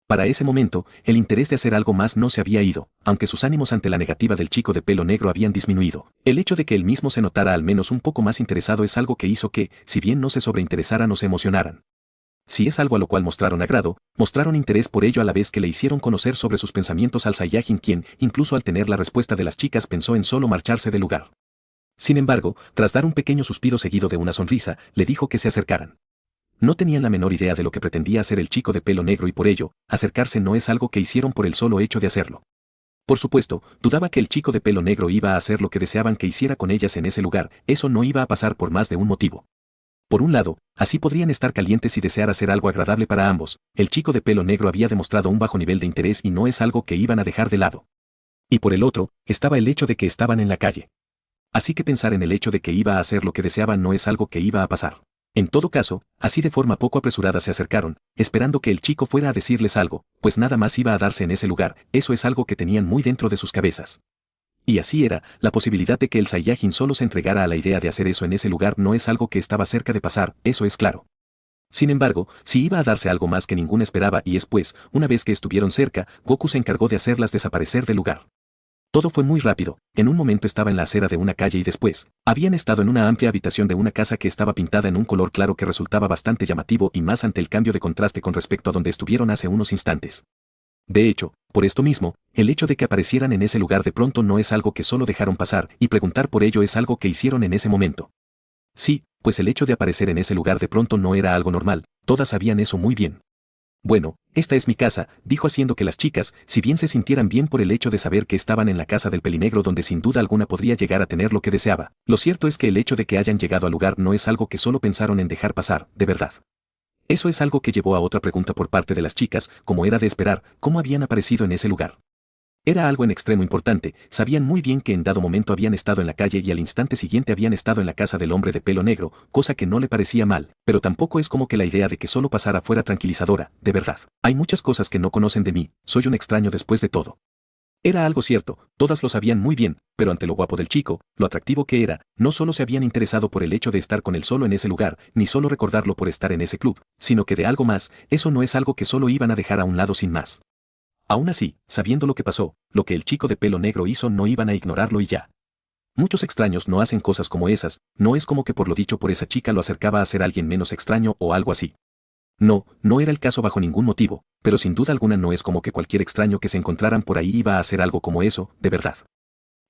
Para ese momento, el interés de hacer algo más no se había ido, aunque sus ánimos ante la negativa del chico de pelo negro habían disminuido. El hecho de que él mismo se notara al menos un poco más interesado es algo que hizo que, si bien no se sobreinteresaran o se emocionaran. Si es algo a lo cual mostraron agrado, mostraron interés por ello a la vez que le hicieron conocer sobre sus pensamientos al Saiyajin, quien, incluso al tener la respuesta de las chicas, pensó en solo marcharse del lugar. Sin embargo, tras dar un pequeño suspiro seguido de una sonrisa, le dijo que se acercaran. No tenían la menor idea de lo que pretendía hacer el chico de pelo negro y por ello, acercarse no es algo que hicieron por el solo hecho de hacerlo. Por supuesto, dudaba que el chico de pelo negro iba a hacer lo que deseaban que hiciera con ellas en ese lugar, eso no iba a pasar por más de un motivo. Por un lado, así podrían estar calientes y desear hacer algo agradable para ambos, el chico de pelo negro había demostrado un bajo nivel de interés y no es algo que iban a dejar de lado. Y por el otro, estaba el hecho de que estaban en la calle. Así que pensar en el hecho de que iba a hacer lo que deseaban no es algo que iba a pasar. En todo caso, así de forma poco apresurada se acercaron, esperando que el chico fuera a decirles algo, pues nada más iba a darse en ese lugar, eso es algo que tenían muy dentro de sus cabezas. Y así era, la posibilidad de que el Saiyajin solo se entregara a la idea de hacer eso en ese lugar no es algo que estaba cerca de pasar, eso es claro. Sin embargo, si iba a darse algo más que ninguno esperaba y después, una vez que estuvieron cerca, Goku se encargó de hacerlas desaparecer del lugar. Todo fue muy rápido, en un momento estaba en la acera de una calle y después, habían estado en una amplia habitación de una casa que estaba pintada en un color claro que resultaba bastante llamativo y más ante el cambio de contraste con respecto a donde estuvieron hace unos instantes. De hecho, por esto mismo, el hecho de que aparecieran en ese lugar de pronto no es algo que solo dejaron pasar, y preguntar por ello es algo que hicieron en ese momento. Sí, pues el hecho de aparecer en ese lugar de pronto no era algo normal, todas sabían eso muy bien. Bueno, esta es mi casa, dijo haciendo que las chicas, si bien se sintieran bien por el hecho de saber que estaban en la casa del pelinegro donde sin duda alguna podría llegar a tener lo que deseaba, lo cierto es que el hecho de que hayan llegado al lugar no es algo que solo pensaron en dejar pasar, de verdad. Eso es algo que llevó a otra pregunta por parte de las chicas, como era de esperar, ¿cómo habían aparecido en ese lugar? Era algo en extremo importante, sabían muy bien que en dado momento habían estado en la calle y al instante siguiente habían estado en la casa del hombre de pelo negro, cosa que no le parecía mal, pero tampoco es como que la idea de que solo pasara fuera tranquilizadora, de verdad. Hay muchas cosas que no conocen de mí, soy un extraño después de todo. Era algo cierto, todas lo sabían muy bien, pero ante lo guapo del chico, lo atractivo que era, no solo se habían interesado por el hecho de estar con él solo en ese lugar, ni solo recordarlo por estar en ese club, sino que de algo más, eso no es algo que solo iban a dejar a un lado sin más. Aún así, sabiendo lo que pasó, lo que el chico de pelo negro hizo no iban a ignorarlo y ya. Muchos extraños no hacen cosas como esas, no es como que por lo dicho por esa chica lo acercaba a ser alguien menos extraño o algo así. No, no era el caso bajo ningún motivo, pero sin duda alguna no es como que cualquier extraño que se encontraran por ahí iba a hacer algo como eso, de verdad.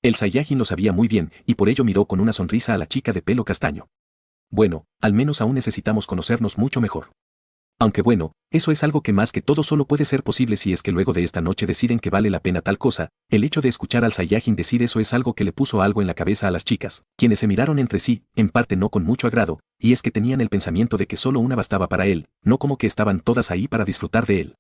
El Saiyajin lo sabía muy bien, y por ello miró con una sonrisa a la chica de pelo castaño. Bueno, al menos aún necesitamos conocernos mucho mejor. Aunque bueno, eso es algo que más que todo solo puede ser posible si es que luego de esta noche deciden que vale la pena tal cosa. El hecho de escuchar al Saiyajin decir eso es algo que le puso algo en la cabeza a las chicas, quienes se miraron entre sí, en parte no con mucho agrado, y es que tenían el pensamiento de que solo una bastaba para él, no como que estaban todas ahí para disfrutar de él.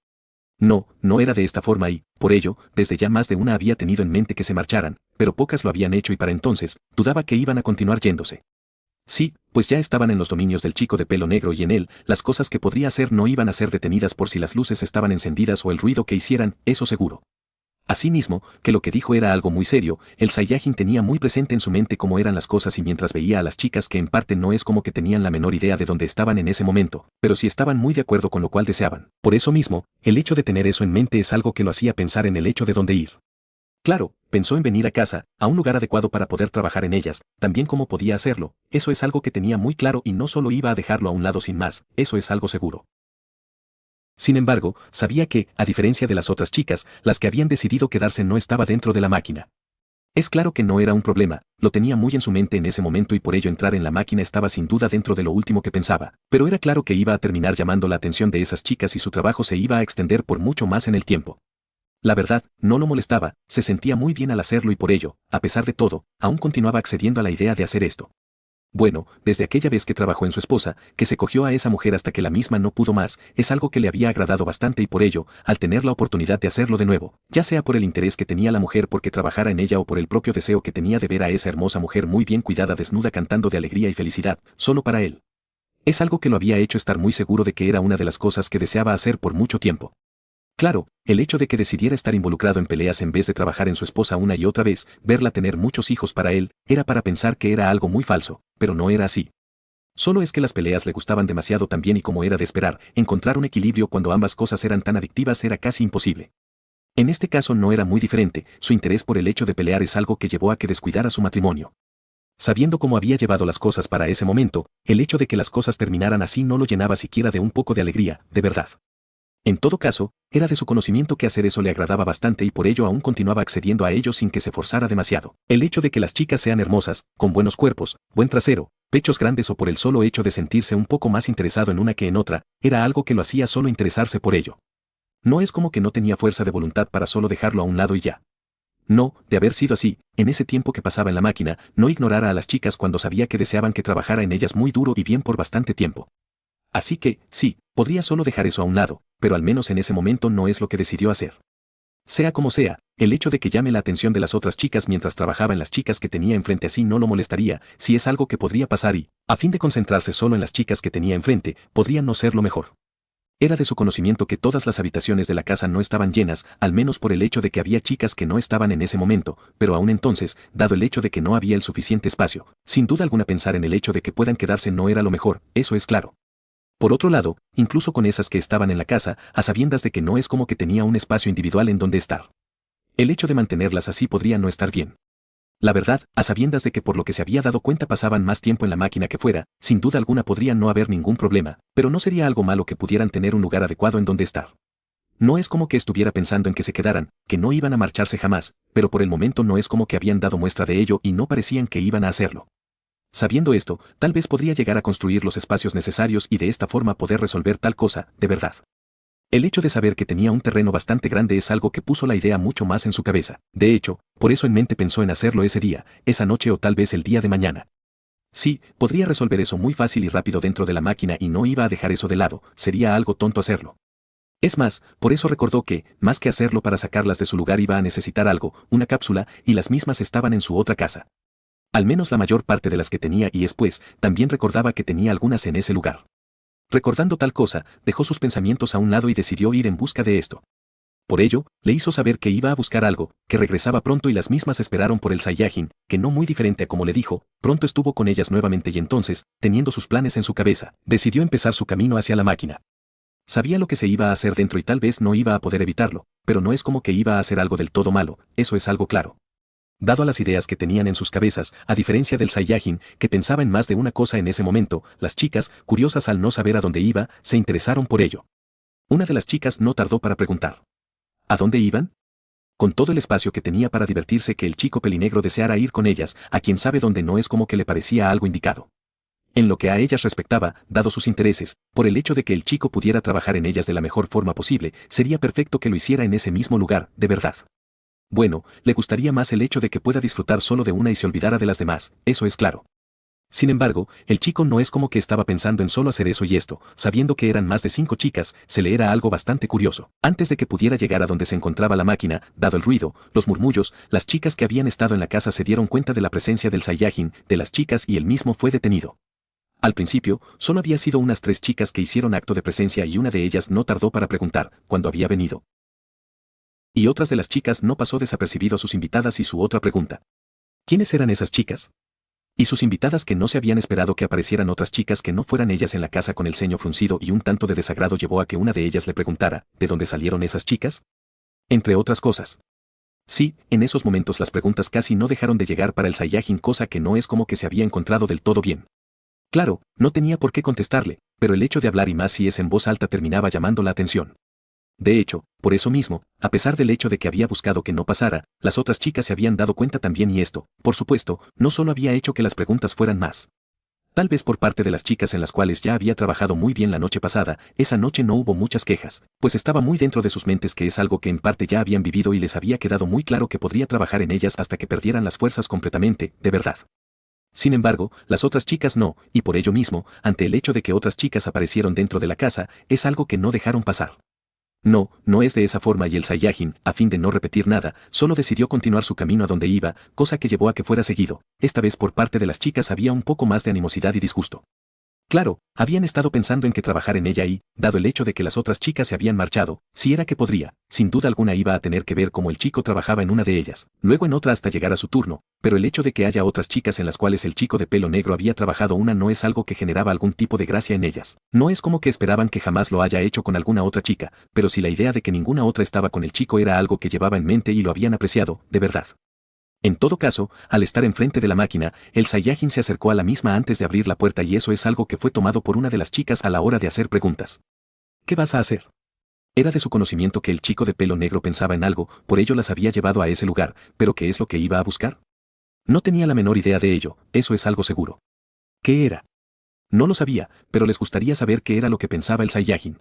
No, no era de esta forma y, por ello, desde ya más de una había tenido en mente que se marcharan, pero pocas lo habían hecho y para entonces, dudaba que iban a continuar yéndose. Sí, pues ya estaban en los dominios del chico de pelo negro y en él, las cosas que podría hacer no iban a ser detenidas por si las luces estaban encendidas o el ruido que hicieran, eso seguro. Asimismo, que lo que dijo era algo muy serio, el Saiyajin tenía muy presente en su mente cómo eran las cosas y mientras veía a las chicas que en parte no es como que tenían la menor idea de dónde estaban en ese momento, pero sí estaban muy de acuerdo con lo cual deseaban. Por eso mismo, el hecho de tener eso en mente es algo que lo hacía pensar en el hecho de dónde ir. Claro, pensó en venir a casa, a un lugar adecuado para poder trabajar en ellas, también cómo podía hacerlo, eso es algo que tenía muy claro y no solo iba a dejarlo a un lado sin más, eso es algo seguro. Sin embargo, sabía que, a diferencia de las otras chicas, las que habían decidido quedarse no estaba dentro de la máquina. Es claro que no era un problema, lo tenía muy en su mente en ese momento y por ello entrar en la máquina estaba sin duda dentro de lo último que pensaba, pero era claro que iba a terminar llamando la atención de esas chicas y su trabajo se iba a extender por mucho más en el tiempo. La verdad, no lo molestaba, se sentía muy bien al hacerlo y por ello, a pesar de todo, aún continuaba accediendo a la idea de hacer esto. Bueno, desde aquella vez que trabajó en su esposa, que se cogió a esa mujer hasta que la misma no pudo más, es algo que le había agradado bastante y por ello, al tener la oportunidad de hacerlo de nuevo, ya sea por el interés que tenía la mujer porque trabajara en ella o por el propio deseo que tenía de ver a esa hermosa mujer muy bien cuidada desnuda cantando de alegría y felicidad, solo para él. Es algo que lo había hecho estar muy seguro de que era una de las cosas que deseaba hacer por mucho tiempo. Claro, el hecho de que decidiera estar involucrado en peleas en vez de trabajar en su esposa una y otra vez, verla tener muchos hijos para él, era para pensar que era algo muy falso, pero no era así. Solo es que las peleas le gustaban demasiado también y como era de esperar, encontrar un equilibrio cuando ambas cosas eran tan adictivas era casi imposible. En este caso no era muy diferente, su interés por el hecho de pelear es algo que llevó a que descuidara su matrimonio. Sabiendo cómo había llevado las cosas para ese momento, el hecho de que las cosas terminaran así no lo llenaba siquiera de un poco de alegría, de verdad. En todo caso, era de su conocimiento que hacer eso le agradaba bastante y por ello aún continuaba accediendo a ello sin que se forzara demasiado. El hecho de que las chicas sean hermosas, con buenos cuerpos, buen trasero, pechos grandes o por el solo hecho de sentirse un poco más interesado en una que en otra, era algo que lo hacía solo interesarse por ello. No es como que no tenía fuerza de voluntad para solo dejarlo a un lado y ya. No, de haber sido así, en ese tiempo que pasaba en la máquina, no ignorara a las chicas cuando sabía que deseaban que trabajara en ellas muy duro y bien por bastante tiempo. Así que, sí, podría solo dejar eso a un lado, pero al menos en ese momento no es lo que decidió hacer. Sea como sea, el hecho de que llame la atención de las otras chicas mientras trabajaba en las chicas que tenía enfrente así no lo molestaría, si es algo que podría pasar y, a fin de concentrarse solo en las chicas que tenía enfrente, podría no ser lo mejor. Era de su conocimiento que todas las habitaciones de la casa no estaban llenas, al menos por el hecho de que había chicas que no estaban en ese momento, pero aún entonces, dado el hecho de que no había el suficiente espacio, sin duda alguna pensar en el hecho de que puedan quedarse no era lo mejor, eso es claro. Por otro lado, incluso con esas que estaban en la casa, a sabiendas de que no es como que tenía un espacio individual en donde estar. El hecho de mantenerlas así podría no estar bien. La verdad, a sabiendas de que por lo que se había dado cuenta pasaban más tiempo en la máquina que fuera, sin duda alguna podría no haber ningún problema, pero no sería algo malo que pudieran tener un lugar adecuado en donde estar. No es como que estuviera pensando en que se quedaran, que no iban a marcharse jamás, pero por el momento no es como que habían dado muestra de ello y no parecían que iban a hacerlo. Sabiendo esto, tal vez podría llegar a construir los espacios necesarios y de esta forma poder resolver tal cosa, de verdad. El hecho de saber que tenía un terreno bastante grande es algo que puso la idea mucho más en su cabeza. De hecho, por eso en mente pensó en hacerlo ese día, esa noche o tal vez el día de mañana. Sí, podría resolver eso muy fácil y rápido dentro de la máquina y no iba a dejar eso de lado, sería algo tonto hacerlo. Es más, por eso recordó que, más que hacerlo para sacarlas de su lugar iba a necesitar algo, una cápsula, y las mismas estaban en su otra casa. Al menos la mayor parte de las que tenía y después, también recordaba que tenía algunas en ese lugar. Recordando tal cosa, dejó sus pensamientos a un lado y decidió ir en busca de esto. Por ello, le hizo saber que iba a buscar algo, que regresaba pronto y las mismas esperaron por el Saiyajin, que no muy diferente a como le dijo, pronto estuvo con ellas nuevamente y entonces, teniendo sus planes en su cabeza, decidió empezar su camino hacia la máquina. Sabía lo que se iba a hacer dentro y tal vez no iba a poder evitarlo, pero no es como que iba a hacer algo del todo malo, eso es algo claro. Dado a las ideas que tenían en sus cabezas, a diferencia del Saiyajin, que pensaba en más de una cosa en ese momento, las chicas, curiosas al no saber a dónde iba, se interesaron por ello. Una de las chicas no tardó para preguntar. ¿A dónde iban? Con todo el espacio que tenía para divertirse que el chico pelinegro deseara ir con ellas, a quien sabe dónde no es como que le parecía algo indicado. En lo que a ellas respectaba, dado sus intereses, por el hecho de que el chico pudiera trabajar en ellas de la mejor forma posible, sería perfecto que lo hiciera en ese mismo lugar, de verdad. Bueno, le gustaría más el hecho de que pueda disfrutar solo de una y se olvidara de las demás, eso es claro. Sin embargo, el chico no es como que estaba pensando en solo hacer eso y esto, sabiendo que eran más de 5 chicas, se le era algo bastante curioso. Antes de que pudiera llegar a donde se encontraba la máquina, dado el ruido, los murmullos, las chicas que habían estado en la casa se dieron cuenta de la presencia del Saiyajin, de las chicas y él mismo fue detenido. Al principio, solo había sido unas 3 chicas que hicieron acto de presencia y una de ellas no tardó para preguntar, ¿cuándo había venido? Y otras de las chicas no pasó desapercibido a sus invitadas y su otra pregunta. ¿Quiénes eran esas chicas? Y sus invitadas que no se habían esperado que aparecieran otras chicas que no fueran ellas en la casa con el ceño fruncido y un tanto de desagrado llevó a que una de ellas le preguntara, ¿de dónde salieron esas chicas? Entre otras cosas. Sí, en esos momentos las preguntas casi no dejaron de llegar para el Saiyajin, cosa que no es como que se había encontrado del todo bien. Claro, no tenía por qué contestarle, pero el hecho de hablar y más si es en voz alta terminaba llamando la atención. De hecho, por eso mismo, a pesar del hecho de que había buscado que no pasara, las otras chicas se habían dado cuenta también y esto, por supuesto, no solo había hecho que las preguntas fueran más. Tal vez por parte de las chicas en las cuales ya había trabajado muy bien la noche pasada, esa noche no hubo muchas quejas, pues estaba muy dentro de sus mentes que es algo que en parte ya habían vivido y les había quedado muy claro que podría trabajar en ellas hasta que perdieran las fuerzas completamente, de verdad. Sin embargo, las otras chicas no, y por ello mismo, ante el hecho de que otras chicas aparecieron dentro de la casa, es algo que no dejaron pasar. No, no es de esa forma y el Saiyajin, a fin de no repetir nada, solo decidió continuar su camino a donde iba, cosa que llevó a que fuera seguido. Esta vez por parte de las chicas había un poco más de animosidad y disgusto. Claro, habían estado pensando en que trabajar en ella y, dado el hecho de que las otras chicas se habían marchado, si era que podría, sin duda alguna iba a tener que ver cómo el chico trabajaba en una de ellas, luego en otra hasta llegar a su turno, pero el hecho de que haya otras chicas en las cuales el chico de pelo negro había trabajado una no es algo que generaba algún tipo de gracia en ellas. No es como que esperaban que jamás lo haya hecho con alguna otra chica, pero si la idea de que ninguna otra estaba con el chico era algo que llevaba en mente y lo habían apreciado, de verdad. En todo caso, al estar enfrente de la máquina, el Saiyajin se acercó a la misma antes de abrir la puerta y eso es algo que fue tomado por una de las chicas a la hora de hacer preguntas. ¿Qué vas a hacer? Era de su conocimiento que el chico de pelo negro pensaba en algo, por ello las había llevado a ese lugar, pero ¿qué es lo que iba a buscar? No tenía la menor idea de ello, eso es algo seguro. ¿Qué era? No lo sabía, pero les gustaría saber qué era lo que pensaba el Saiyajin.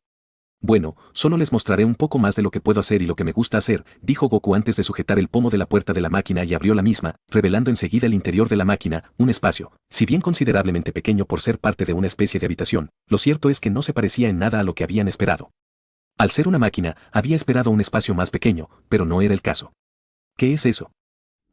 Bueno, solo les mostraré un poco más de lo que puedo hacer y lo que me gusta hacer, dijo Goku antes de sujetar el pomo de la puerta de la máquina y abrió la misma, revelando enseguida el interior de la máquina, un espacio, si bien considerablemente pequeño por ser parte de una especie de habitación, lo cierto es que no se parecía en nada a lo que habían esperado. Al ser una máquina, había esperado un espacio más pequeño, pero no era el caso. ¿Qué es eso?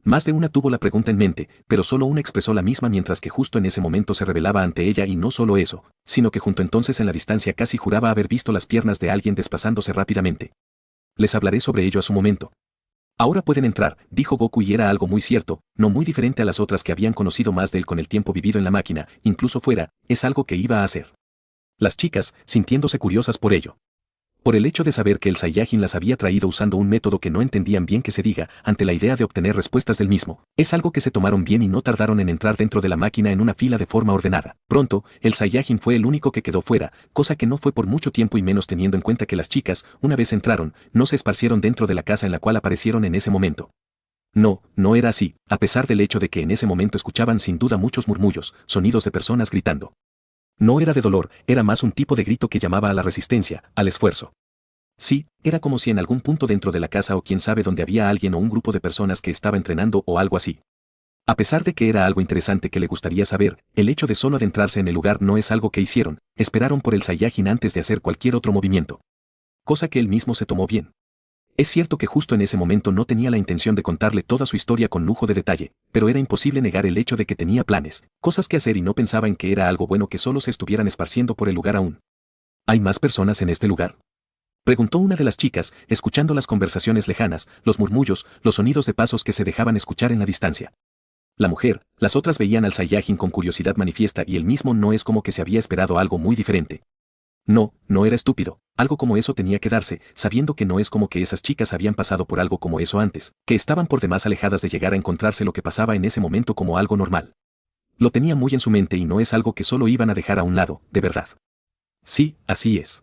Más de una tuvo la pregunta en mente, pero solo una expresó la misma mientras que justo en ese momento se revelaba ante ella y no solo eso, sino que junto entonces en la distancia casi juraba haber visto las piernas de alguien desplazándose rápidamente. Les hablaré sobre ello a su momento. Ahora pueden entrar, dijo Goku y era algo muy cierto, no muy diferente a las otras que habían conocido más de él con el tiempo vivido en la máquina, incluso fuera, es algo que iba a hacer. Las chicas, sintiéndose curiosas por ello. Por el hecho de saber que el Saiyajin las había traído usando un método que no entendían bien que se diga, ante la idea de obtener respuestas del mismo, es algo que se tomaron bien y no tardaron en entrar dentro de la máquina en una fila de forma ordenada. Pronto, el Saiyajin fue el único que quedó fuera, cosa que no fue por mucho tiempo y menos teniendo en cuenta que las chicas, una vez entraron, no se esparcieron dentro de la casa en la cual aparecieron en ese momento. No, no era así, a pesar del hecho de que en ese momento escuchaban sin duda muchos murmullos, sonidos de personas gritando. No era de dolor, era más un tipo de grito que llamaba a la resistencia, al esfuerzo. Sí, era como si en algún punto dentro de la casa o quién sabe dónde había alguien o un grupo de personas que estaba entrenando o algo así. A pesar de que era algo interesante que le gustaría saber, el hecho de solo adentrarse en el lugar no es algo que hicieron, esperaron por el Saiyajin antes de hacer cualquier otro movimiento. Cosa que él mismo se tomó bien. Es cierto que justo en ese momento no tenía la intención de contarle toda su historia con lujo de detalle, pero era imposible negar el hecho de que tenía planes, cosas que hacer y no pensaba en que era algo bueno que solo se estuvieran esparciendo por el lugar aún. ¿Hay más personas en este lugar? Preguntó una de las chicas, escuchando las conversaciones lejanas, los murmullos, los sonidos de pasos que se dejaban escuchar en la distancia. La mujer, las otras veían al Saiyajin con curiosidad manifiesta y él mismo no es como que se había esperado algo muy diferente. No, no era estúpido. Algo como eso tenía que darse, sabiendo que no es como que esas chicas habían pasado por algo como eso antes, que estaban por demás alejadas de llegar a encontrarse lo que pasaba en ese momento como algo normal. Lo tenía muy en su mente y no es algo que solo iban a dejar a un lado, de verdad. Sí, así es.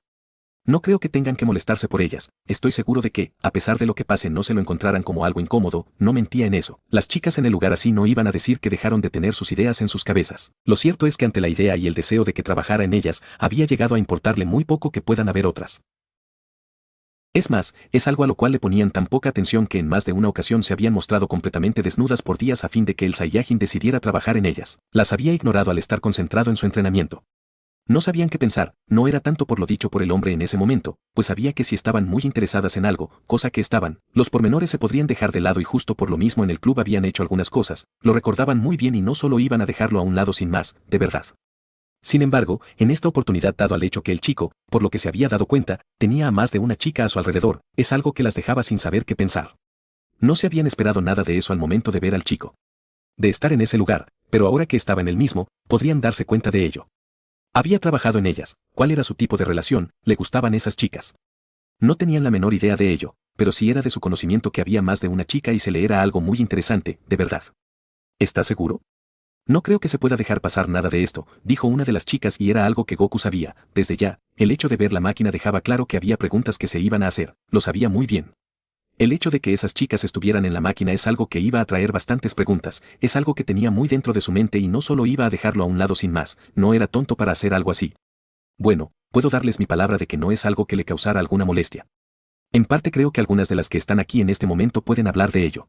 No creo que tengan que molestarse por ellas, estoy seguro de que, a pesar de lo que pase, no se lo encontraran como algo incómodo, no mentía en eso. Las chicas en el lugar así no iban a decir que dejaron de tener sus ideas en sus cabezas. Lo cierto es que ante la idea y el deseo de que trabajara en ellas, había llegado a importarle muy poco que puedan haber otras. Es más, es algo a lo cual le ponían tan poca atención que en más de una ocasión se habían mostrado completamente desnudas por días a fin de que el Saiyajin decidiera trabajar en ellas. Las había ignorado al estar concentrado en su entrenamiento. No sabían qué pensar, no era tanto por lo dicho por el hombre en ese momento, pues sabía que si estaban muy interesadas en algo, cosa que estaban, los pormenores se podrían dejar de lado y justo por lo mismo en el club habían hecho algunas cosas, lo recordaban muy bien y no solo iban a dejarlo a un lado sin más, de verdad. Sin embargo, en esta oportunidad dado al hecho que el chico, por lo que se había dado cuenta, tenía a más de una chica a su alrededor, es algo que las dejaba sin saber qué pensar. No se habían esperado nada de eso al momento de ver al chico. De estar en ese lugar, pero ahora que estaba en el mismo, podrían darse cuenta de ello. Había trabajado en ellas, cuál era su tipo de relación, le gustaban esas chicas. No tenían la menor idea de ello, pero sí era de su conocimiento que había más de una chica y se le era algo muy interesante, de verdad. ¿Estás seguro? No creo que se pueda dejar pasar nada de esto, dijo una de las chicas y era algo que Goku sabía, desde ya, el hecho de ver la máquina dejaba claro que había preguntas que se iban a hacer, lo sabía muy bien. El hecho de que esas chicas estuvieran en la máquina es algo que iba a traer bastantes preguntas, es algo que tenía muy dentro de su mente y no solo iba a dejarlo a un lado sin más, no era tonto para hacer algo así. Bueno, puedo darles mi palabra de que no es algo que le causara alguna molestia. En parte creo que algunas de las que están aquí en este momento pueden hablar de ello.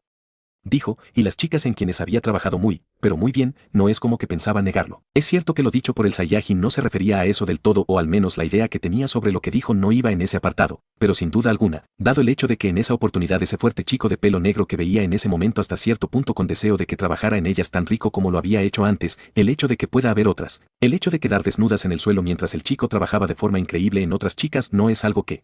Dijo, y las chicas en quienes había trabajado muy, pero muy bien, no es como que pensaba negarlo. Es cierto que lo dicho por el Saiyajin no se refería a eso del todo o al menos la idea que tenía sobre lo que dijo no iba en ese apartado, pero sin duda alguna, dado el hecho de que en esa oportunidad ese fuerte chico de pelo negro que veía en ese momento hasta cierto punto con deseo de que trabajara en ellas tan rico como lo había hecho antes, el hecho de que pueda haber otras, el hecho de quedar desnudas en el suelo mientras el chico trabajaba de forma increíble en otras chicas no es algo que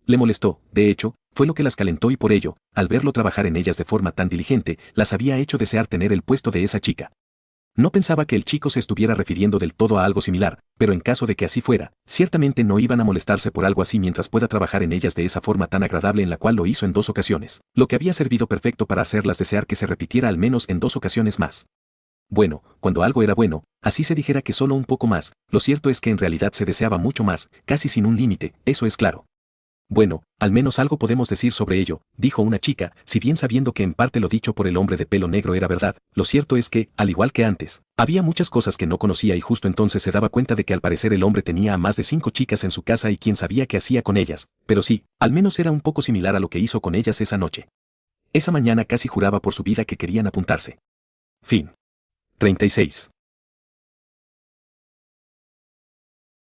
le molestó, de hecho, fue lo que las calentó y por ello, al verlo trabajar en ellas de forma tan diligente, las había hecho desear tener el puesto de esa chica. No pensaba que el chico se estuviera refiriendo del todo a algo similar, pero en caso de que así fuera, ciertamente no iban a molestarse por algo así mientras pueda trabajar en ellas de esa forma tan agradable en la cual lo hizo en 2 ocasiones, lo que había servido perfecto para hacerlas desear que se repitiera al menos en 2 ocasiones más. Bueno, cuando algo era bueno, así se dijera que solo un poco más, lo cierto es que en realidad se deseaba mucho más, casi sin un límite, eso es claro. Bueno, al menos algo podemos decir sobre ello, dijo una chica, si bien sabiendo que en parte lo dicho por el hombre de pelo negro era verdad, lo cierto es que, al igual que antes, había muchas cosas que no conocía y justo entonces se daba cuenta de que al parecer el hombre tenía a más de 5 chicas en su casa y quién sabía qué hacía con ellas, pero sí, al menos era un poco similar a lo que hizo con ellas esa noche. Esa mañana casi juraba por su vida que querían apuntarse. Fin. 36.